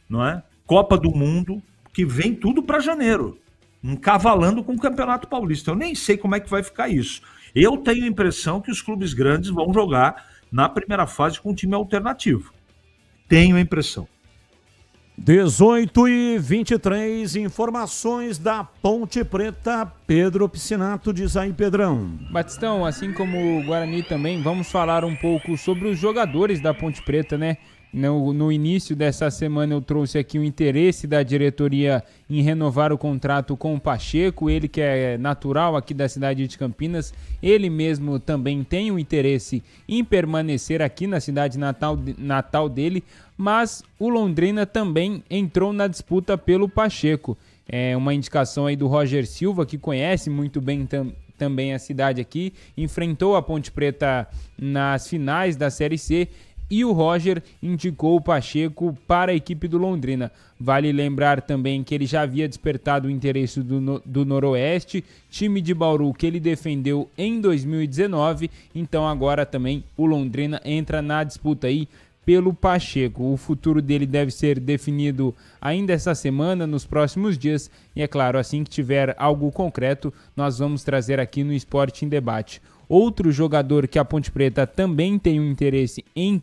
S12: não é? Copa do Mundo, que vem tudo para janeiro, encavalando com o Campeonato Paulista. Eu nem sei como é que vai ficar isso. Eu tenho a impressão que os clubes grandes vão jogar na primeira fase com um time alternativo. Tenho a impressão.
S5: 18h23, informações da Ponte Preta. Pedro Piscinato, diz aí, Pedrão.
S7: Batistão, assim como o Guarani também, vamos falar um pouco sobre os jogadores da Ponte Preta, né? No início dessa semana eu trouxe aqui o interesse da diretoria em renovar o contrato com o Pacheco, ele que é natural aqui da cidade de Campinas, ele mesmo também tem o interesse em permanecer aqui na cidade natal dele, mas o Londrina também entrou na disputa pelo Pacheco. É uma indicação aí do Roger Silva, que conhece muito bem também a cidade aqui, enfrentou a Ponte Preta nas finais da Série C. e o Roger indicou o Pacheco para a equipe do Londrina. Vale lembrar também que ele já havia despertado o interesse do Noroeste, time de Bauru que ele defendeu em 2019, então agora também o Londrina entra na disputa aí pelo Pacheco. O futuro dele deve ser definido ainda essa semana, nos próximos dias, e é claro, assim que tiver algo concreto, nós vamos trazer aqui no Esporte em Debate. Outro jogador que a Ponte Preta também tem um interesse em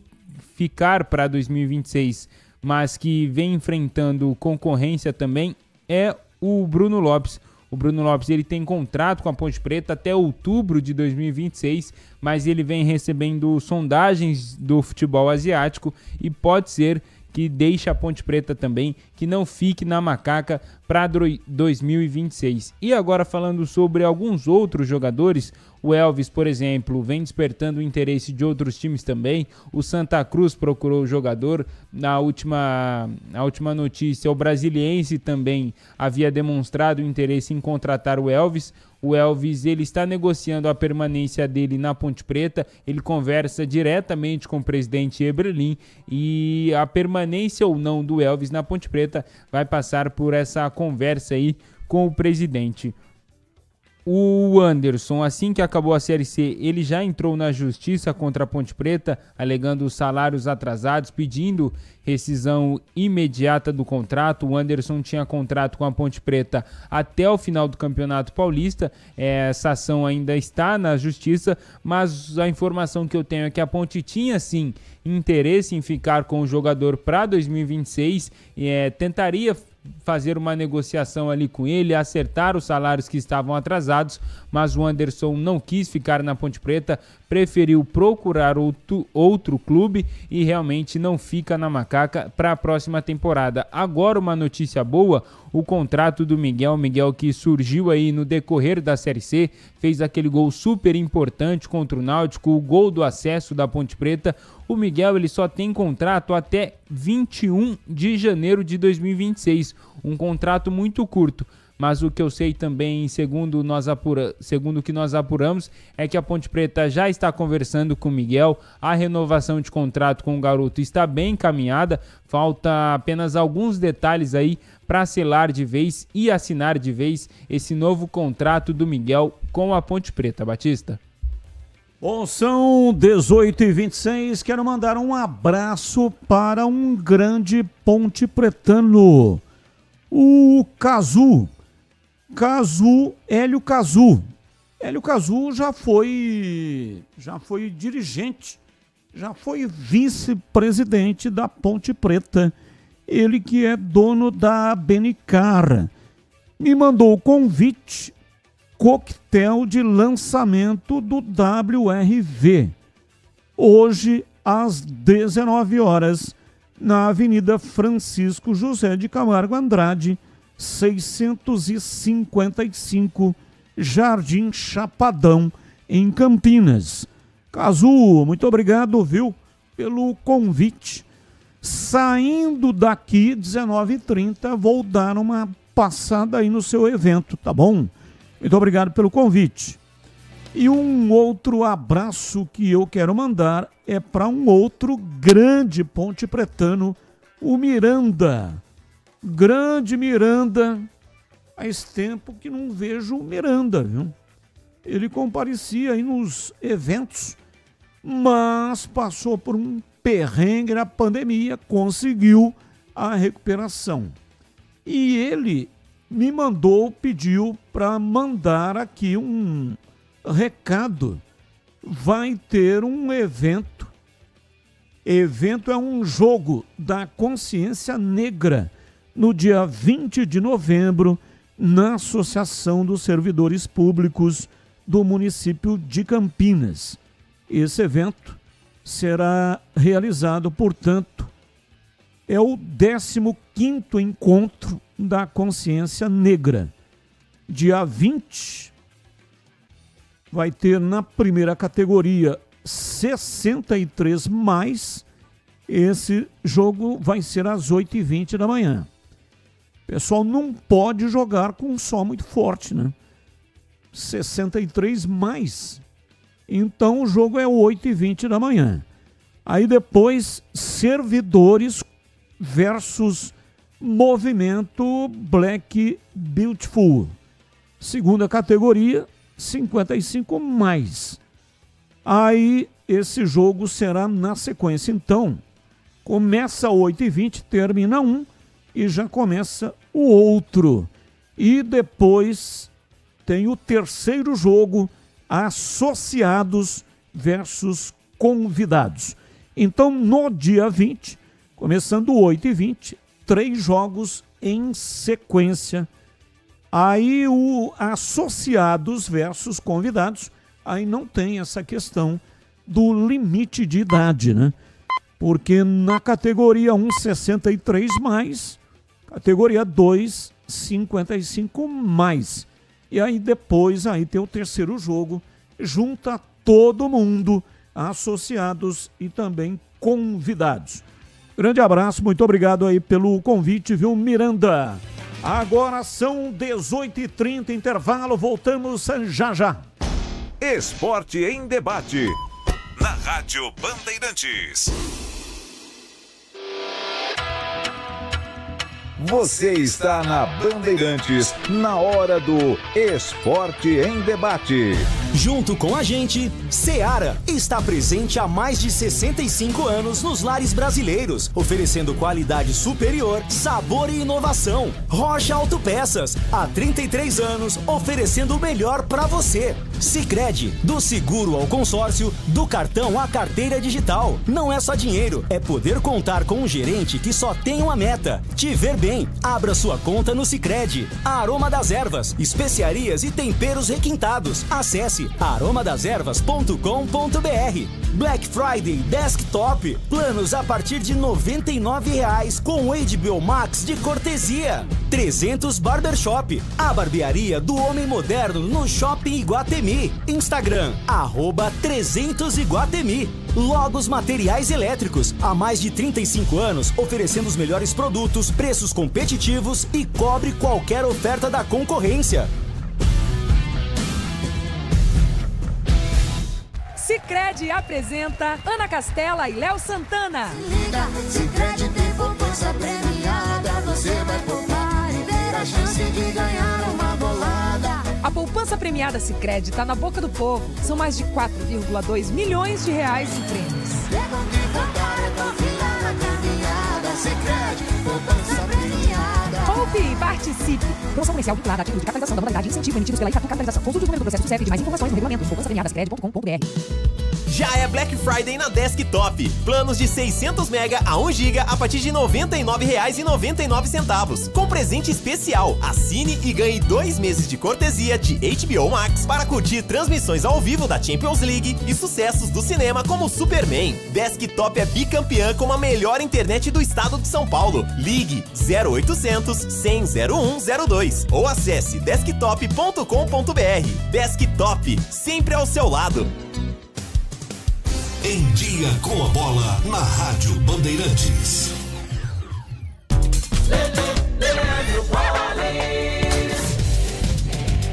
S7: ficar para 2026, mas que vem enfrentando concorrência também, é o Bruno Lopes. O Bruno Lopes ele tem contrato com a Ponte Preta até outubro de 2026, mas ele vem recebendo sondagens do futebol asiático e pode ser que deixe a Ponte Preta também, que não fique na macaca para 2026. E agora falando sobre alguns outros jogadores, o Elvis, por exemplo, vem despertando o interesse de outros times também. O Santa Cruz procurou o jogador. Na última notícia, o Brasiliense também havia demonstrado interesse em contratar o Elvis. O Elvis ele está negociando a permanência dele na Ponte Preta. Ele conversa diretamente com o presidente Eberlin e a permanência ou não do Elvis na Ponte Preta vai passar por essa conversa aí com o presidente. O Anderson, assim que acabou a Série C, ele já entrou na justiça contra a Ponte Preta, alegando salários atrasados, pedindo rescisão imediata do contrato. O Anderson tinha contrato com a Ponte Preta até o final do Campeonato Paulista. Essa ação ainda está na justiça, mas a informação que eu tenho é que a Ponte tinha sim interesse em ficar com o jogador para 2026, tentaria fazer uma negociação ali com ele, acertar os salários que estavam atrasados, mas o Anderson não quis ficar na Ponte Preta, preferiu procurar outro clube e realmente não fica na macaca para a próxima temporada. Agora uma notícia boa, o contrato do Miguel que surgiu aí no decorrer da Série C, fez aquele gol super importante contra o Náutico, o gol do acesso da Ponte Preta. O Miguel ele só tem contrato até 21 de janeiro de 2026, um contrato muito curto. Mas o que eu sei também, segundo o que nós apuramos, é que a Ponte Preta já está conversando com o Miguel, a renovação de contrato com o garoto está bem encaminhada, falta apenas alguns detalhes aí para selar de vez e assinar de vez esse novo contrato do Miguel com a Ponte Preta. Batista?
S5: Bom, são 18h26, quero mandar um abraço para um grande ponte pretano, o Hélio Cazu. Hélio Cazu já foi dirigente, já foi vice-presidente da Ponte Preta, ele que é dono da Benicar. Me mandou o convite, coquetel de lançamento do WRV, hoje às 19 horas, na Avenida Francisco José de Camargo Andrade, 655, Jardim Chapadão, em Campinas. Cazu, muito obrigado, viu, pelo convite. Saindo daqui, 19h30, vou dar uma passada aí no seu evento, tá bom? Muito obrigado pelo convite. E um outro abraço que eu quero mandar é para um outro grande ponte pretano, o Miranda. Grande Miranda, faz tempo que não vejo o Miranda, viu? Ele comparecia aí nos eventos, mas passou por um perrengue na pandemia, conseguiu a recuperação. E ele me pediu para mandar aqui um recado. Vai ter um evento. Evento é um jogo da consciência negra, no dia 20 de novembro, na Associação dos Servidores Públicos do município de Campinas. Esse evento será realizado, portanto, é o 15º encontro da consciência negra. Dia 20 vai ter na primeira categoria 63+, esse jogo vai ser às 8h20 da manhã. O pessoal não pode jogar com um som muito forte, né? 63+. Então o jogo é 8h20 da manhã. Aí depois, servidores versus movimento Black Beautiful. Segunda categoria, 55 mais. Aí esse jogo será na sequência. Então, começa 8h20, termina um e já começa o outro. E depois tem o terceiro jogo, associados versus convidados. Então, no dia 20, começando 8h20, 3 jogos em sequência. Aí o associados versus convidados, aí não tem essa questão do limite de idade, né? Porque na categoria 1, 63 mais, categoria 2, 55 mais. E aí depois aí tem o terceiro jogo, junta todo mundo, associados e também convidados. Grande abraço, muito obrigado aí pelo convite, viu, Miranda? Agora são 18h30, intervalo, voltamos já já.
S1: Esporte em debate, na Rádio Bandeirantes. Você está na Bandeirantes, na hora do Esporte em Debate.
S4: Junto com a gente, Seara está presente há mais de 65 anos nos lares brasileiros, oferecendo qualidade superior, sabor e inovação. Rocha Autopeças, há 33 anos, oferecendo o melhor para você. Sicredi, do seguro ao consórcio, do cartão à carteira digital. Não é só dinheiro, é poder contar com um gerente que só tem uma meta: te ver bem. Abra sua conta no Sicredi. Aroma das Ervas, especiarias e temperos requintados. Acesse aromadeservas.com.br. Black Friday Desktop, planos a partir de R$ 99,00 com HBO Max de cortesia. 300 Barbershop, a barbearia do homem moderno no Shopping Iguatemi. Instagram, @300Iguatemi. Logos Materiais Elétricos, há mais de 35 anos, oferecendo os melhores produtos, preços competitivos e cobre qualquer oferta da concorrência.
S3: Sicredi apresenta Ana Castela e Léo Santana.
S15: Sicredi tem poupança premiada, você vai poupar e ter a chance de ganhar uma bolada.
S3: A poupança premiada Sicredi está na boca do povo. São mais de 4,2 milhões de reais em prêmios.
S15: É bom de poupar, é confiar na caminhada. Sicredi, poupança premiada.
S3: Poupe e participe. Promoção comercial vinculada a título de capitalização da modalidade incentivo emitidos pela Itatu Capitalização. Consulte o número do processo do CEP de mais informações no regulamento de poupançapremiadascred.com.br.
S19: Já é Black Friday na Desktop. Planos de 600 MB a 1 GB a partir de R$ 99,99. Com presente especial. Assine e ganhe 2 meses de cortesia de HBO Max para curtir transmissões ao vivo da Champions League e sucessos do cinema como Superman. Desktop é bicampeã com a melhor internet do estado de São Paulo. Ligue 0800 100 0102 ou acesse desktop.com.br. Desktop, sempre ao seu lado.
S8: Em Dia com a Bola, na Rádio Bandeirantes.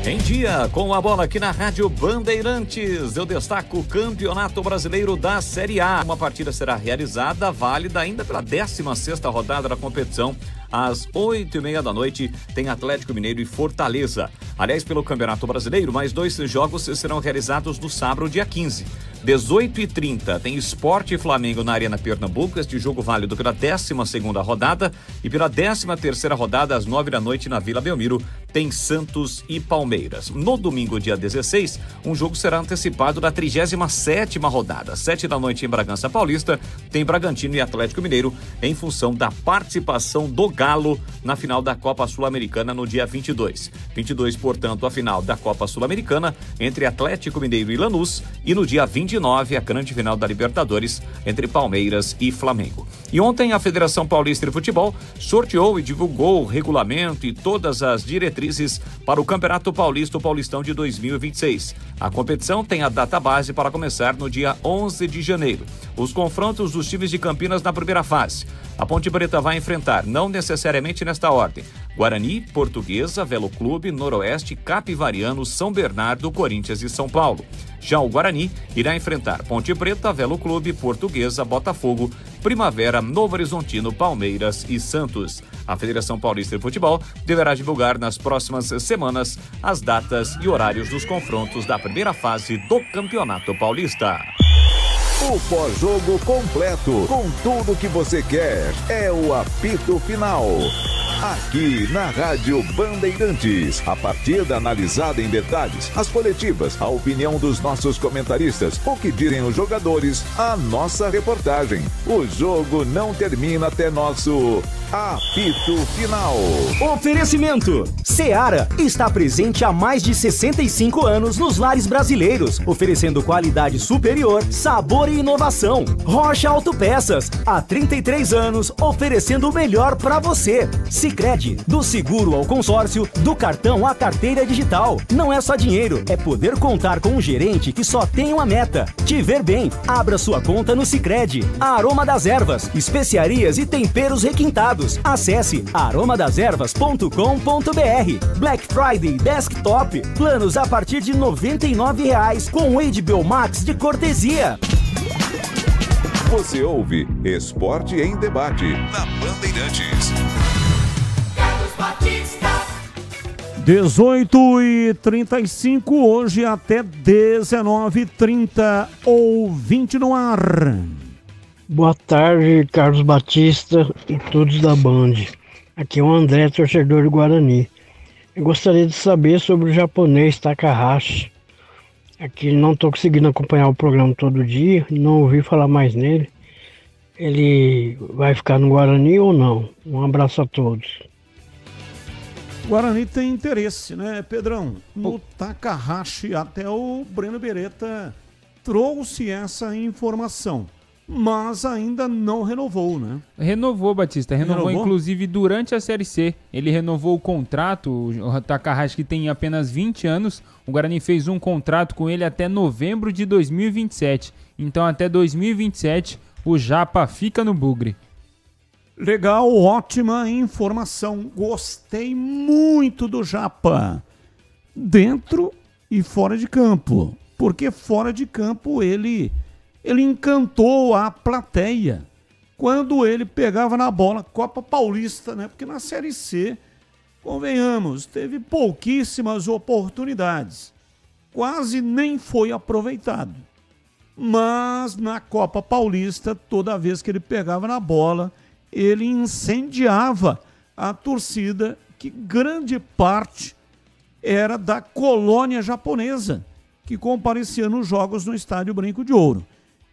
S20: Em Dia com a Bola aqui na Rádio Bandeirantes, eu destaco o Campeonato Brasileiro da Série A. Uma partida será realizada, válida ainda pela 16ª rodada da competição. Às 8h30 da noite tem Atlético Mineiro e Fortaleza. Aliás, pelo Campeonato Brasileiro, mais 2 jogos serão realizados no sábado, dia 15. 18h30 tem Sport e Flamengo na Arena Pernambuco. Este jogo válido pela 12ª rodada. E pela 13ª rodada, às 9h da noite, na Vila Belmiro, tem Santos e Palmeiras. No domingo, dia 16, um jogo será antecipado da 37ª rodada. 7 da noite em Bragança Paulista, tem Bragantino e Atlético Mineiro, em função da participação do Galo na final da Copa Sul-Americana no dia 22. 22, portanto, a final da Copa Sul-Americana entre Atlético Mineiro e Lanús, e no dia 29, a grande final da Libertadores entre Palmeiras e Flamengo. E ontem a Federação Paulista de Futebol sorteou e divulgou o regulamento e todas as diretrizes para o Campeonato Paulista, o Paulistão de 2026. A competição tem a data base para começar no dia 11 de janeiro. Os confrontos dos times de Campinas na primeira fase. A Ponte Preta vai enfrentar, não necessariamente nesta ordem, Guarani, Portuguesa, Velo Clube, Noroeste, Capivariano, São Bernardo, Corinthians e São Paulo. Já o Guarani irá enfrentar Ponte Preta, Velo Clube, Portuguesa, Botafogo, Primavera, Novo Horizontino, Palmeiras e Santos. A Federação Paulista de Futebol deverá divulgar nas próximas semanas as datas e horários dos confrontos da primeira fase do Campeonato Paulista.
S1: O pós-jogo completo, com tudo que você quer, é o apito final. Aqui na Rádio Bandeirantes, a partida analisada em detalhes, as coletivas, a opinião dos nossos comentaristas, o que dizem os jogadores, a nossa reportagem. O jogo não termina até nosso apito final.
S4: Oferecimento: Seara está presente há mais de 65 anos nos lares brasileiros, oferecendo qualidade superior, sabor e inovação. Rocha Autopeças, há 33 anos, oferecendo o melhor para você. Sicredi, do seguro ao consórcio, do cartão à carteira digital. Não é só dinheiro, é poder contar com um gerente que só tem uma meta: te ver bem. Abra sua conta no Sicredi. Aroma das Ervas, especiarias e temperos requintados. Acesse aromadeservas.com.br. Black Friday Desktop, planos a partir de R$ 99,00 com HBO Max de cortesia.
S1: Você ouve Esporte em Debate na Bandeirantes.
S5: 18h35, hoje até 19h30, ouvinte no ar.
S11: Boa tarde, Carlos Batista e todos da Band. Aqui é o André, torcedor do Guarani. Eu gostaria de saber sobre o japonês Takahashi. Aqui não estou conseguindo acompanhar o programa todo dia, não ouvi falar mais nele. Ele vai ficar no Guarani ou não? Um abraço a todos.
S5: O Guarani tem interesse, né, Pedrão? No Takahashi, até o Breno Beretta trouxe essa informação, mas ainda não renovou, né?
S7: Renovou, Batista. Renovou inclusive durante a Série C. Ele renovou o contrato, o Takahashi, que tem apenas 20 anos. O Guarani fez um contrato com ele até novembro de 2027. Então até 2027 o Japa fica no Bugre.
S5: Legal, ótima informação. Gostei muito do Japa. Dentro e fora de campo. Porque fora de campo ele encantou a plateia. Quando ele pegava na bola, Copa Paulista, né? Porque na Série C, convenhamos, teve pouquíssimas oportunidades. Quase nem foi aproveitado. Mas na Copa Paulista, toda vez que ele pegava na bola, ele incendiava a torcida, que grande parte era da colônia japonesa, que comparecia nos jogos no Estádio Brinco de Ouro.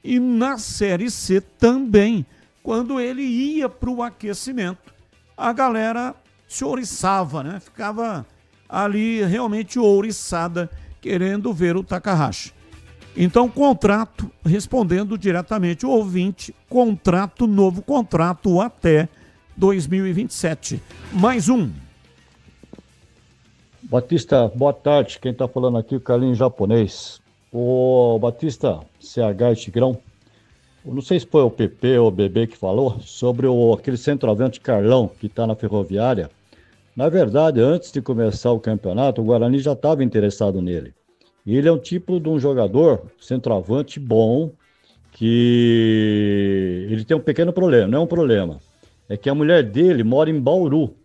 S5: E na Série C também, quando ele ia para o aquecimento, a galera se ouriçava, né? Ficava ali realmente ouriçada, querendo ver o Takahashi. Então, contrato, respondendo diretamente o ouvinte, novo contrato até 2027. Mais um.
S13: Batista, boa tarde. Quem está falando aqui é o Carlinhos Japonês. Ô, Batista, CH e Tigrão, eu não sei se foi o PP ou o BB que falou sobre aquele centroavante Carlão que está na Ferroviária. Na verdade, antes de começar o campeonato, o Guarani já estava interessado nele. E ele é um tipo de um jogador, centroavante bom, que ele tem um pequeno problema, não é um problema. É que a mulher dele mora em Bauru.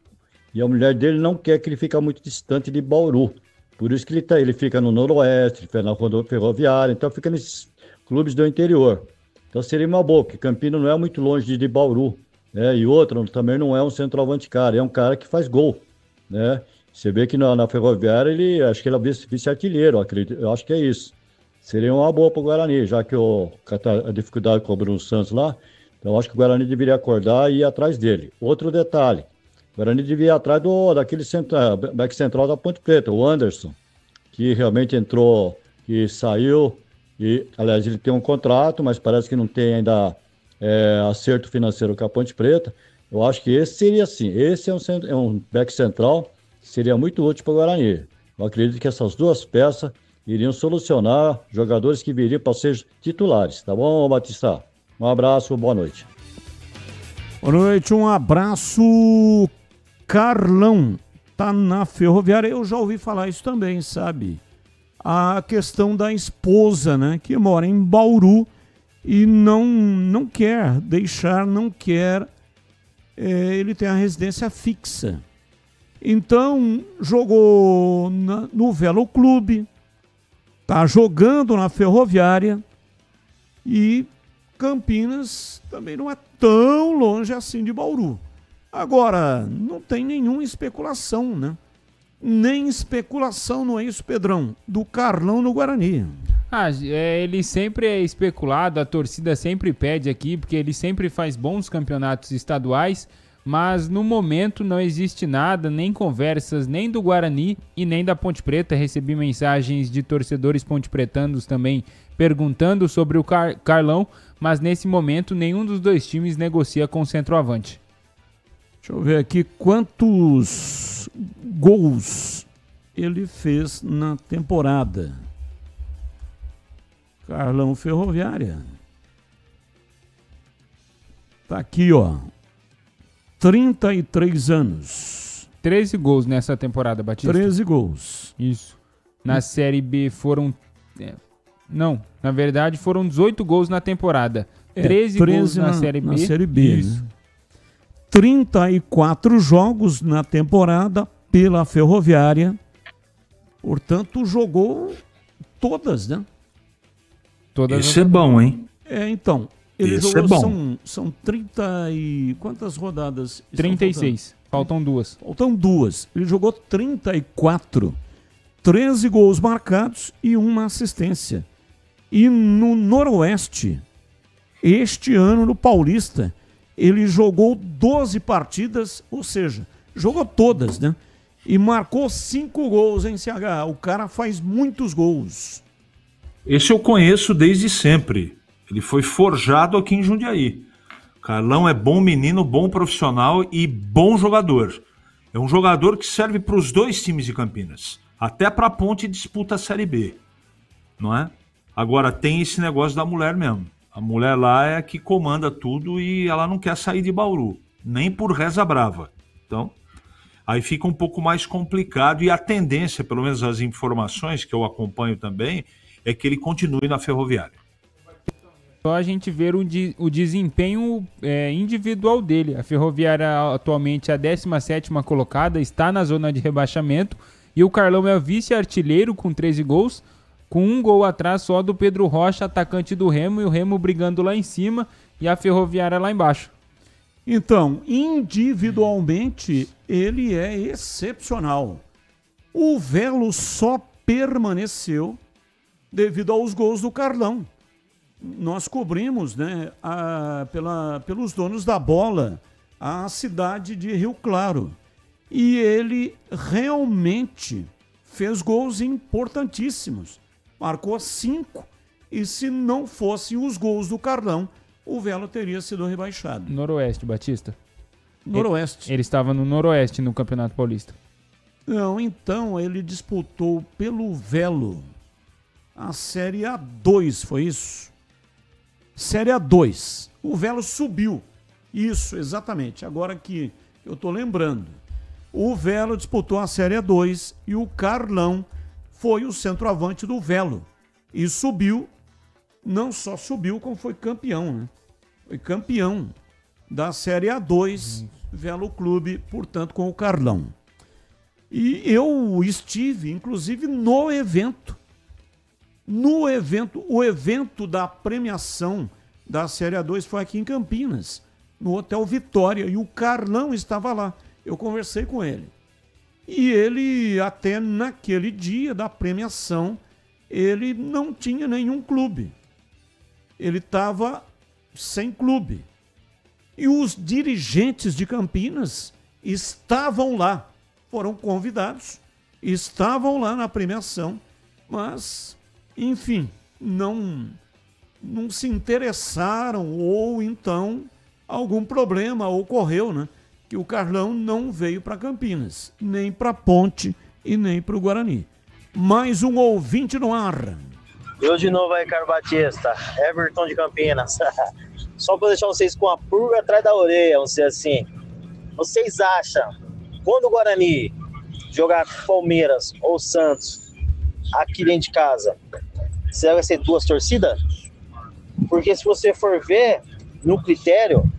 S13: E a mulher dele não quer que ele fique muito distante de Bauru. Por isso que ele fica no Noroeste, ele fica na Ferroviária, então fica nesses clubes do interior. Então seria uma boa, porque Campinas não é muito longe de Bauru, né? E outro também não é um centroavante cara, é um cara que faz gol, né? Você vê que na Ferroviária, acho que ele é vice-artilheiro, eu acho que é isso. Seria uma boa para o Guarani, já que a dificuldade com o Bruno Santos lá, então acho que o Guarani deveria acordar e ir atrás dele. Outro detalhe, o Guarani devia ir atrás daquele back central da Ponte Preta, o Anderson, que realmente entrou e saiu, e aliás ele tem um contrato, mas parece que não tem ainda acerto financeiro com a Ponte Preta. Eu acho que esse seria assim, esse é um back central, seria muito útil para o Guarani. Eu acredito que essas duas peças iriam solucionar jogadores que viriam para ser titulares. Tá bom, Batista? Um abraço, boa noite.
S5: Boa noite, um abraço. Carlão tá na Ferroviária. Eu já ouvi falar isso também, sabe? A questão da esposa, né? Que mora em Bauru e não quer deixar, ele tem a residência fixa. Então, jogou no Velo Clube, tá jogando na Ferroviária e Campinas também não é tão longe assim de Bauru. Agora, não tem nenhuma especulação, né? Nem especulação, não é isso, Pedrão? Do Carlão no Guarani.
S7: Ele sempre é especulado, a torcida sempre pede aqui, porque ele sempre faz bons campeonatos estaduais, mas no momento não existe nada, nem conversas, nem do Guarani e nem da Ponte Preta. Recebi mensagens de torcedores pontepretanos também perguntando sobre o Carlão, mas nesse momento nenhum dos dois times negocia com o centroavante.
S5: Deixa eu ver aqui quantos gols ele fez na temporada. Carlão Ferroviária. Tá aqui, ó. 33 anos.
S7: 13 gols nessa temporada, Batista.
S5: 13 gols.
S7: Isso. Na Série B foram... Não, na verdade foram 18 gols na temporada. 13 gols na Série B.
S5: Na Série B.
S7: Isso.
S5: Né? 34 jogos na temporada pela Ferroviária. Portanto, jogou todas, né?
S12: Todas. Isso é bom, hein?
S5: Então... Ele
S12: Isso
S5: jogou,
S12: é bom.
S5: São 30 e... Quantas rodadas?
S7: 36. Faltam 2.
S5: Faltam 2. Ele jogou 34. 13 gols marcados e uma assistência. E no Noroeste, este ano no Paulista, ele jogou 12 partidas, ou seja, jogou todas, né? E marcou 5 gols em CH. O cara faz muitos gols.
S12: Esse eu conheço desde sempre. Ele foi forjado aqui em Jundiaí. Carlão é bom menino, bom profissional e bom jogador. É um jogador que serve para os dois times de Campinas. Até para a Ponte disputa a Série B. Não é? Agora tem esse negócio da mulher mesmo. A mulher lá é a que comanda tudo e ela não quer sair de Bauru. Nem por reza brava. Então, aí fica um pouco mais complicado. E a tendência, pelo menos as informações que eu acompanho também, é que ele continue na Ferroviária.
S7: Só a gente ver o desempenho individual dele. A Ferroviária atualmente é a 17ª colocada, está na zona de rebaixamento, e o Carlão é o vice-artilheiro com 13 gols, com 1 gol atrás só do Pedro Rocha, atacante do Remo, e o Remo brigando lá em cima e a Ferroviária lá embaixo.
S5: Então, individualmente, ele é excepcional. O Velo só permaneceu devido aos gols do Carlão. Nós cobrimos, né, pelos donos da bola, a cidade de Rio Claro. E ele realmente fez gols importantíssimos. Marcou 5. E se não fossem os gols do Carlão, o Velo teria sido rebaixado.
S7: Noroeste, Batista.
S5: Noroeste.
S7: Ele estava no Noroeste no Campeonato Paulista.
S5: Não, então ele disputou pelo Velo a Série A2, foi isso? Série A2. O Velo subiu. Isso, exatamente. Agora que eu estou lembrando. O Velo disputou a Série A2 e o Carlão foi o centroavante do Velo. E subiu, não só subiu, como foi campeão, né? Foi campeão da Série A2, Velo Clube, portanto, com o Carlão. E eu estive, inclusive, no evento. O evento da premiação da Série A2 foi aqui em Campinas, no Hotel Vitória, e o Carlão estava lá. Eu conversei com ele. E ele, até naquele dia da premiação, ele não tinha nenhum clube. Ele estava sem clube. E os dirigentes de Campinas estavam lá, foram convidados, estavam lá na premiação, mas... enfim, não se interessaram ou então algum problema ocorreu, né? Que o Carlão não veio para Campinas, nem para Ponte e nem para o Guarani. Mais um ouvinte no ar.
S23: Eu de novo aí, Carlos Batista, Everton de Campinas. Só para deixar vocês com a pulga atrás da orelha, vamos dizer assim. Vocês acham quando o Guarani jogar Palmeiras ou Santos aqui dentro de casa, será que vai ser 2 torcidas? Porque se você for ver no critério,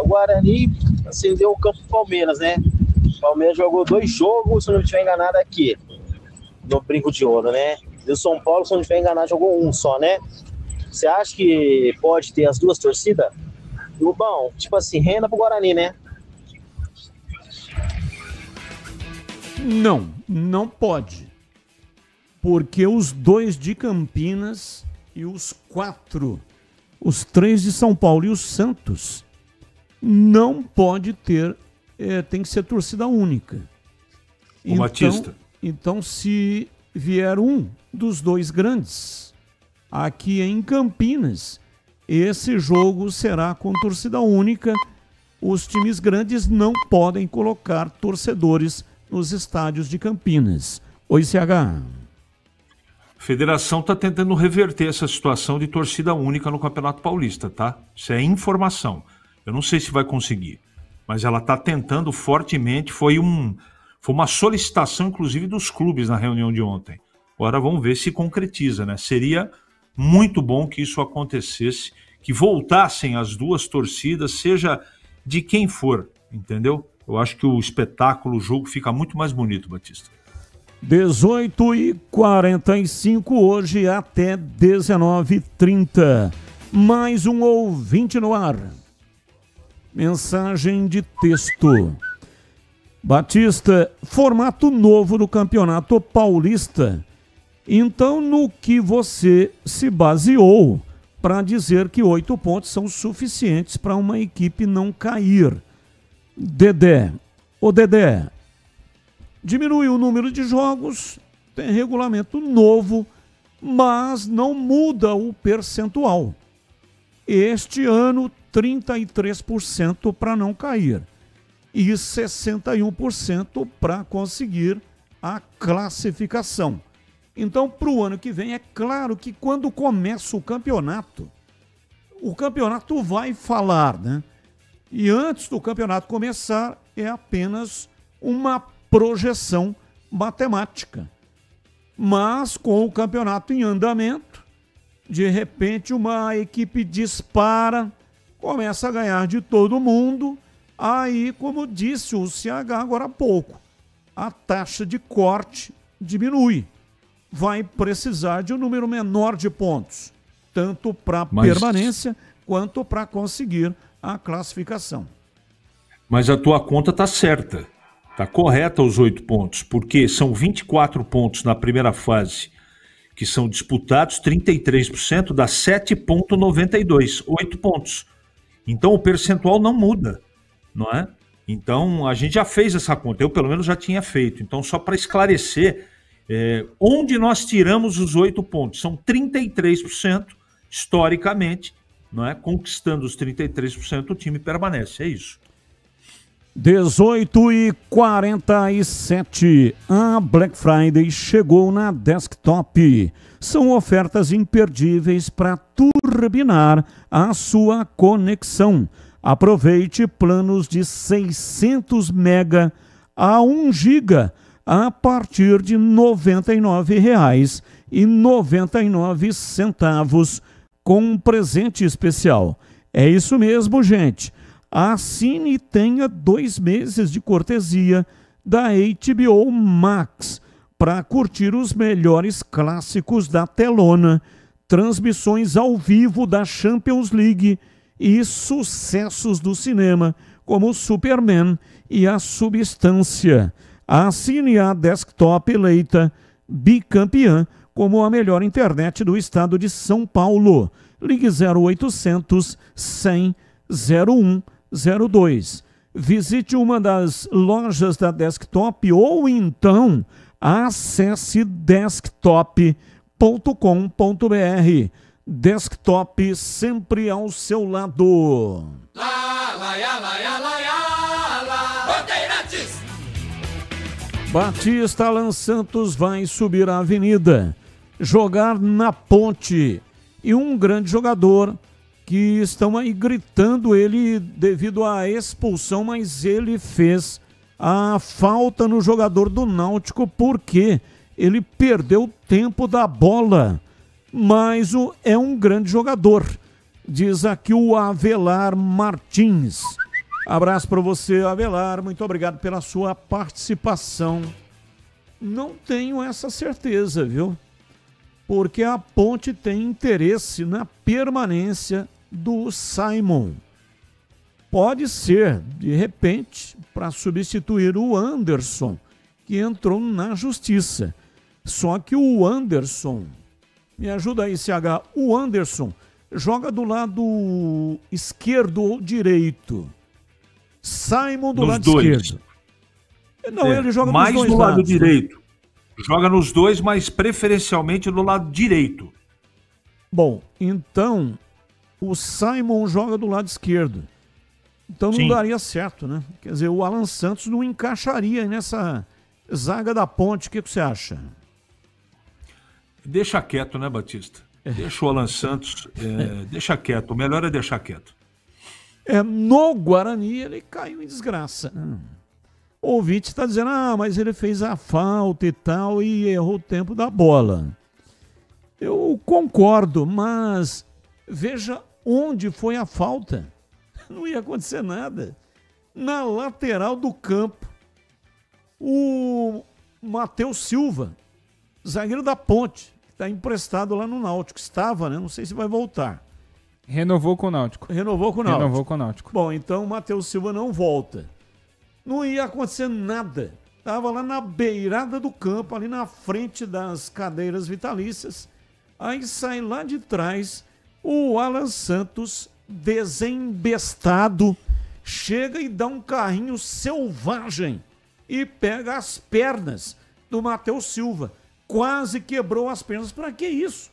S23: o Guarani acendeu o campo do Palmeiras, né? O Palmeiras jogou 2 jogos, se eu não estiver enganado, aqui no Brinco de Ouro, né? E o São Paulo, se eu não estiver enganado, jogou 1 só, né? Você acha que pode ter as 2 torcidas? Bom, tipo assim, renda pro Guarani, né?
S5: Não pode. Porque os 2 de Campinas e os 3 de São Paulo e os Santos, não pode ter, tem que ser torcida única.
S12: Batista.
S5: Então, se vier um dos 2 grandes, aqui em Campinas, esse jogo será com torcida única. Os times grandes não podem colocar torcedores nos estádios de Campinas. Oi, CH.
S12: A federação está tentando reverter essa situação de torcida única no Campeonato Paulista, tá? Isso é informação. Eu não sei se vai conseguir, mas ela está tentando fortemente. Foi uma solicitação, inclusive, dos clubes na reunião de ontem. Agora vamos ver se concretiza, né? Seria muito bom que isso acontecesse, que voltassem as 2 torcidas, seja de quem for, entendeu? Eu acho que o espetáculo, o jogo fica muito mais bonito, Batista.
S5: 18h45 hoje até 19h30. Mais um ouvinte no ar. Mensagem de texto. Batista, formato novo do Campeonato Paulista. Então, no que você se baseou para dizer que 8 pontos são suficientes para uma equipe não cair? Dedé. Ô Dedé, diminui o número de jogos, tem regulamento novo, mas não muda o percentual. Este ano, 33% para não cair e 61% para conseguir a classificação. Então, para o ano que vem, é claro que quando começa o campeonato vai falar, né? E antes do campeonato começar, é apenas uma projeção matemática. Mas com o campeonato em andamento, de repente uma equipe dispara, começa a ganhar de todo mundo. Aí, como disse o CH agora há pouco, a taxa de corte diminui. Vai precisar de um número menor de pontos, tanto para permanência quanto para conseguir a classificação.
S12: Mas a tua conta está certa, está correta os 8 pontos, porque são 24 pontos na primeira fase que são disputados, 33% dá 7,92, 8 pontos. Então o percentual não muda, não é? Então a gente já fez essa conta, eu pelo menos já tinha feito. Então só para esclarecer, onde nós tiramos os 8 pontos? São 33%, historicamente, não é? Conquistando os 33%, o time permanece, é isso.
S5: 18h47, a Black Friday chegou na Desktop. São ofertas imperdíveis para turbinar a sua conexão. Aproveite planos de 600 mega a 1 giga a partir de R$ 99,99 com um presente especial. É isso mesmo, gente. Assine e tenha 2 meses de cortesia da HBO Max para curtir os melhores clássicos da telona, transmissões ao vivo da Champions League e sucessos do cinema como Superman e A Substância. Assine a Desktop eleita bicampeã como a melhor internet do estado de São Paulo. Ligue 0800 100 0102. Visite uma das lojas da Desktop ou então acesse desktop.com.br. Desktop sempre ao seu lado. Batista Alan Santos vai subir a avenida, jogar na Ponte. E um grande jogador que estão aí gritando ele devido à expulsão, mas ele fez a falta no jogador do Náutico porque ele perdeu o tempo da bola. Mas é um grande jogador, diz aqui o Avelar Martins. Abraço para você, Avelar. Muito obrigado pela sua participação. Não tenho essa certeza, viu? Porque a Ponte tem interesse na permanência do Simon. Pode ser, de repente, para substituir o Anderson, que entrou na justiça. Só que o Anderson, me ajuda aí, CH, o Anderson joga do lado esquerdo ou direito? Simon do lado esquerdo. Não, ele joga
S12: mais
S5: nos dois
S12: do lado
S5: lados,
S12: direito. Joga nos dois, mas preferencialmente do lado direito.
S5: Bom, então o Simon joga do lado esquerdo. Então não
S12: Sim.
S5: daria certo, né? Quer dizer, o Alan Santos não encaixaria nessa zaga da Ponte. O que você acha?
S12: Deixa quieto, né, Batista? Deixa o Alan Santos, deixa quieto. O melhor é deixar quieto.
S5: No Guarani ele caiu em desgraça. O ouvinte está dizendo, mas ele fez a falta e tal e errou o tempo da bola. Eu concordo, mas veja onde foi a falta. Não ia acontecer nada. Na lateral do campo, o Matheus Silva, zagueiro da Ponte, que está emprestado lá no Náutico. Estava, né? Não sei se vai voltar.
S7: Renovou com o Náutico.
S5: Renovou com o Náutico.
S7: Renovou com o Náutico.
S5: Bom, então o Matheus Silva não volta. Não ia acontecer nada. Estava lá na beirada do campo, ali na frente das cadeiras vitalícias. Aí sai lá de trás o Alan Santos, desembestado, chega e dá um carrinho selvagem e pega as pernas do Matheus Silva. Quase quebrou as pernas. Para que isso?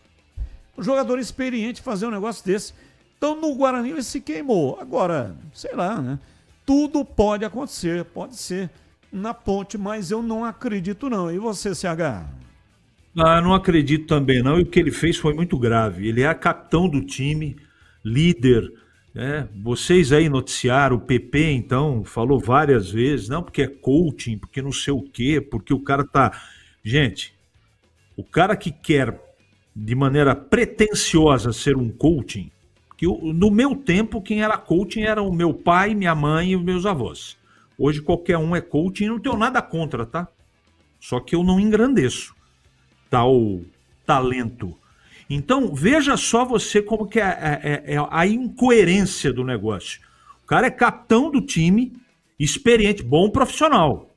S5: O jogador experiente fazer um negócio desse. Então no Guarani ele se queimou. Agora, sei lá, né? Tudo pode acontecer, pode ser na Ponte, mas eu não acredito não. E você, CH?
S12: Eu não acredito também não, e o que ele fez foi muito grave. Ele é capitão do time, líder, né? Vocês aí noticiaram, o PP então falou várias vezes, não, porque é coaching, porque não sei o quê, porque o cara tá... Gente, o cara que quer de maneira pretensiosa ser um coaching, que no meu tempo quem era coaching era o meu pai, minha mãe e os meus avós. Hoje qualquer um é coaching e não tenho nada contra, tá? Só que eu não engrandeço tal talento. Então veja só você como que é a incoerência do negócio. O cara é capitão do time, experiente, bom profissional.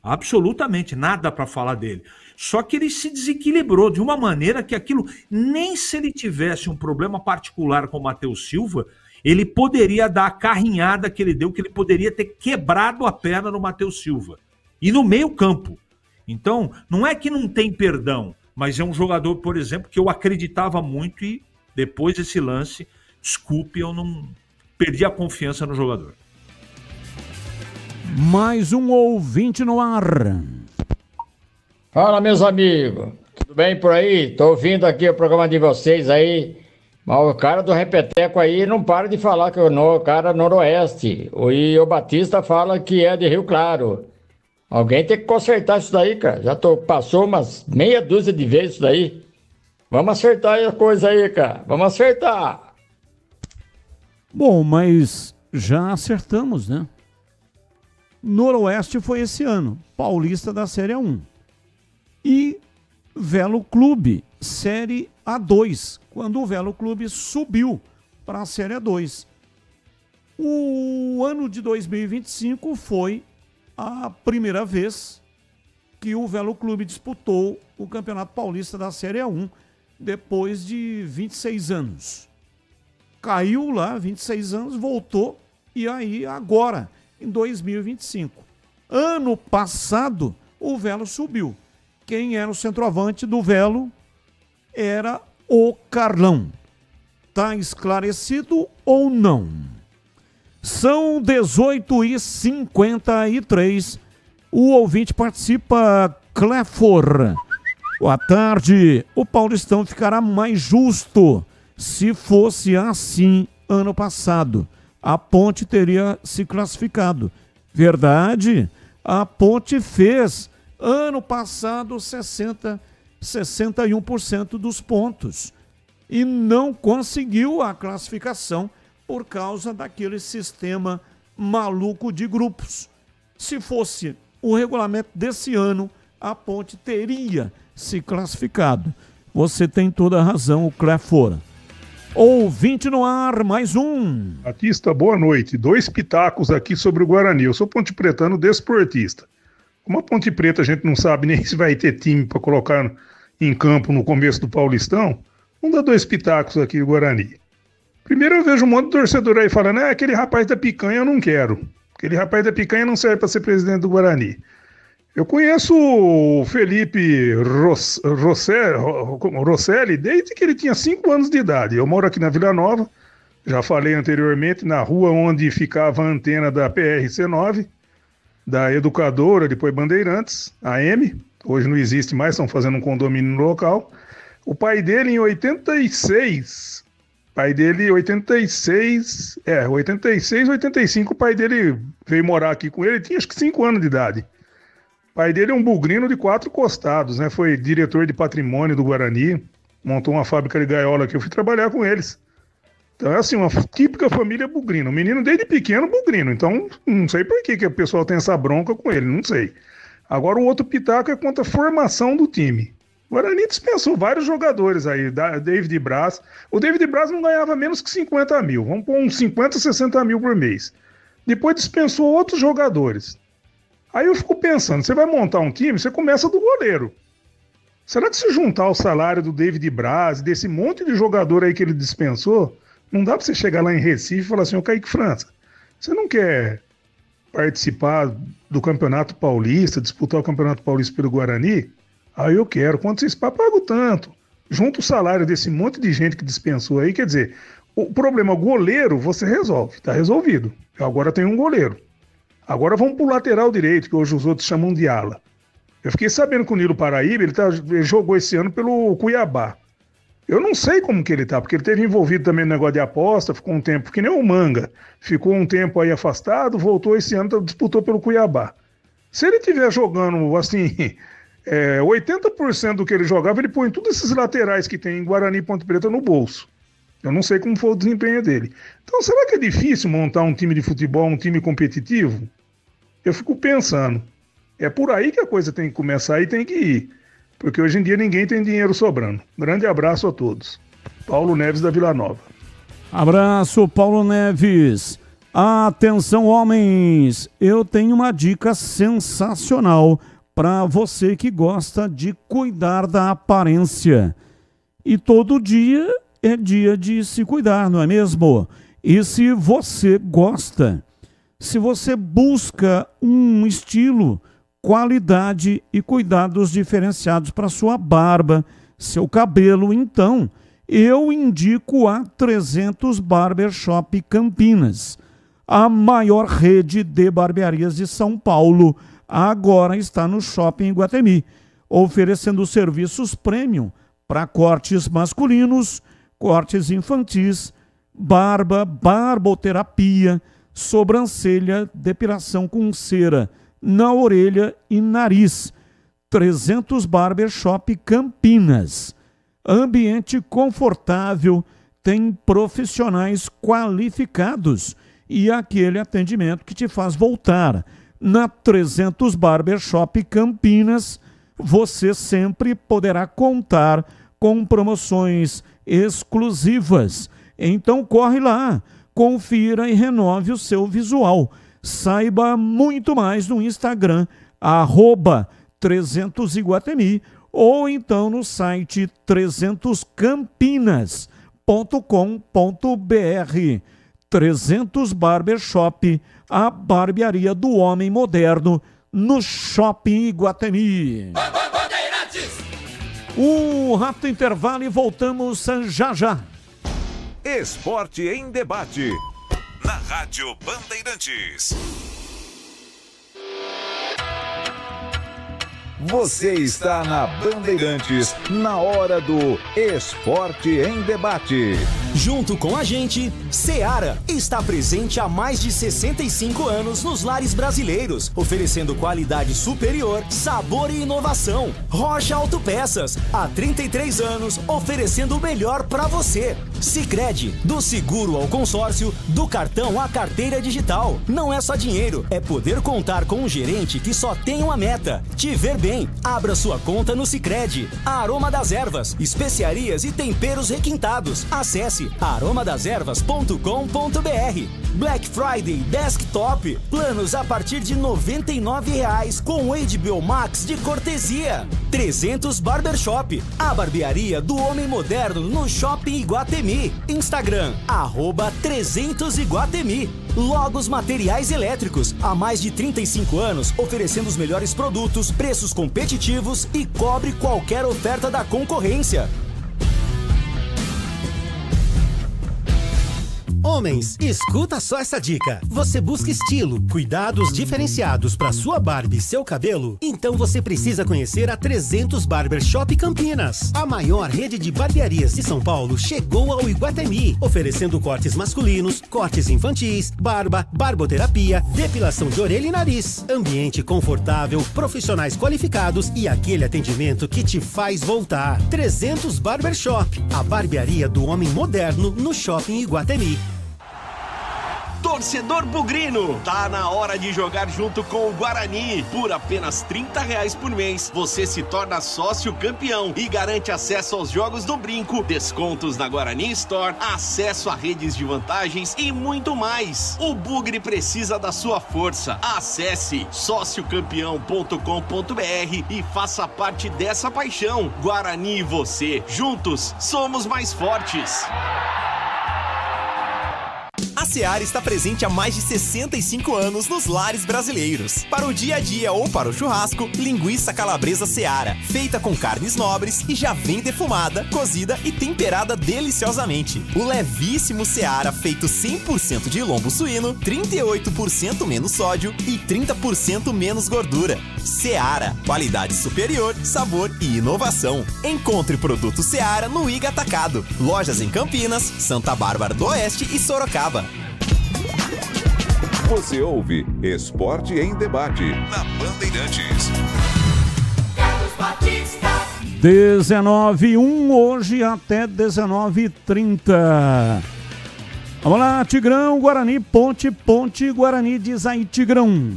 S12: Absolutamente, nada para falar dele. Só que ele se desequilibrou de uma maneira que aquilo, nem se ele tivesse um problema particular com o Matheus Silva, ele poderia dar a carrinhada que ele deu, que ele poderia ter quebrado a perna no Matheus Silva. E no meio campo. Então, não é que não tem perdão, mas é um jogador, por exemplo, que eu acreditava muito e depois desse lance, desculpe, eu não perdi a confiança no jogador.
S5: Mais um ouvinte no ar.
S14: Fala, meus amigos. Tudo bem por aí? Tô ouvindo aqui o programa de vocês aí. Mas o cara do Repeteco aí não para de falar que o cara noroeste. E o Batista fala que é de Rio Claro. Alguém tem que consertar isso daí, cara. Passou umas meia dúzia de vezes isso daí. Vamos acertar a coisa aí, cara. Vamos acertar.
S5: Bom, mas já acertamos, né? Noroeste foi esse ano. Paulista da Série A1. E Velo Clube, Série A2, quando o Velo Clube subiu para a Série A2. O ano de 2025 foi a primeira vez que o Velo Clube disputou o Campeonato Paulista da Série A1, depois de 26 anos. Caiu lá, 26 anos, voltou, e aí agora, em 2025. Ano passado, o Velo subiu. Quem era o centroavante do Velo era o Carlão. Tá esclarecido ou não? São 18h53. O ouvinte participa, Clefor. Boa tarde. O Paulistão ficará mais justo se fosse assim ano passado. A Ponte teria se classificado. Verdade? A Ponte fez, ano passado, 61% dos pontos. E não conseguiu a classificação por causa daquele sistema maluco de grupos. Se fosse o regulamento desse ano, a Ponte teria se classificado. Você tem toda a razão, o Clefora. Ouvinte no ar, mais um.
S16: Batista, boa noite. 2 pitacos aqui sobre o Guarani. Eu sou pontepretano desportista. Como a Ponte Preta a gente não sabe nem se vai ter time para colocar em campo no começo do Paulistão, vamos dar 2 pitacos aqui do Guarani. Primeiro eu vejo um monte de torcedor aí falando, aquele rapaz da picanha eu não quero. Aquele rapaz da picanha não serve para ser presidente do Guarani. Eu conheço o Felipe Rosselli desde que ele tinha 5 anos de idade. Eu moro aqui na Vila Nova, já falei anteriormente, na rua onde ficava a antena da PRC9, da Educadora, depois Bandeirantes, AM. Hoje não existe mais, estão fazendo um condomínio no local. O pai dele em 86, 86, 85, o pai dele veio morar aqui com ele, tinha acho que 5 anos de idade. O pai dele é um bugrino de 4 costados, né? Foi diretor de patrimônio do Guarani, montou uma fábrica de gaiola aqui, eu fui trabalhar com eles. Então é assim, uma típica família bugrino. O menino desde pequeno bugrino, então não sei por que o pessoal tem essa bronca com ele, não sei. Agora o outro pitaco é quanto à formação do time. O Guarani dispensou vários jogadores aí, David Braz. O David Braz não ganhava menos que 50 mil, vamos pôr uns 50, 60 mil por mês. Depois dispensou outros jogadores. Aí eu fico pensando, você vai montar um time, você começa do goleiro. Será que se juntar o salário do David Braz, desse monte de jogador aí que ele dispensou, não dá pra você chegar lá em Recife e falar assim, ô Kaique França, você não quer participar do Campeonato Paulista, disputar o Campeonato Paulista pelo Guarani? Aí eu quero, quanto vocês pago tanto. Junta o salário desse monte de gente que dispensou aí, quer dizer, o problema goleiro você resolve, tá resolvido. Agora tem um goleiro. Agora vamos pro lateral direito, que hoje os outros chamam de ala. Eu fiquei sabendo que o Nilo Paraíba, ele jogou esse ano pelo Cuiabá. Eu não sei como que ele tá, porque ele teve envolvido também no negócio de aposta, ficou um tempo, que nem o Manga, ficou um tempo aí afastado, voltou esse ano, disputou pelo Cuiabá. Se ele estiver jogando, assim, 80% do que ele jogava, ele põe todos esses laterais que tem em Guarani e Ponte Preta no bolso. Eu não sei como foi o desempenho dele. Então, será que é difícil montar um time de futebol, um time competitivo? Eu fico pensando. É por aí que a coisa tem que começar e tem que ir. Porque hoje em dia ninguém tem dinheiro sobrando. Grande abraço a todos. Paulo Neves da Vila Nova.
S5: Abraço, Paulo Neves. Atenção, homens. Eu tenho uma dica sensacional para você que gosta de cuidar da aparência. E todo dia é dia de se cuidar, não é mesmo? E se você gosta, se você busca um estilo, qualidade e cuidados diferenciados para sua barba, seu cabelo, então eu indico a 300 Barbershop Campinas. A maior rede de barbearias de São Paulo agora está no Shopping Iguatemi, oferecendo serviços premium para cortes masculinos, cortes infantis, barba, barboterapia, sobrancelha, depilação com cera na orelha e nariz. 300 Barbershop Campinas. Ambiente confortável, tem profissionais qualificados e aquele atendimento que te faz voltar. Na 300 Barbershop Campinas, você sempre poderá contar com promoções exclusivas. Então corre lá, confira e renove o seu visual. Saiba muito mais no Instagram, @300iguatemi, ou então no site 300campinas.com.br. 300 Barbershop, a barbearia do homem moderno, no Shopping Iguatemi. Um rápido intervalo e voltamos já já.
S1: Esporte em debate. Na Rádio Bandeirantes. Você está na Bandeirantes, na hora do Esporte em Debate.
S4: Junto com a gente, Seara está presente há mais de 65 anos nos lares brasileiros, oferecendo qualidade superior, sabor e inovação. Rocha Autopeças, há 33 anos, oferecendo o melhor para você. Sicredi, do seguro ao consórcio, do cartão à carteira digital. Não é só dinheiro, é poder contar com um gerente que só tem uma meta: te ver bem. Abra sua conta no Sicredi. Aroma das Ervas, especiarias e temperos requintados. Acesse aromadaservas.com.br. Black Friday Desktop, planos a partir de R$ 99,00 com HBO Max de cortesia. 300 Barbershop, a barbearia do homem moderno no Shopping Iguatemi. Instagram, @300Iguatemi. Logos Materiais Elétricos, há mais de 35 anos, oferecendo os melhores produtos, preços competitivos e cobre qualquer oferta da concorrência.
S9: Homens, escuta só essa dica. Você busca estilo, cuidados diferenciados para sua barba e seu cabelo? Então você precisa conhecer a 300 Barbershop Campinas. A maior rede de barbearias de São Paulo chegou ao Iguatemi, oferecendo cortes masculinos, cortes infantis, barba, barboterapia, depilação de orelha e nariz. Ambiente confortável, profissionais qualificados e aquele atendimento que te faz voltar. 300 Barbershop, a barbearia do homem moderno no Shopping Iguatemi.
S21: Torcedor bugrino, tá na hora de jogar junto com o Guarani. Por apenas R$30 por mês, você se torna sócio campeão e garante acesso aos jogos do Brinco, descontos na Guarani Store, acesso a redes de vantagens e muito mais. O Bugre precisa da sua força. Acesse sociocampeão.com.br e faça parte dessa paixão. Guarani e você, juntos, somos mais fortes.
S19: A Seara está presente há mais de 65 anos nos lares brasileiros. Para o dia a dia ou para o churrasco, linguiça calabresa Seara, feita com carnes nobres e já vem defumada, cozida e temperada deliciosamente. O levíssimo Seara, feito 100% de lombo suíno, 38% menos sódio e 30% menos gordura. Seara, qualidade superior, sabor e inovação. Encontre produto Seara no Iga Atacado. Lojas em Campinas, Santa Bárbara do Oeste e Sorocaba.
S1: Você ouve Esporte em Debate na Bandeirantes.
S5: 19h01 hoje até 19h30. Vamos lá, Tigrão, Guarani, Ponte, Guarani, diz aí, Tigrão.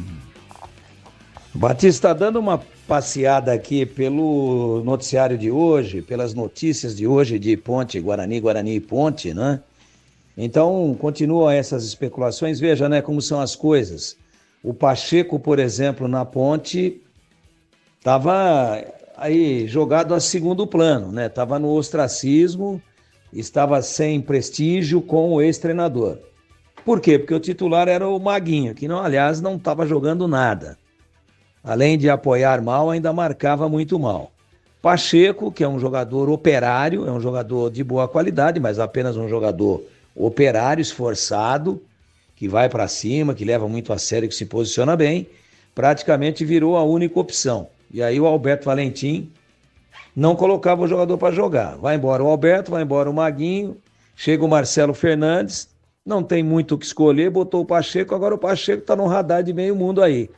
S6: Batista, dando uma passeada aqui pelo noticiário de hoje, pelas notícias de hoje de Ponte, Guarani e Ponte, né? Então, continuam essas especulações. Veja, né, como são as coisas. O Pacheco, por exemplo, na Ponte, estava aí jogado a segundo plano, né? Estava no ostracismo, estava sem prestígio com o ex-treinador. Por quê? Porque o titular era o Maguinho, que, não, aliás, não estava jogando nada. Além de apoiar mal, ainda marcava muito mal. Pacheco, que é um jogador operário, é um jogador de boa qualidade, mas apenas um jogador operário, esforçado, que vai para cima, que leva muito a sério, que se posiciona bem, praticamente virou a única opção. E aí o Alberto Valentim não colocava o jogador para jogar. Vai embora o Alberto, vai embora o Maguinho, chega o Marcelo Fernandes, não tem muito o que escolher, botou o Pacheco, agora o Pacheco está no radar de meio mundo aí.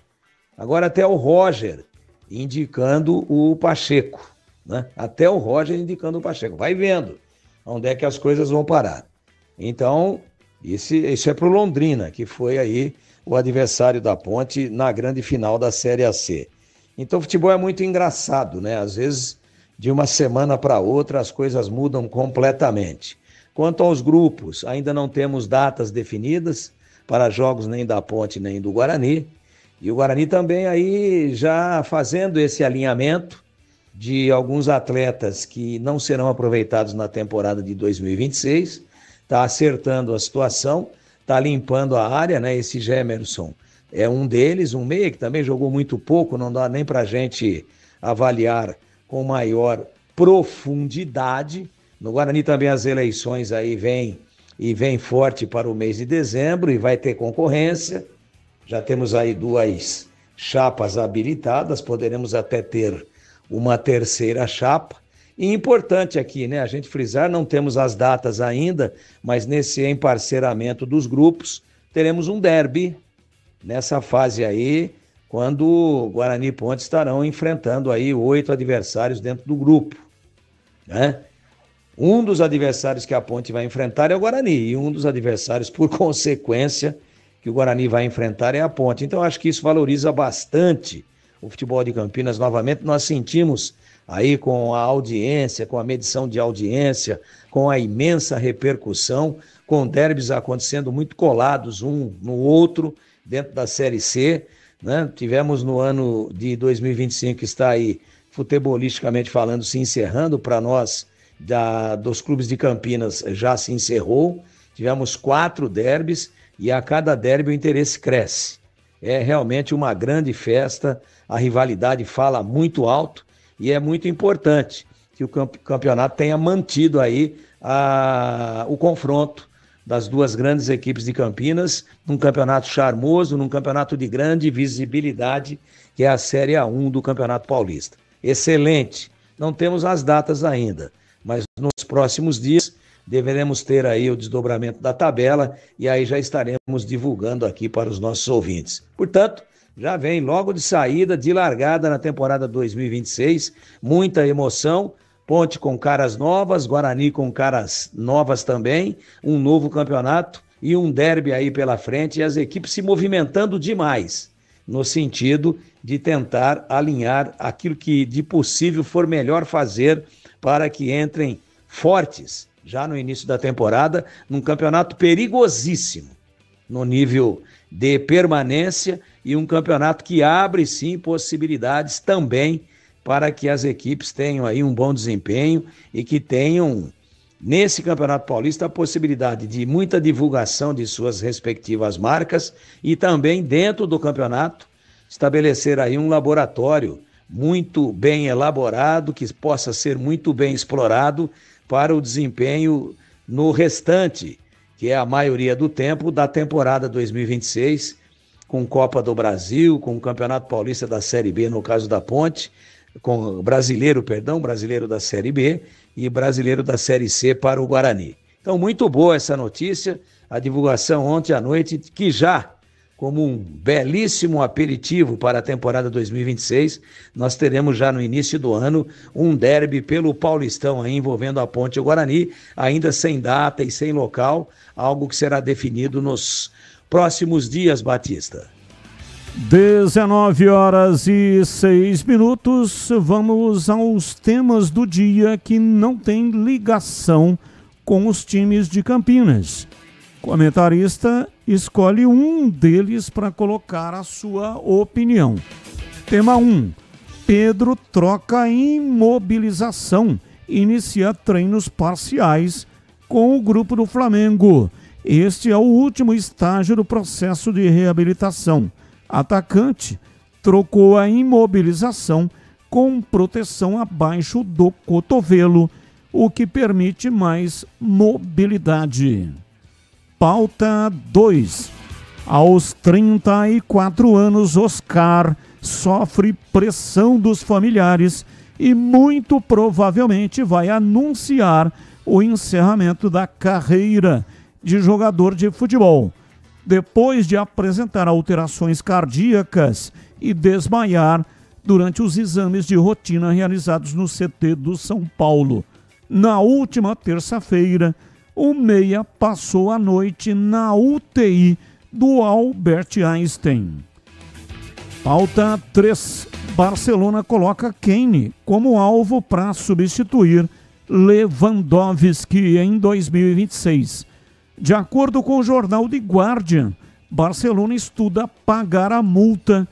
S6: Agora até o Roger indicando o Pacheco, né? Até o Roger indicando o Pacheco. Vai vendo onde é que as coisas vão parar. Então, isso é pro Londrina, que foi aí o adversário da Ponte na grande final da Série AC. Então, o futebol é muito engraçado, né? Às vezes, de uma semana para outra, as coisas mudam completamente. Quanto aos grupos, ainda não temos datas definidas para jogos nem da Ponte nem do Guarani. E o Guarani também aí já fazendo esse alinhamento de alguns atletas que não serão aproveitados na temporada de 2026, está acertando a situação, está limpando a área, né? Esse Gemerson é um deles, um meia que também jogou muito pouco, não dá nem para a gente avaliar com maior profundidade. No Guarani também as eleições aí vêm forte para o mês de dezembro e vai ter concorrência. Já temos aí duas chapas habilitadas, poderemos até ter uma terceira chapa. E importante aqui, né, a gente frisar, não temos as datas ainda, mas nesse emparceramento dos grupos, teremos um derby nessa fase aí, quando Guarani e Ponte estarão enfrentando aí 8 adversários dentro do grupo, né? Um dos adversários que a Ponte vai enfrentar é o Guarani, e um dos adversários, por consequência, que o Guarani vai enfrentar é a Ponte. Então, acho que isso valoriza bastante o futebol de Campinas. Novamente, nós sentimos aí com a audiência, com a medição de audiência, com a imensa repercussão, com derbys acontecendo muito colados um no outro, dentro da Série C, né? Tivemos no ano de 2025, que está aí, futebolisticamente falando, se encerrando para nós, dos clubes de Campinas, já se encerrou. Tivemos 4 derbys e a cada derby o interesse cresce. É realmente uma grande festa, a rivalidade fala muito alto e é muito importante que o campeonato tenha mantido aí o confronto das duas grandes equipes de Campinas, num campeonato charmoso, num campeonato de grande visibilidade, que é a Série A1 do Campeonato Paulista. Excelente. Não temos as datas ainda, mas nos próximos dias deveremos ter aí o desdobramento da tabela e aí já estaremos divulgando aqui para os nossos ouvintes. Portanto, já vem logo de saída, de largada na temporada 2026, muita emoção, Ponte com caras novas, Guarani com caras novas também, um novo campeonato e um derby aí pela frente e as equipes se movimentando demais, no sentido de tentar alinhar aquilo que de possível for melhor fazer para que entrem fortes já no início da temporada, num campeonato perigosíssimo no nível de permanência e um campeonato que abre sim possibilidades também para que as equipes tenham aí um bom desempenho e que tenham nesse Campeonato Paulista a possibilidade de muita divulgação de suas respectivas marcas e também dentro do campeonato estabelecer aí um laboratório muito bem elaborado, que possa ser muito bem explorado para o desempenho no restante, que é a maioria do tempo da temporada 2026, com Copa do Brasil, com o Campeonato Paulista da Série B, no caso da Ponte, com brasileiro da Série B e brasileiro da Série C para o Guarani. Então, muito boa essa notícia, a divulgação ontem à noite, que já, como um belíssimo aperitivo para a temporada 2026, nós teremos já no início do ano um derby pelo Paulistão aí, envolvendo a Ponte e o Guarani, ainda sem data e sem local, algo que será definido nos próximos dias, Batista.
S5: 19h06. Vamos aos temas do dia que não tem ligação com os times de Campinas. O comentarista escolhe um deles para colocar a sua opinião. Tema 1. Pedro troca imobilização. Inicia treinos parciais com o grupo do Flamengo. Este é o último estágio do processo de reabilitação. Atacante trocou a imobilização com proteção abaixo do cotovelo, o que permite mais mobilidade. Pauta 2. Aos 34 anos, Oscar sofre pressão dos familiares e muito provavelmente vai anunciar o encerramento da carreira de jogador de futebol, depois de apresentar alterações cardíacas e desmaiar durante os exames de rotina realizados no CT do São Paulo. Na última terça-feira, o meia passou a noite na UTI do Albert Einstein. Pauta 3. Barcelona coloca Kane como alvo para substituir Lewandowski em 2026. De acordo com o jornal The Guardian, Barcelona estuda pagar a multa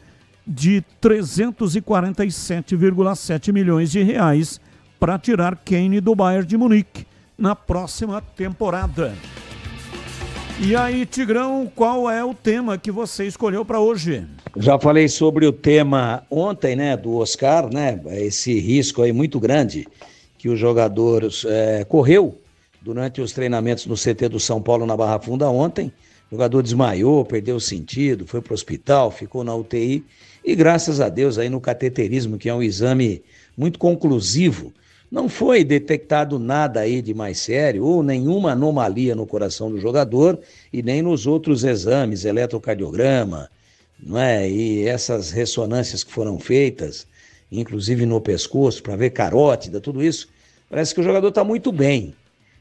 S5: de 347,7 milhões de reais para tirar Kane do Bayern de Munique na próxima temporada. E aí, Tigrão, qual é o tema que você escolheu para hoje?
S6: Já falei sobre o tema ontem, né, do Oscar, né, esse risco aí muito grande que o jogador correu durante os treinamentos no CT do São Paulo na Barra Funda ontem. O jogador desmaiou, perdeu o sentido, foi para o hospital, ficou na UTI E graças a Deus aí no cateterismo, que é um exame muito conclusivo, não foi detectado nada aí de mais sério ou nenhuma anomalia no coração do jogador e nem nos outros exames, eletrocardiograma, não é? E essas ressonâncias que foram feitas, inclusive no pescoço, para ver carótida, tudo isso, parece que o jogador está muito bem.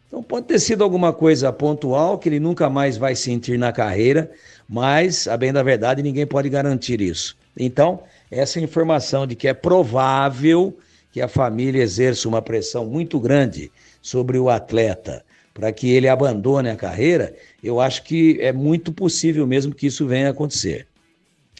S6: Então pode ter sido alguma coisa pontual que ele nunca mais vai sentir na carreira, mas, a bem da verdade, ninguém pode garantir isso. Então, essa informação de que é provável que a família exerça uma pressão muito grande sobre o atleta para que ele abandone a carreira, eu acho que é muito possível mesmo que isso venha a acontecer.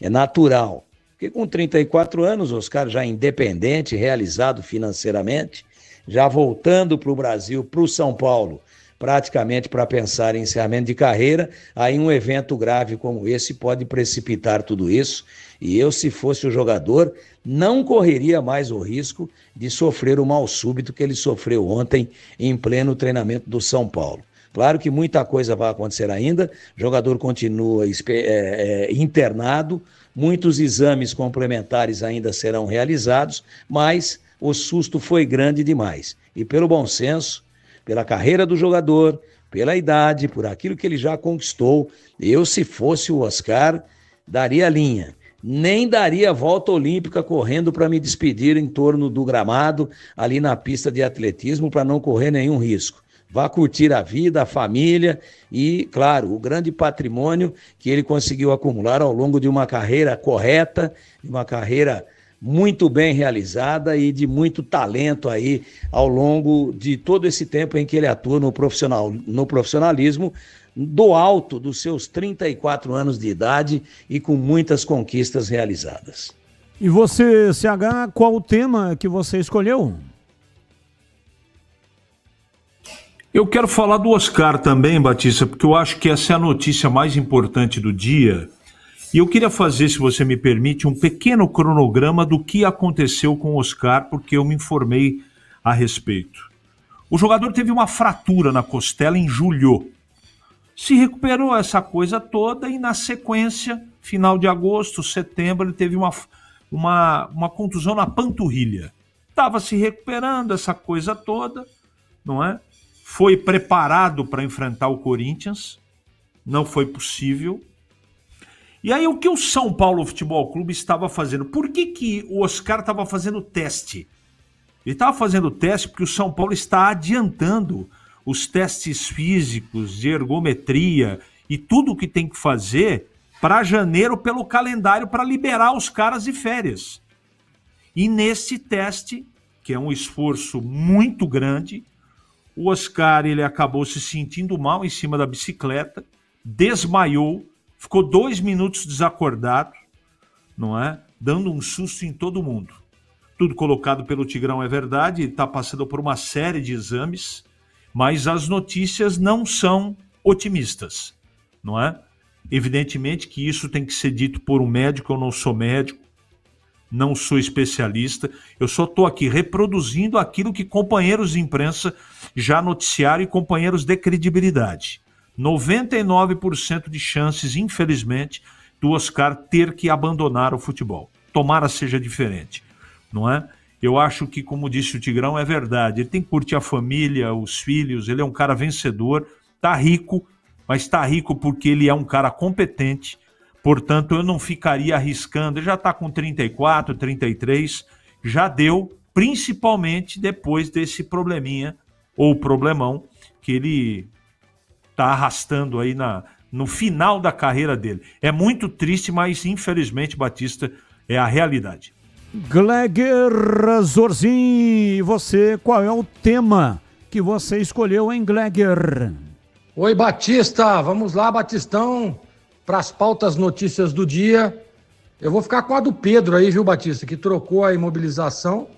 S6: É natural. Porque com 34 anos, Oscar já independente, realizado financeiramente, já voltando para o Brasil, para o São Paulo, praticamente para pensar em encerramento de carreira, aí um evento grave como esse pode precipitar tudo isso. E eu, se fosse o jogador, não correria mais o risco de sofrer o mal súbito que ele sofreu ontem em pleno treinamento do São Paulo. Claro que muita coisa vai acontecer ainda, o jogador continua internado, muitos exames complementares ainda serão realizados, mas o susto foi grande demais. E pelo bom senso, pela carreira do jogador, pela idade, por aquilo que ele já conquistou, eu, se fosse o Oscar, daria linha. Nem daria volta olímpica correndo para me despedir em torno do gramado, ali na pista de atletismo, para não correr nenhum risco. Vá curtir a vida, a família e, claro, o grande patrimônio que ele conseguiu acumular ao longo de uma carreira correta, de uma carreira muito bem realizada e de muito talento aí ao longo de todo esse tempo em que ele atua no profissionalismo, do alto dos seus 34 anos de idade e com muitas conquistas realizadas.
S5: E você, CH, qual o tema que você escolheu?
S12: Eu quero falar do Oscar também, Batista, porque eu acho que essa é a notícia mais importante do dia. E eu queria fazer, se você me permite, um pequeno cronograma do que aconteceu com o Oscar, porque eu me informei a respeito. O jogador teve uma fratura na costela em julho. Se recuperou essa coisa toda e, na sequência, final de agosto, setembro, ele teve uma contusão na panturrilha. Estava se recuperando essa coisa toda, não é? Foi preparado para enfrentar o Corinthians, não foi possível. E aí o que o São Paulo Futebol Clube estava fazendo? Por que o Oscar estava fazendo teste? Ele estava fazendo teste porque o São Paulo está adiantando os testes físicos, de ergometria e tudo o que tem que fazer para janeiro pelo calendário para liberar os caras de férias. E nesse teste, que é um esforço muito grande, o Oscar ele acabou se sentindo mal em cima da bicicleta, desmaiou, ficou 2 minutos desacordado, não é? Dando um susto em todo mundo. Tudo colocado pelo Tigrão é verdade, está passando por uma série de exames, mas as notícias não são otimistas, não é? Evidentemente que isso tem que ser dito por um médico, eu não sou médico, não sou especialista, eu só estou aqui reproduzindo aquilo que companheiros de imprensa já noticiaram e companheiros de credibilidade. 99% de chances, infelizmente, do Oscar ter que abandonar o futebol. Tomara seja diferente, não é? Eu acho que, como disse o Tigrão, é verdade. Ele tem que curtir a família, os filhos, ele é um cara vencedor, tá rico, mas tá rico porque ele é um cara competente, portanto eu não ficaria arriscando, ele já tá com 34, 33, já deu, principalmente depois desse probleminha, ou problemão, que ele tá arrastando aí no final da carreira dele. É muito triste, mas infelizmente, Batista, é a realidade.
S5: Gleger Zorzin, você, qual é o tema que você escolheu, hein, Gleger?
S10: Oi, Batista, vamos lá, Batistão, para as pautas notícias do dia. Eu vou ficar com a do Pedro aí, viu, Batista, que trocou a imobilização,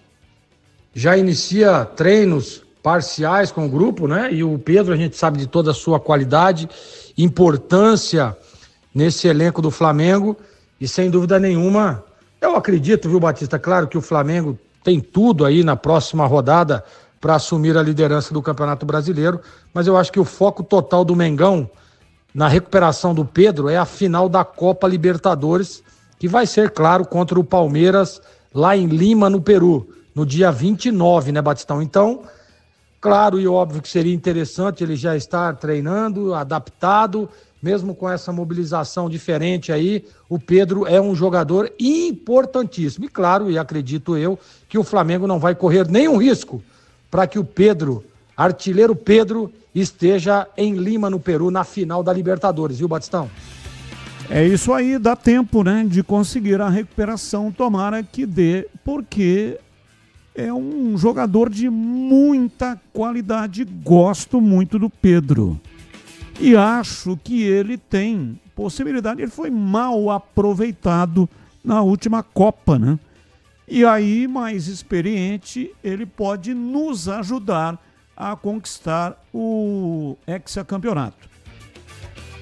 S10: já inicia treinos parciais com o grupo, né? E o Pedro, a gente sabe de toda a sua qualidade, importância nesse elenco do Flamengo, e sem dúvida nenhuma, eu acredito, viu, Batista, claro que o Flamengo tem tudo aí na próxima rodada para assumir a liderança do Campeonato Brasileiro, mas eu acho que o foco total do Mengão na recuperação do Pedro é a final da Copa Libertadores, que vai ser, claro, contra o Palmeiras lá em Lima, no Peru, no dia 29, né, Batistão? Então, claro e óbvio que seria interessante ele já estar treinando, adaptado, mesmo com essa mobilização diferente aí, o Pedro é um jogador importantíssimo. E claro, e acredito eu, que o Flamengo não vai correr nenhum risco para que o Pedro, artilheiro Pedro, esteja em Lima, no Peru, na final da Libertadores, viu, Batistão?
S5: É isso aí, dá tempo, né, de conseguir a recuperação, tomara que dê, porque é um jogador de muita qualidade, gosto muito do Pedro. E acho que ele tem possibilidade, ele foi mal aproveitado na última Copa, né? E aí, mais experiente, ele pode nos ajudar a conquistar o hexacampeonato.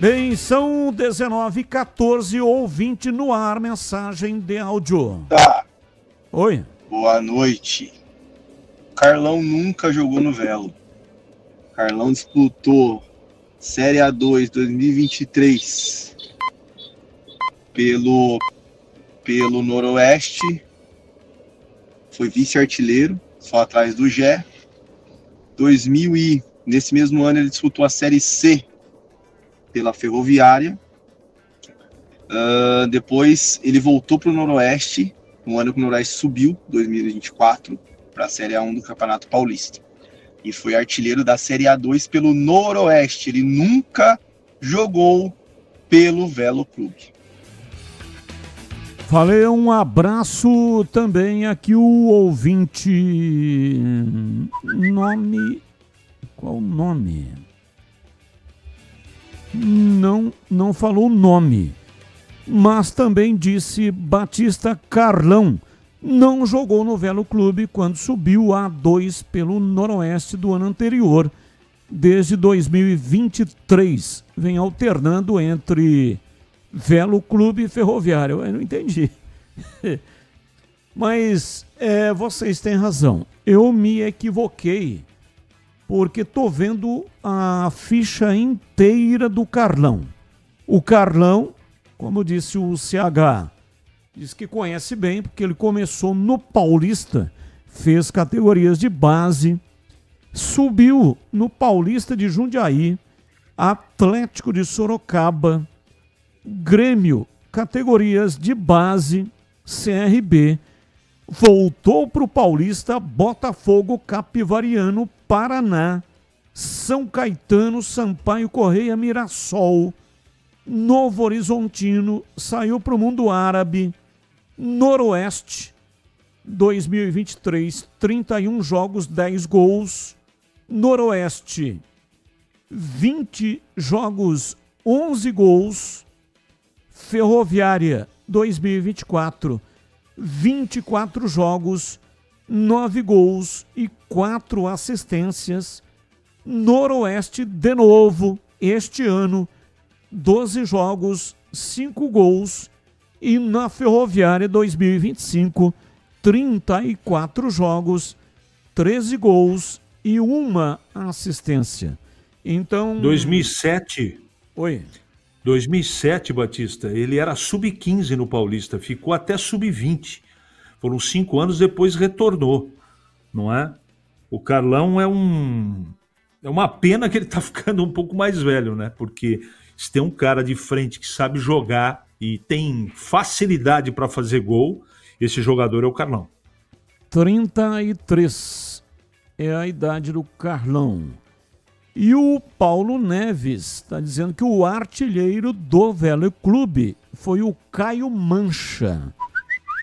S5: Bem, são 19h14, ouvinte no ar, mensagem de áudio.
S17: Tá.
S5: Oi.
S17: Boa noite. Carlão nunca jogou no Velo. Carlão disputou Série A2 2023 pelo Noroeste. Foi vice-artilheiro, só atrás do Gé. Nesse mesmo ano ele disputou a Série C pela Ferroviária. Depois ele voltou para o Noroeste, no ano que o Noroeste subiu, 2024, para a Série A1 do Campeonato Paulista. E foi artilheiro da Série A2 pelo Noroeste. Ele nunca jogou pelo Velo Clube.
S5: Valeu, um abraço também aqui o ouvinte. Qual o nome? Não falou o nome, mas também disse Batista Carlão. Não jogou no Velo Clube quando subiu a A2 pelo Noroeste do ano anterior. Desde 2023, vem alternando entre Velo Clube e Ferroviário. Eu não entendi. Mas vocês têm razão. Eu me equivoquei, porque estou vendo a ficha inteira do Carlão. O Carlão, como disse o CH, diz que conhece bem, porque ele começou no Paulista, fez categorias de base, subiu no Paulista de Jundiaí, Atlético de Sorocaba, Grêmio, categorias de base, CRB, voltou para o Paulista, Botafogo, Capivariano, Paraná, São Caetano, Sampaio Correia, Mirassol, Novo Horizontino, saiu para o mundo árabe, Noroeste, 2023, 31 jogos, 10 gols, Noroeste, 20 jogos, 11 gols, Ferroviária, 2024, 24 jogos, 9 gols e 4 assistências, Noroeste de novo, este ano, 12 jogos, 5 gols, e na Ferroviária 2025, 34 jogos, 13 gols e 1 assistência. Então...
S12: 2007?
S5: Oi.
S12: 2007, Batista, ele era sub-15 no Paulista, ficou até sub-20. Foram 5 anos, depois retornou, não é? O Carlão é uma pena que ele tá ficando um pouco mais velho, né? Porque se tem um cara de frente que sabe jogar e tem facilidade para fazer gol, esse jogador é o Carlão.
S5: 33 é a idade do Carlão. E o Paulo Neves está dizendo que o artilheiro do Velo Clube foi o Caio Mancha.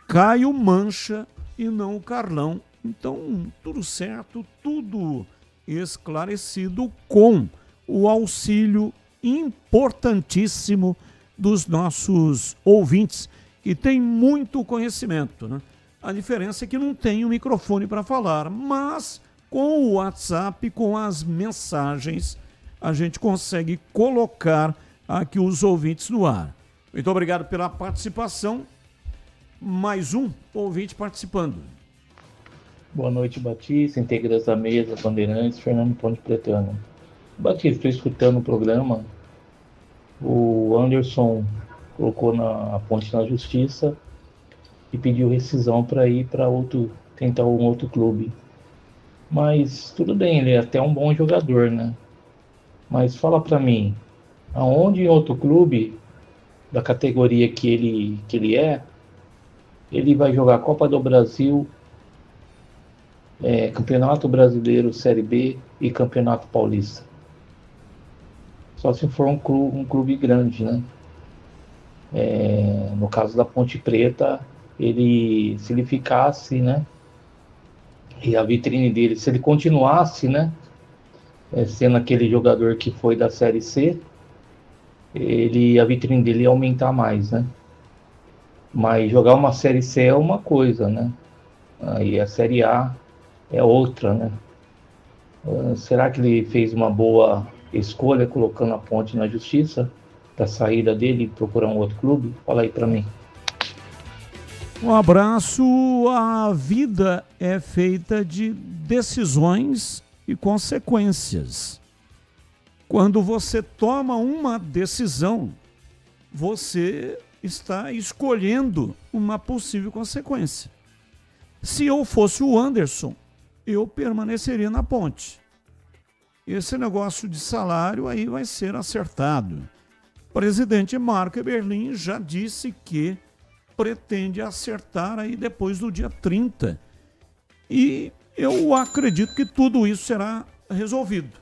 S5: Caio Mancha e não o Carlão. Então, tudo certo, tudo esclarecido com o auxílio importantíssimo dos nossos ouvintes, que tem muito conhecimento, né? A diferença é que não tem o microfone para falar, mas com o WhatsApp, com as mensagens, a gente consegue colocar aqui os ouvintes no ar. Muito obrigado pela participação. Mais um ouvinte participando.
S18: Boa noite, Batista, integrantes da mesa, Bandeirantes, Fernando Ponte Pretano. Batista, estou escutando o programa. O Anderson colocou a Ponte na justiça e pediu rescisão para ir para tentar um outro clube. Mas tudo bem, ele é até um bom jogador, né? Mas fala para mim, aonde em outro clube da categoria que ele é, ele vai jogar Copa do Brasil, Campeonato Brasileiro Série B e Campeonato Paulista? Só se for um clube grande, né? No caso da Ponte Preta, se ele ficasse, né? E a vitrine dele, se ele continuasse, né? Sendo aquele jogador que foi da Série C, a vitrine dele ia aumentar mais, né? Mas jogar uma Série C é uma coisa, né? Aí a Série A é outra, né? Será que ele fez uma boa escolha colocando a Ponte na justiça da saída dele e procurar um outro clube? Fala aí pra mim.
S5: Um abraço. A vida é feita de decisões e consequências. Quando você toma uma decisão, você está escolhendo uma possível consequência. Se eu fosse o Anderson, eu permaneceria na Ponte. Esse negócio de salário aí vai ser acertado. O presidente Marco Eberlin já disse que pretende acertar aí depois do dia 30. E eu acredito que tudo isso será resolvido.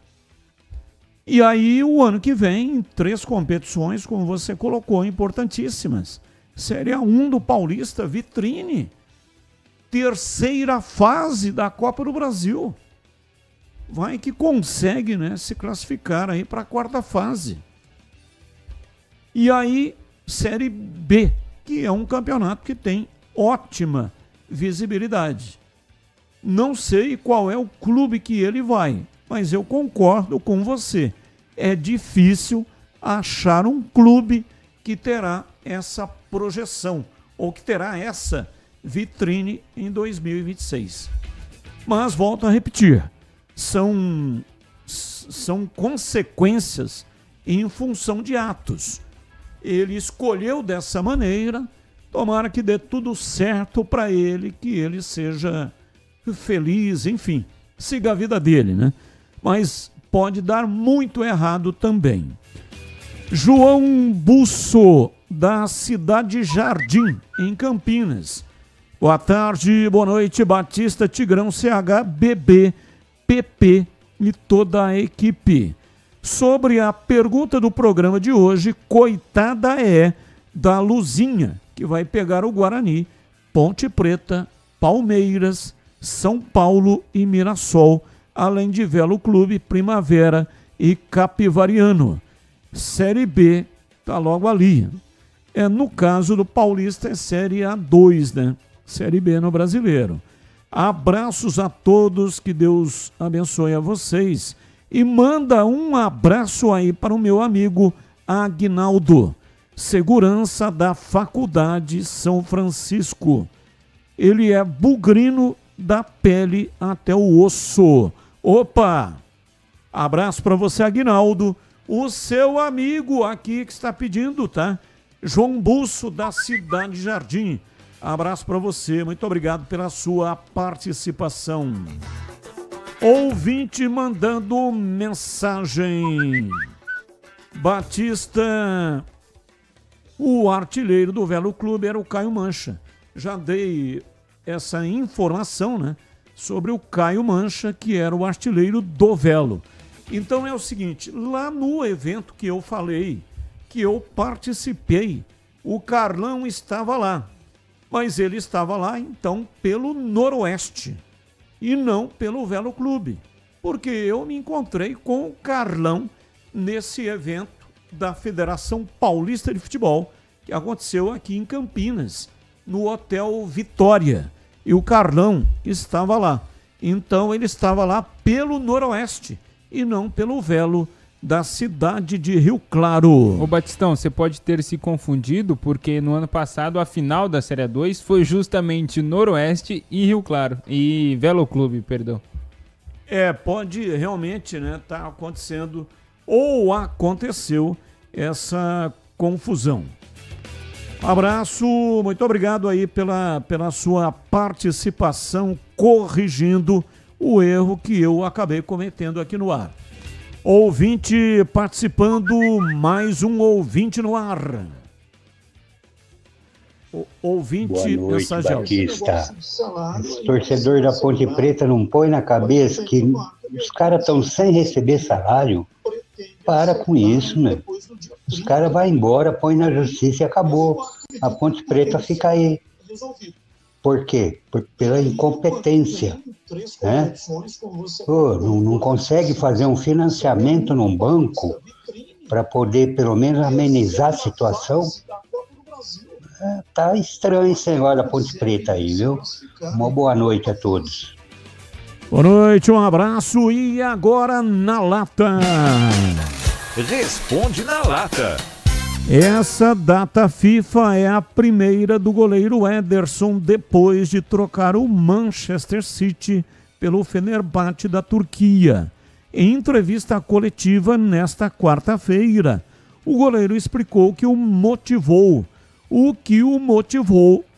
S5: E aí, o ano que vem, 3 competições, como você colocou, importantíssimas. Série A1 do Paulista, vitrine. Terceira fase da Copa do Brasil. Vai que consegue, né, se classificar aí para a 4ª fase. E aí, Série B, que é um campeonato que tem ótima visibilidade. Não sei qual é o clube que ele vai, mas eu concordo com você. É difícil achar um clube que terá essa projeção, ou que terá essa vitrine em 2026. Mas, volto a repetir, são consequências em função de atos. Ele escolheu dessa maneira, tomara que dê tudo certo para ele, que ele seja feliz, enfim, siga a vida dele, né? Mas pode dar muito errado também. João Busso, da Cidade Jardim, em Campinas. Boa tarde, boa noite, Batista, Tigrão, CH, BB, PP e toda a equipe. Sobre a pergunta do programa de hoje, coitada é da Luzinha, que vai pegar o Guarani, Ponte Preta, Palmeiras, São Paulo e Mirassol, além de Velo Clube, Primavera e Capivariano. Série B tá logo ali. No caso do Paulista é Série A2, né? Série B no Brasileiro. Abraços a todos, que Deus abençoe a vocês. E manda um abraço aí para o meu amigo Aguinaldo, segurança da Faculdade São Francisco. Ele é bugrino da pele até o osso. Opa! Abraço para você, Aguinaldo, o seu amigo aqui que está pedindo, tá? João Busso, da Cidade Jardim. Abraço para você, muito obrigado pela sua participação. Ouvinte mandando mensagem. Batista, o artilheiro do Velo Clube era o Caio Mancha. Já dei essa informação, né, sobre o Caio Mancha, que era o artilheiro do Velo. Então é o seguinte, lá no evento que eu falei, que eu participei, o Carlão estava lá. Mas ele estava lá, então, pelo Noroeste e não pelo Velo Clube, porque eu me encontrei com o Carlão nesse evento da Federação Paulista de Futebol, que aconteceu aqui em Campinas, no Hotel Vitória, e o Carlão estava lá. Então ele estava lá pelo Noroeste e não pelo Velo da cidade de Rio Claro.
S7: Ô Batistão, você pode ter se confundido, porque no ano passado a final da Série 2 foi justamente Noroeste e Rio Claro, e Velo Clube, perdão.
S5: Pode realmente, né, tá acontecendo, ou aconteceu essa confusão. Abraço, muito obrigado aí pela sua participação, corrigindo o erro que eu acabei cometendo aqui no ar. Ouvinte participando, mais um ouvinte no ar. Ouvinte
S2: Boa noite,
S5: mensageiro.
S2: Batista. Os torcedores da Ponte Preta não põem na cabeça que os caras estão sem receber salário. Para com isso, né? Os caras vão embora, põe na justiça e acabou. A Ponte Preta fica aí. Por quê? Pela incompetência. Né? Pô, não consegue fazer um financiamento num banco para poder pelo menos amenizar a situação? Tá estranho esse negócio da Ponte Preta aí, viu? Uma boa noite a todos.
S5: Boa noite, um abraço e agora na lata.
S1: Responde na lata.
S5: Essa data FIFA é a primeira do goleiro Ederson depois de trocar o Manchester City pelo Fenerbahçe da Turquia. Em entrevista coletiva nesta quarta-feira, o goleiro explicou que o motivou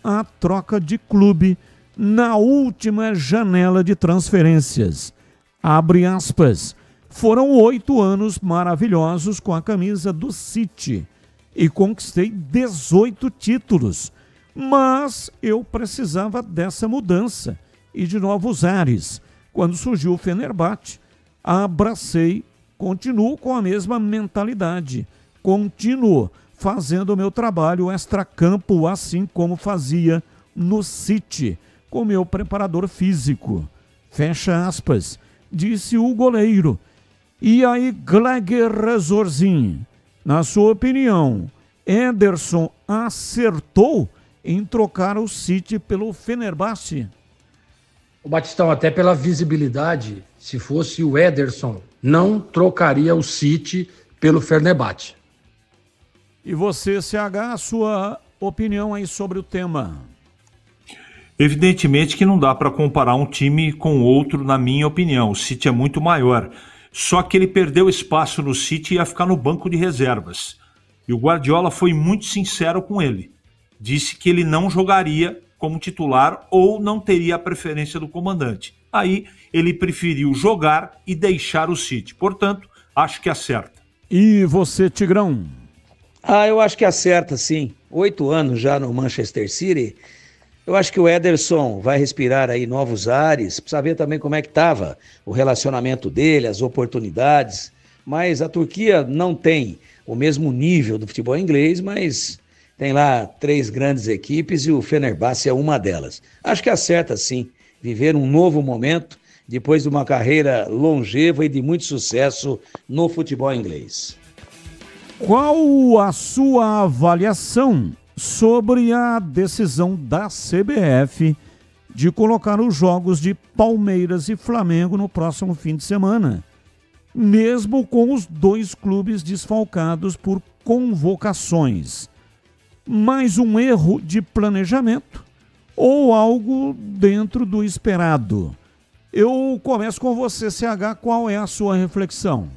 S5: à troca de clube na última janela de transferências. Abre aspas. Foram 8 anos maravilhosos com a camisa do City e conquistei 18 títulos, mas eu precisava dessa mudança e de novos ares. Quando surgiu o Fenerbahçe, abracei, continuo com a mesma mentalidade, continuo fazendo o meu trabalho extracampo assim como fazia no City, com meu preparador físico. Fecha aspas, disse o goleiro. E aí, Gleger Rezorzin, na sua opinião, Ederson acertou em trocar o City pelo Fenerbahçe?
S10: O Batistão, até pela visibilidade, se fosse o Ederson, não trocaria o City pelo Fenerbahçe.
S5: E você, CH, a sua opinião aí sobre o tema?
S12: Evidentemente que não dá para comparar um time com outro, na minha opinião. O City é muito maior. Só que ele perdeu espaço no City e ia ficar no banco de reservas. E o Guardiola foi muito sincero com ele. Disse que ele não jogaria como titular ou não teria a preferência do comandante. Aí ele preferiu jogar e deixar o City. Portanto, acho que acerta.
S5: E você, Tigrão?
S6: Eu acho que acerta, sim. 8 anos já no Manchester City. Eu acho que o Ederson vai respirar aí novos ares, precisa ver também como é que estava o relacionamento dele, as oportunidades, mas a Turquia não tem o mesmo nível do futebol inglês, mas tem lá 3 grandes equipes e o Fenerbahçe é uma delas. Acho que acerta sim, viver um novo momento depois de uma carreira longeva e de muito sucesso no futebol inglês.
S5: Qual a sua avaliação sobre a decisão da CBF de colocar os jogos de Palmeiras e Flamengo no próximo fim de semana, mesmo com os 2 clubes desfalcados por convocações? Mais um erro de planejamento ou algo dentro do esperado? Eu começo com você, CH, qual é a sua reflexão?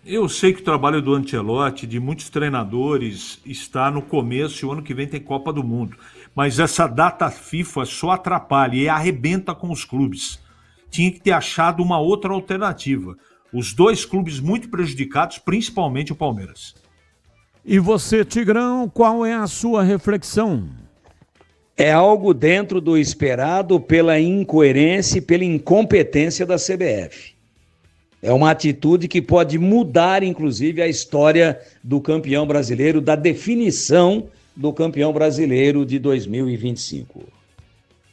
S12: Eu sei que o trabalho do Ancelotti, de muitos treinadores, está no começo e o ano que vem tem Copa do Mundo. Mas essa data FIFA só atrapalha e arrebenta com os clubes. Tinha que ter achado uma outra alternativa. Os 2 clubes muito prejudicados, principalmente o Palmeiras.
S5: E você, Tigrão, qual é a sua reflexão?
S6: É algo dentro do esperado pela incoerência e pela incompetência da CBF. É uma atitude que pode mudar, inclusive, a história do campeão brasileiro, da definição do campeão brasileiro de 2025.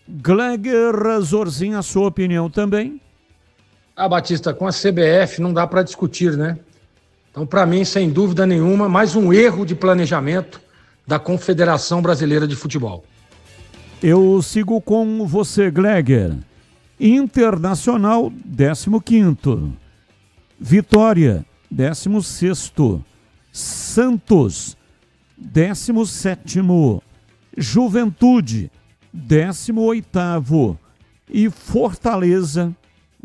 S5: Gleger Rezorzin, a sua opinião também?
S10: Batista, com a CBF não dá para discutir, né? Então, para mim, sem dúvida nenhuma, mais um erro de planejamento da Confederação Brasileira de Futebol.
S5: Eu sigo com você, Gleger. Internacional, 15º. Vitória, 16º. Santos, 17º. Juventude, 18º. E Fortaleza,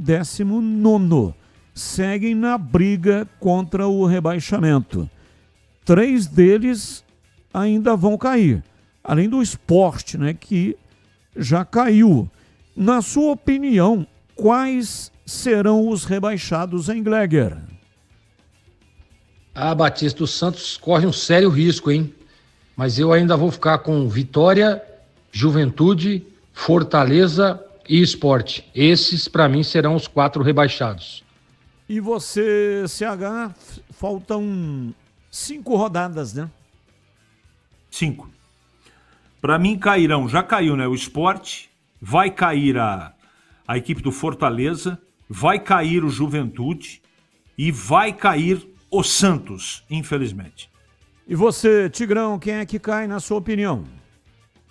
S5: 19º. Seguem na briga contra o rebaixamento. 3 deles ainda vão cair. Além do Sport, né, que já caiu. Na sua opinião, quais serão os rebaixados em Gleger?
S10: Batista, o Santos corre um sério risco, hein? Mas eu ainda vou ficar com Vitória, Juventude, Fortaleza e Sport. Esses, para mim, serão os 4 rebaixados.
S5: E você, CH, faltam 5 rodadas, né?
S12: 5. Para mim cairão, já caiu, né? O Sport, vai cair a equipe do Fortaleza, vai cair o Juventude e vai cair o Santos, infelizmente.
S5: E você, Tigrão, quem é que cai na sua opinião?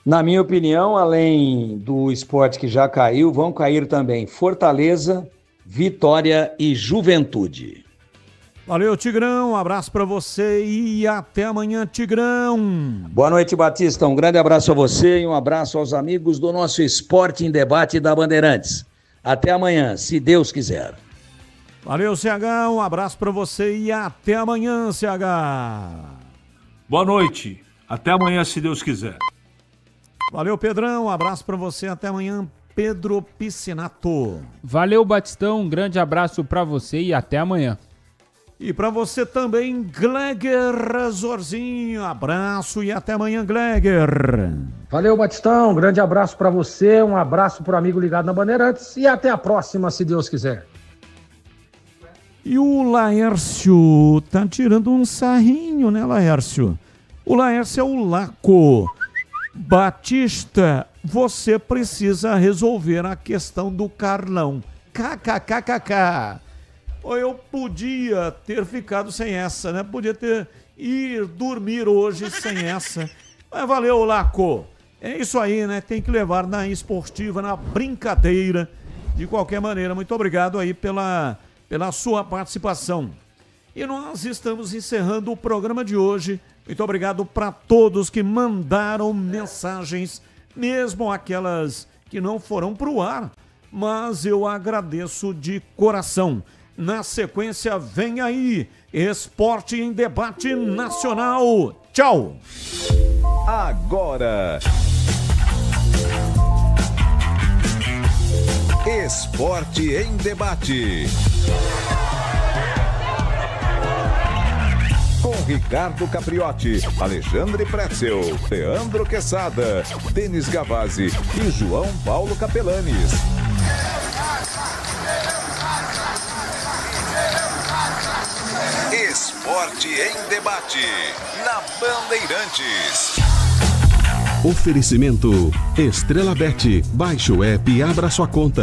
S6: Na minha opinião, além do Sport que já caiu, vão cair também Fortaleza, Vitória e Juventude.
S5: Valeu, Tigrão, um abraço para você e até amanhã, Tigrão.
S6: Boa noite, Batista, um grande abraço a você e um abraço aos amigos do nosso Esporte em Debate da Bandeirantes. Até amanhã, se Deus quiser.
S5: Valeu, CH, um abraço para você e até amanhã, CH.
S12: Boa noite, até amanhã, se Deus quiser.
S5: Valeu, Pedrão, um abraço para você, até amanhã, Pedro Piscinato.
S7: Valeu, Batistão, um grande abraço para você e até amanhã.
S5: E para você também, Gleger Zorzinho, abraço e até amanhã, Gleger.
S10: Valeu, Batistão, um grande abraço para você, um abraço pro amigo ligado na Bandeirantes e até a próxima, se Deus quiser.
S5: E o Laércio tá tirando um sarrinho, né, Laércio? O Laércio é o Laco. Batista, você precisa resolver a questão do Carlão. KKKKK. Eu podia ter ficado sem essa, né? Podia ir dormir hoje sem essa. Mas valeu, Laco. É isso aí, né? Tem que levar na esportiva, na brincadeira. De qualquer maneira, muito obrigado aí pela sua participação. E nós estamos encerrando o programa de hoje. Muito obrigado para todos que mandaram mensagens, mesmo aquelas que não foram para o ar, mas eu agradeço de coração. Na sequência, vem aí, Esporte em Debate Nacional. Tchau!
S1: Agora, Esporte em Debate. Com Ricardo Capriotti, Alexandre Pretzel, Leandro Quesada, Denis Gavazzi e João Paulo Capelanes. Esporte em Debate, na Bandeirantes.
S8: Oferecimento Estrela Bet. Baixe o app e abra sua conta.